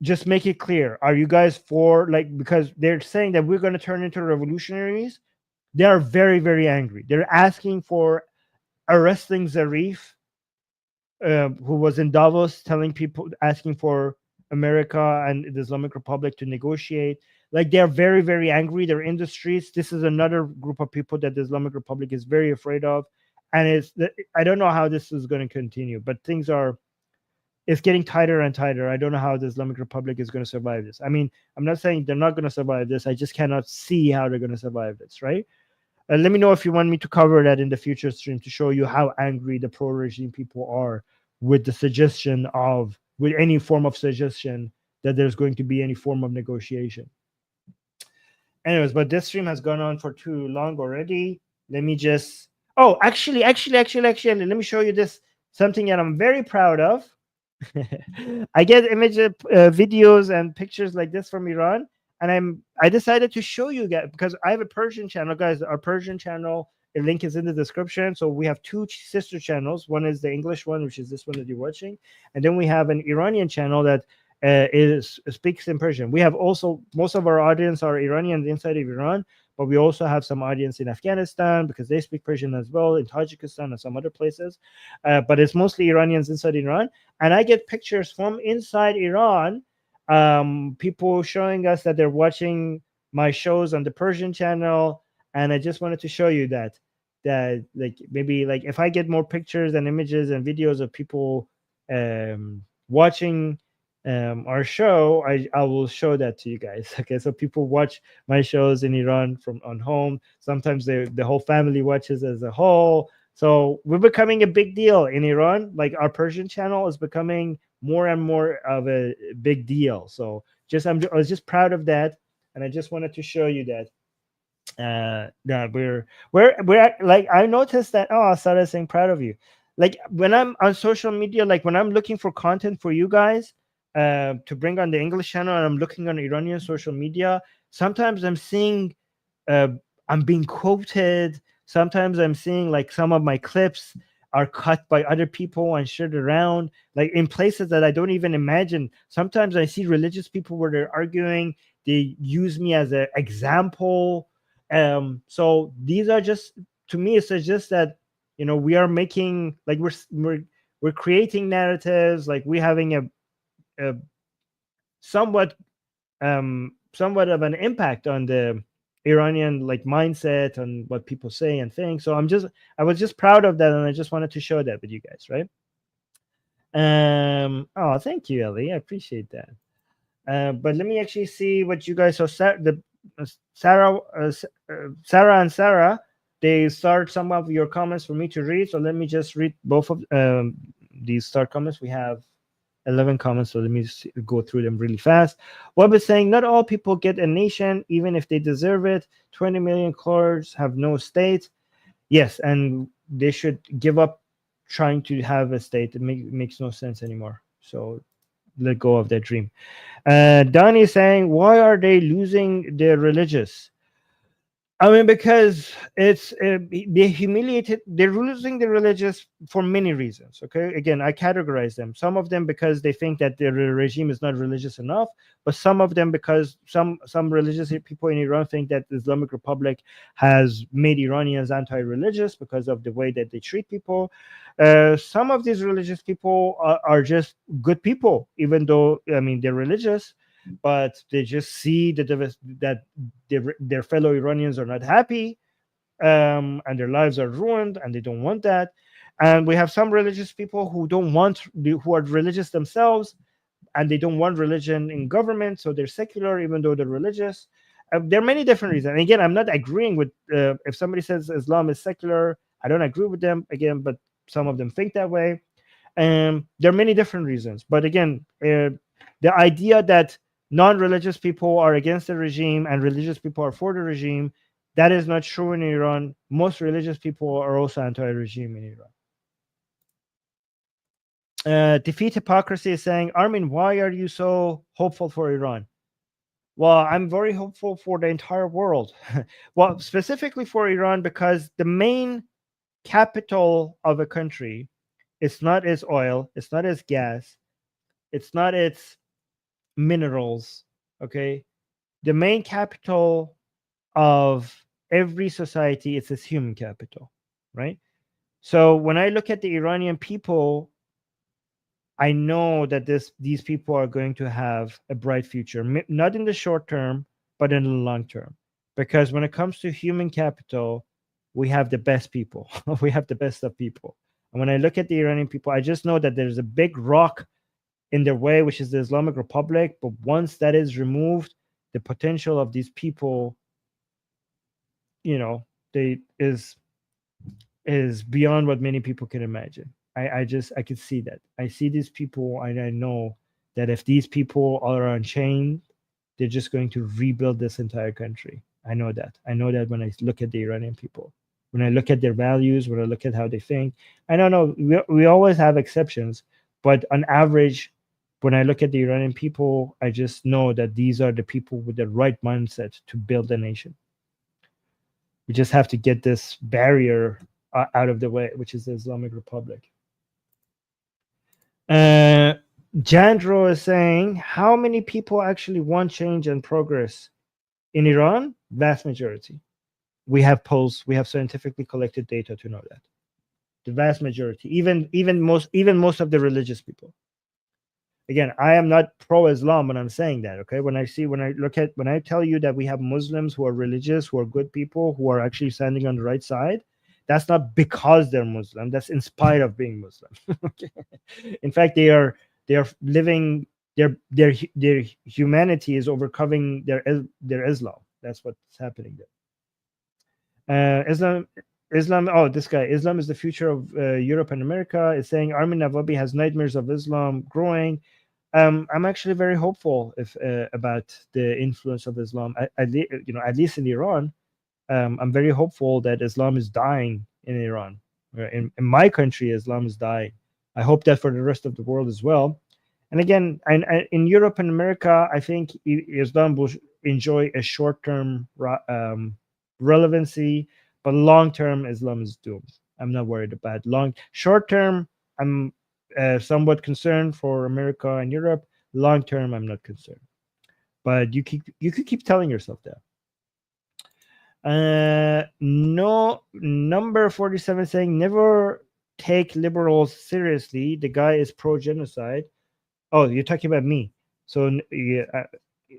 just make it clear. Are you guys for, like, because they're saying that we're going to turn into revolutionaries. They are very, very angry. They're asking for arresting Zarif, who was in Davos telling people, asking for America and the Islamic Republic to negotiate. Like, they're very, very angry. They're in the streets. This is another group of people that the Islamic Republic is very afraid of. And I don't know how this is going to continue, but it's getting tighter and tighter. I don't know how the Islamic Republic is going to survive this. I mean, I'm not saying they're not going to survive this. I just cannot see how they're going to survive this, right? Let me know if you want me to cover that in the future stream to show you how angry the pro-regime people are with the suggestion of, with any form of suggestion that there's going to be any form of negotiation. Anyways, but this stream has gone on for too long already. Let me just, Oh, actually, let me show you this, something that I'm very proud of. I get images, videos, and pictures like this from Iran, and I decided to show you guys because I have a Persian channel, guys. Our Persian channel, the link is in the description. So we have two sister channels. One is the English one, which is this one that you're watching, and then we have an Iranian channel that speaks in Persian. We have also, most of our audience are Iranians inside of Iran, but we also have some audience in Afghanistan because they speak Persian as well, in Tajikistan and some other places. But it's mostly Iranians inside Iran. And I get pictures from inside Iran, people showing us that they're watching my shows on the Persian channel. And I just wanted to show you that like maybe like if I get more pictures and images and videos of people watching our show, I will show that to you guys. Okay, so people watch my shows in Iran from on home. Sometimes the whole family watches as a whole. So we're becoming a big deal in Iran. Like our Persian channel is becoming more and more of a big deal. So I was just proud of that, and I just wanted to show you that. Yeah, we're like, I noticed that. Oh, Sarah saying proud of you. Like when I'm on social media, like when I'm looking for content for you guys to bring on the English channel, and I'm looking on Iranian social media, sometimes I'm seeing I'm being quoted. Sometimes I'm seeing like some of my clips are cut by other people and shared around, like in places that I don't even imagine. Sometimes I see religious people where they're arguing. They use me as an example. So these are just, to me, it suggests that, you know, we are making, like we're creating narratives, like we're having a somewhat somewhat of an impact on the Iranian like mindset and what people say and think. So I was just proud of that, and I just wanted to share that with you guys, right? Oh, thank you, Ellie. I appreciate that. But let me actually see what you guys. So Sarah and Sarah, they start some of your comments for me to read. So let me just read both of these start comments. We have 11 comments, so let me just go through them really fast. Web is saying, not all people get a nation, even if they deserve it. 20 million Kurds have no state. Yes, and they should give up trying to have a state. It makes no sense anymore. So let go of that dream. Donnie is saying, why are they losing their religious? I mean, because it's they humiliated. They're losing the religious for many reasons. Okay, again, I categorize them. Some of them because they think that the regime is not religious enough, but some of them because some religious people in Iran think that the Islamic Republic has made Iranians anti-religious because of the way that they treat people. Some of these religious people are just good people, even though, I mean, they're religious, but they just see that their fellow Iranians are not happy, and their lives are ruined, and they don't want that. And we have some religious people who who are religious themselves, and they don't want religion in government, so they're secular even though they're religious. There are many different reasons. And again, I'm not agreeing with if somebody says Islam is secular, I don't agree with them again, but some of them think that way. There are many different reasons, but again, the idea that non-religious people are against the regime and religious people are for the regime, that is not true in Iran. Most religious people are also anti-regime in Iran. Defeat Hypocrisy is saying, Armin, why are you so hopeful for Iran? Well, I'm very hopeful for the entire world. Well, specifically for Iran, because the main capital of a country, it's not its oil, it's not its gas, it's not its minerals. Okay, the main capital of every society is its human capital, right? So when I look at the Iranian people, I know that these people are going to have a bright future, not in the short term, but in the long term. Because when it comes to human capital, we have the best people. We have the best of people. And when I look at the Iranian people, I just know that there's a big rock in their way, which is the Islamic Republic. But once that is removed, the potential of these people, you know, is beyond what many people can imagine. I can see that. I see these people, and I know that if these people are unchained, they're just going to rebuild this entire country. I know that. I know that when I look at the Iranian people. when I look at their values, when I look at how they think. I don't know, we always have exceptions, but on average, when I look at the Iranian people, I just know that these are the people with the right mindset to build a nation. We just have to get this barrier out of the way, which is the Islamic Republic. Jandro is saying, how many people actually want change and progress in Iran? Vast majority. We have polls, we have scientifically collected data to know that. The vast majority, even most of the religious people. Again, I am not pro-Islam when I'm saying that, okay? When I tell you that we have Muslims who are religious, who are good people, who are actually standing on the right side, that's not because they're Muslim, that's in spite of being Muslim. Okay? In fact, they are living, their humanity is overcoming their Islam. That's what's happening there. Islam, oh, this guy, Islam is the future of Europe and America, is saying Armin Navabi has nightmares of Islam growing. I'm actually very hopeful about the influence of Islam, at least in Iran. I'm very hopeful that Islam is dying in Iran. In my country, Islam is dying. I hope that for the rest of the world as well. And again, in Europe and America, I think Islam will enjoy a short-term relevancy, but long-term, Islam is doomed. I'm not worried about short-term. I'm somewhat concerned for America and Europe. Long-term, I'm not concerned. But you could keep telling yourself that. No, number 47 saying never take liberals seriously. The guy is pro-genocide. Oh, you're talking about me. So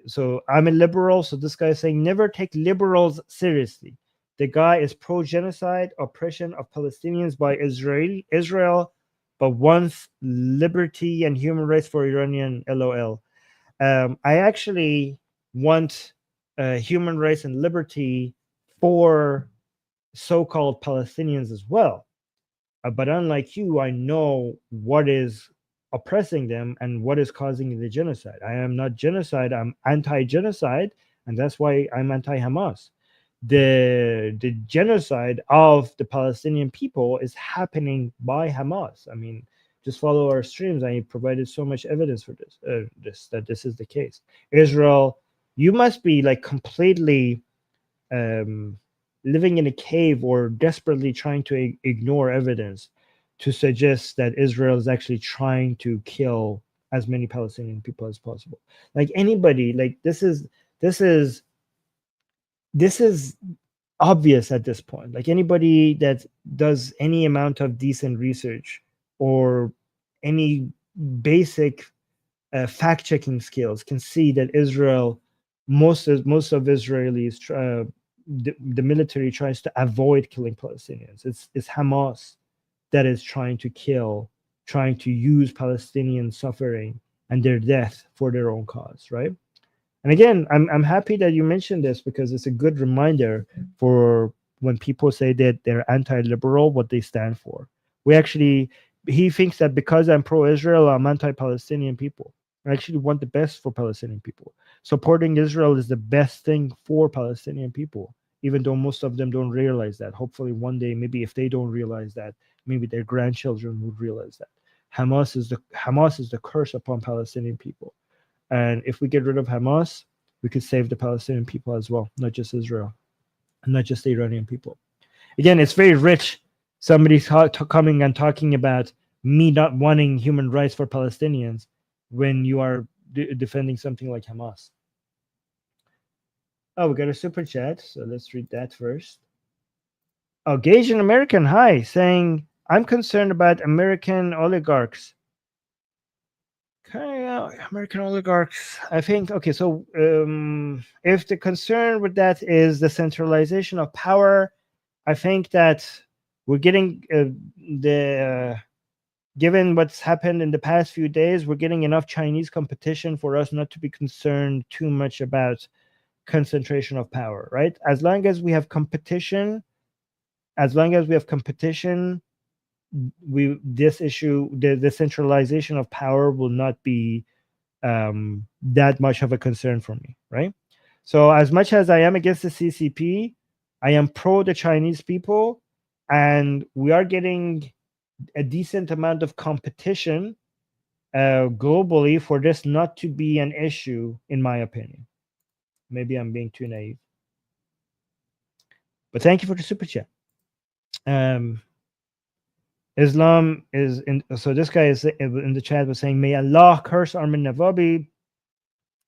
so I'm a liberal. So this guy is saying never take liberals seriously. The guy is pro-genocide, oppression of Palestinians by Israel, but wants liberty and human rights for Iranian. LOL. I actually want human rights and liberty for so-called Palestinians as well. But unlike you, I know what is oppressing them and what is causing the genocide. I am not genocide. I'm anti-genocide, and that's why I'm anti-Hamas. The genocide of the Palestinian people is happening by Hamas. I mean, just follow our streams. I provided so much evidence for this, that this is the case. Israel, you must be like completely living in a cave or desperately trying to ignore evidence to suggest that Israel is actually trying to kill as many Palestinian people as possible. Like anybody, like this is obvious at this point. Like anybody that does any amount of decent research or any basic fact-checking skills can see that Israel, most of Israelis, the military tries to avoid killing Palestinians. It's Hamas that is trying to use Palestinian suffering and their death for their own cause, right? And again, I'm happy that you mentioned this because it's a good reminder for when people say that they're anti-liberal, what they stand for. He thinks that because I'm pro-Israel, I'm anti-Palestinian people. I actually want the best for Palestinian people. Supporting Israel is the best thing for Palestinian people, even though most of them don't realize that. Hopefully one day, maybe if they don't realize that, maybe their grandchildren would realize that. Hamas is the curse upon Palestinian people. And if we get rid of Hamas, we could save the Palestinian people as well, not just Israel, and not just the Iranian people. Again, it's very rich. Somebody's coming and talking about me not wanting human rights for Palestinians when you are defending something like Hamas. Oh, we got a super chat, so let's read that first. Oh, Gagin American, hi, saying, I'm concerned about American oligarchs. Okay, American oligarchs. I think, okay, so if the concern with that is the centralization of power, I think that we're getting given what's happened in the past few days, we're getting enough Chinese competition for us not to be concerned too much about concentration of power, right? As long as we have competition, this issue, the centralization of power will not be that much of a concern for me, right? So as much as I am against the CCP, I am pro the Chinese people, and we are getting a decent amount of competition globally for this not to be an issue, in my opinion. Maybe I'm being too naive. But thank you for the super chat. Islam is in. So this guy is in the chat was saying, "May Allah curse Armin Navabi."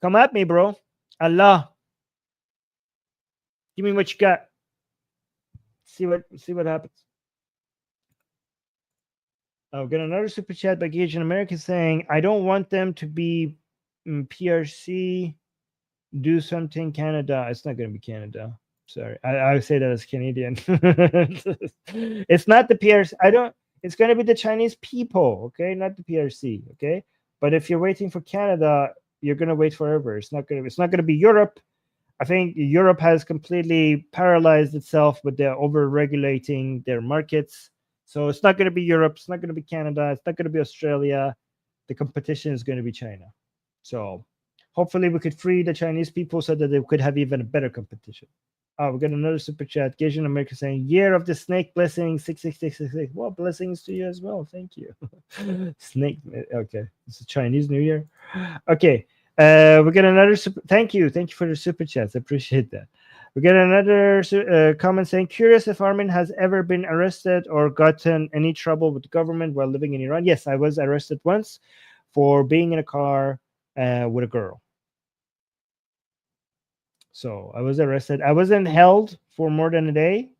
Come at me, bro. Allah, give me what you got. See what happens. I'll get another super chat by Gage in America saying, "I don't want them to be PRC. Do something Canada." It's not going to be Canada. Sorry, I say that as Canadian. It's not the PRC. It's going to be the Chinese people, okay, not the PRC, okay. But if you're waiting for Canada, you're going to wait forever. It's not going to be Europe. I think Europe has completely paralyzed itself with their over-regulating their markets. So it's not going to be Europe. It's not going to be Canada. It's not going to be Australia. The competition is going to be China. So hopefully we could free the Chinese people so that they could have even a better competition. Oh, we got another super chat. Gage in America saying, "Year of the Snake blessings, 66666." Well, blessings to you as well. Thank you. Snake. Okay. It's a Chinese New Year. Okay. We got another super. Thank you for the super chats. I appreciate that. We got another comment saying, "Curious if Armin has ever been arrested or gotten any trouble with the government while living in Iran." Yes, I was arrested once for being in a car with a girl. So I was arrested. I wasn't held for more than a day,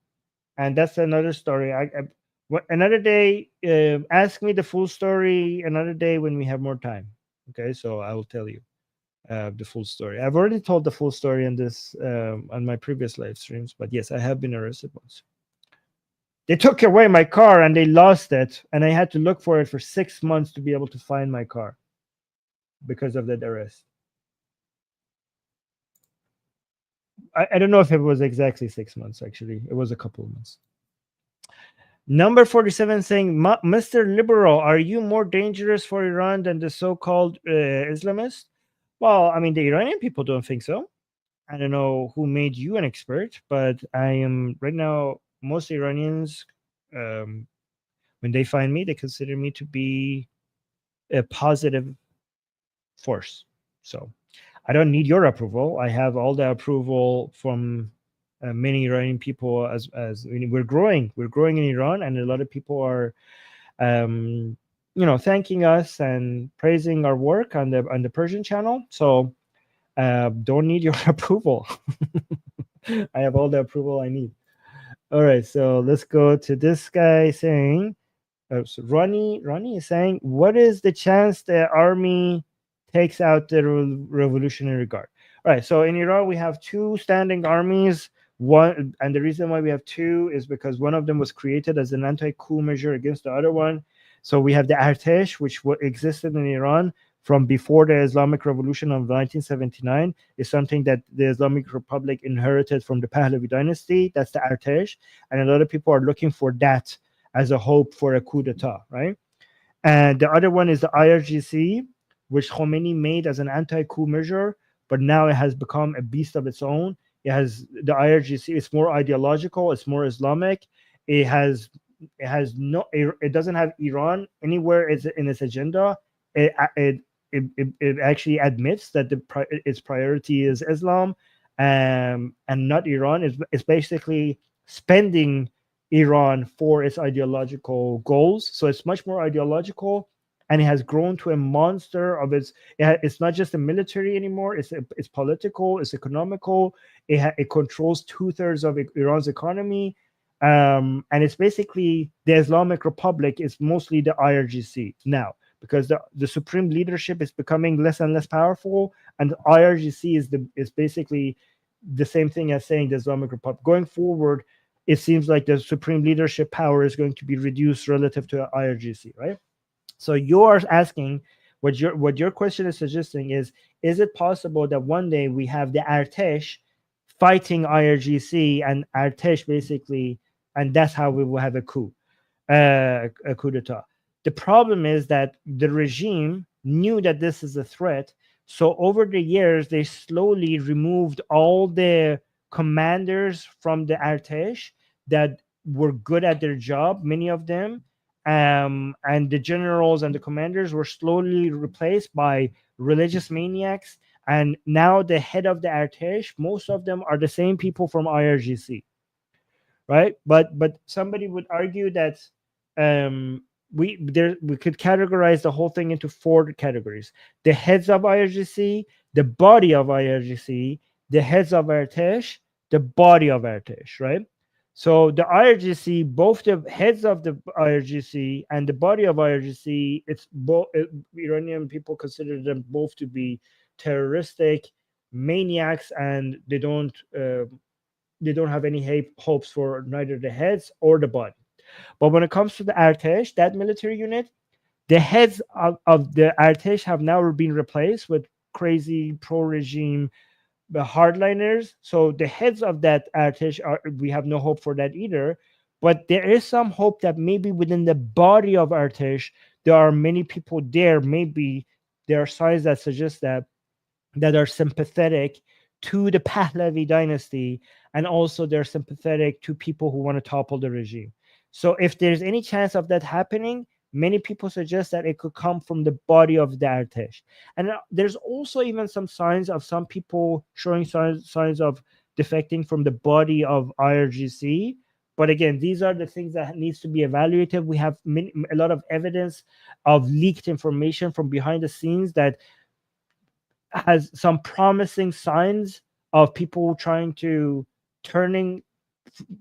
and that's another story. Another day. Ask me the full story another day when we have more time. Okay, so I will tell you the full story. I've already told the full story on this on my previous live streams, but yes, I have been arrested once. They took away my car and they lost it, and I had to look for it for 6 months to be able to find my car because of that arrest. I don't know if it was exactly 6 months, actually. It was a couple of months. Number 47 saying, "Mr. Liberal, are you more dangerous for Iran than the so-called Islamists?" Well, I mean, the Iranian people don't think so. I don't know who made you an expert, but I am right now, most Iranians, when they find me, they consider me to be a positive force. So I don't need your approval. I have all the approval from many Iranian people. As we're growing in Iran, and a lot of people are, thanking us and praising our work on the Persian channel. So don't need your approval. I have all the approval I need. All right, so let's go to this guy saying, so Ronnie is saying, "What is the chance the army takes out the Revolutionary Guard?" All right, so in Iran we have two standing armies. One, and the reason why we have two is because one of them was created as an anti-coup measure against the other one. So we have the Artesh, which existed in Iran from before the Islamic Revolution of 1979, is something that the Islamic Republic inherited from the Pahlavi dynasty. That's the Artesh, and a lot of people are looking for that as a hope for a coup d'etat, right? And the other one is the IRGC, which Khomeini made as an anti-coup measure, but now it has become a beast of its own. It has the IRGC. It's more ideological. It's more Islamic. It doesn't have Iran anywhere in its agenda. It actually admits that its priority is Islam, and not Iran. It's basically spending Iran for its ideological goals. So it's much more ideological, and it has grown to a monster of its. It's not just a military anymore. It's political. It's economical. It controls 2/3 of Iran's economy, and it's basically the Islamic Republic is mostly the IRGC now, because the supreme leadership is becoming less and less powerful, and the IRGC is basically the same thing as saying the Islamic Republic. Going forward, it seems like the supreme leadership power is going to be reduced relative to IRGC, right? So you are asking, what your question is suggesting is it possible that one day we have the Artesh fighting IRGC and Artesh basically, and that's how we will have a coup d'etat? The problem is that the regime knew that this is a threat. So over the years, they slowly removed all the commanders from the Artesh that were good at their job, many of them, and the generals and the commanders were slowly replaced by religious maniacs. And now the head of the Artesh, most of them are the same people from IRGC, right? But somebody would argue that we could categorize the whole thing into 4 categories: the heads of IRGC, the body of IRGC, the heads of Artesh, the body of Artesh, right? So the IRGC, both the heads of the IRGC and the body of IRGC, it's both Iranian people consider them both to be terroristic maniacs, and they don't have any hopes for neither the heads or the body. But when it comes to the Artesh, that military unit, the heads of the Artesh have now been replaced with crazy pro-regime hardliners. So the heads of that Artesh, we have no hope for that either. But there is some hope that maybe within the body of Artesh, there are many people there. Maybe there are signs that suggest that are sympathetic to the Pahlavi dynasty, and also they're sympathetic to people who want to topple the regime. So if there's any chance of that happening, many people suggest that it could come from the body of the Artesh. And there's also even some signs of some people showing signs of defecting from the body of IRGC. But again, these are the things that needs to be evaluated. We have a lot of evidence of leaked information from behind the scenes that has some promising signs of people trying to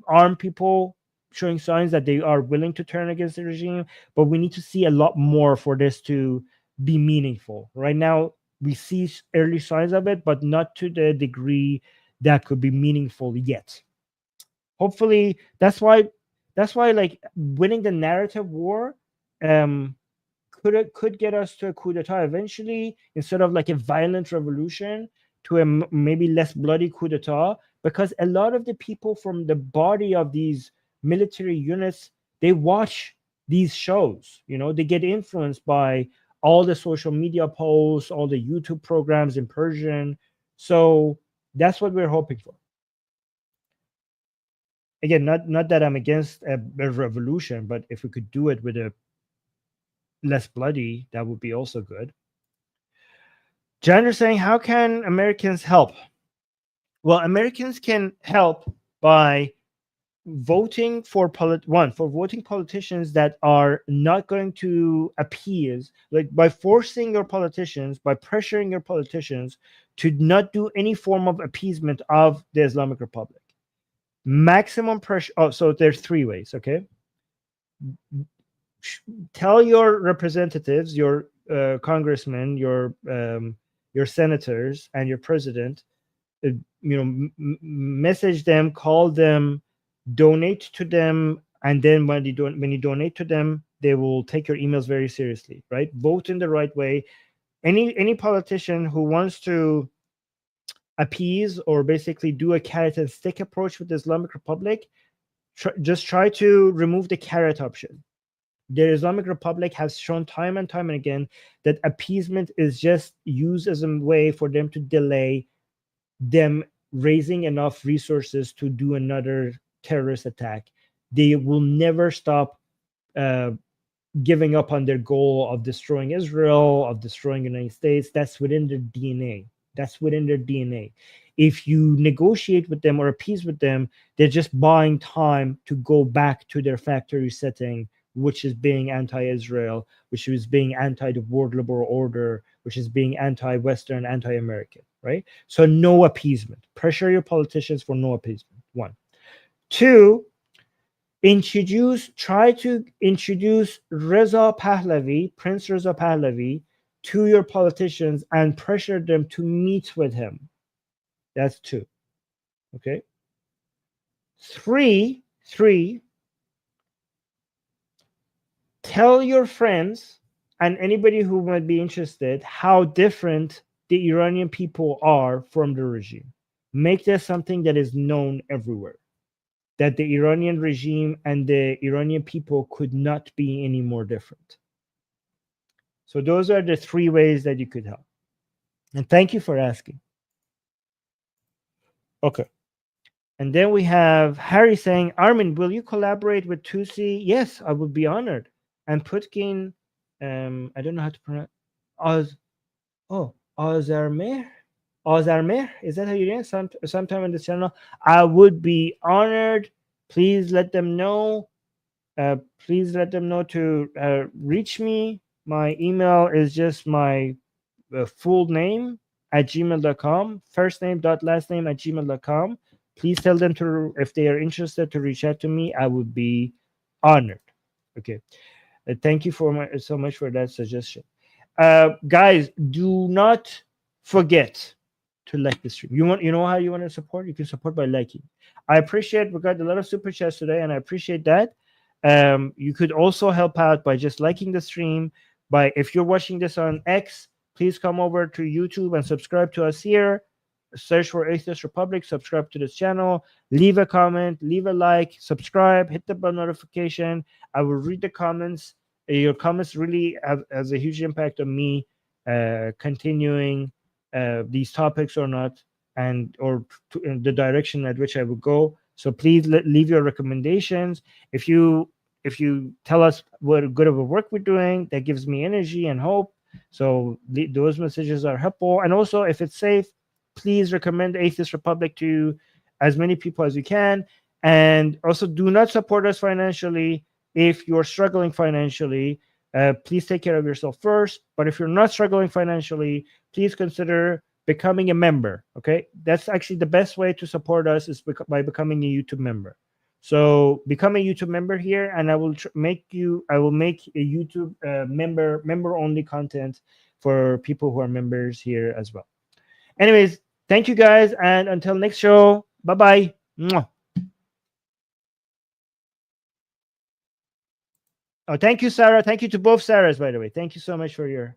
arm people, showing signs that they are willing to turn against the regime. But we need to see a lot more for this to be meaningful. Right now, we see early signs of it, but not to the degree that could be meaningful yet. Hopefully, that's why like winning the narrative war could get us to a coup d'etat eventually, instead of like a violent revolution, to a maybe less bloody coup d'etat, because a lot of the people from the body of these military units, they watch these shows, they get influenced by all the social media posts, all the YouTube programs in Persian. So that's what we're hoping for. Again, not that I'm against a revolution, but if we could do it with a less bloody, that would be also good. Jan is saying, how can Americans help? Well, Americans can help by voting for voting politicians that are not going to appease, like by forcing your politicians, by pressuring your politicians to not do any form of appeasement of the Islamic Republic. Maximum pressure. Oh, so there's 3 ways, okay? Tell your representatives, your congressmen, your senators, and your president, message them, call them, donate to them, and then when you donate to them, they will take your emails very seriously, right? Vote in the right way. Any politician who wants to appease or basically do a carrot and stick approach with the Islamic Republic, just try to remove the carrot option. The Islamic Republic has shown time and time and again that appeasement is just used as a way for them to delay them raising enough resources to do another terrorist attack. They will never stop giving up on their goal of destroying Israel, of destroying the United States. That's within their DNA. If you negotiate with them or appease with them, they're just buying time to go back to their factory setting, which is being anti-Israel, which is being anti the world liberal order, which is being anti-Western, anti-American, right? So no appeasement. Pressure your politicians for no appeasement. 1. 2, try to introduce Reza Pahlavi, Prince Reza Pahlavi, to your politicians and pressure them to meet with him. That's 2. Okay. 3, tell your friends and anybody who might be interested how different the Iranian people are from the regime. Make this something that is known everywhere, that the Iranian regime and the Iranian people could not be any more different. So those are the 3 ways that you could help. And thank you for asking. Okay. And then we have Harry saying, Armin, will you collaborate with Tusi? Yes, I would be honored. And Putkin, I don't know how to pronounce Oz. Oh, Ozarmeh? Ozarmeh? Is that how you name it? Sometime in this channel? I would be honored. Please let them know. Please let them know to reach me. My email is just my full name at gmail.com. First name dot last name at gmail.com. Please tell them to, if they are interested, to reach out to me. I would be honored. Okay. Thank you so much for that suggestion. Guys, do not forget to like the stream. You know how you want to support? You can support by liking. I appreciate, we got a lot of super chats today, and I appreciate that. You could also help out by just liking the stream. By, if you're watching this on X, please come over to YouTube and subscribe to us here. Search for Atheist Republic, subscribe to this channel, leave a comment, leave a like, subscribe, hit the bell notification. I will read the comments. Your comments really has a huge impact on me continuing these topics or not, and or in the direction at which I would go. So please leave your recommendations. If you tell us what good of a work we're doing, that gives me energy and hope. So those messages are helpful. And also, if it's safe, please recommend Atheist Republic to as many people as you can. And also, do not support us financially if you're struggling financially. Please take care of yourself first. But if you're not struggling financially, please consider becoming a member. Okay, that's actually the best way to support us, is by becoming a YouTube member. So become a YouTube member here, and I will make a YouTube member only content for people who are members here as well. Anyways, thank you guys, and until next show, bye bye. Oh, thank you, Sarah. Thank you to both Sarahs, by the way. Thank you so much for your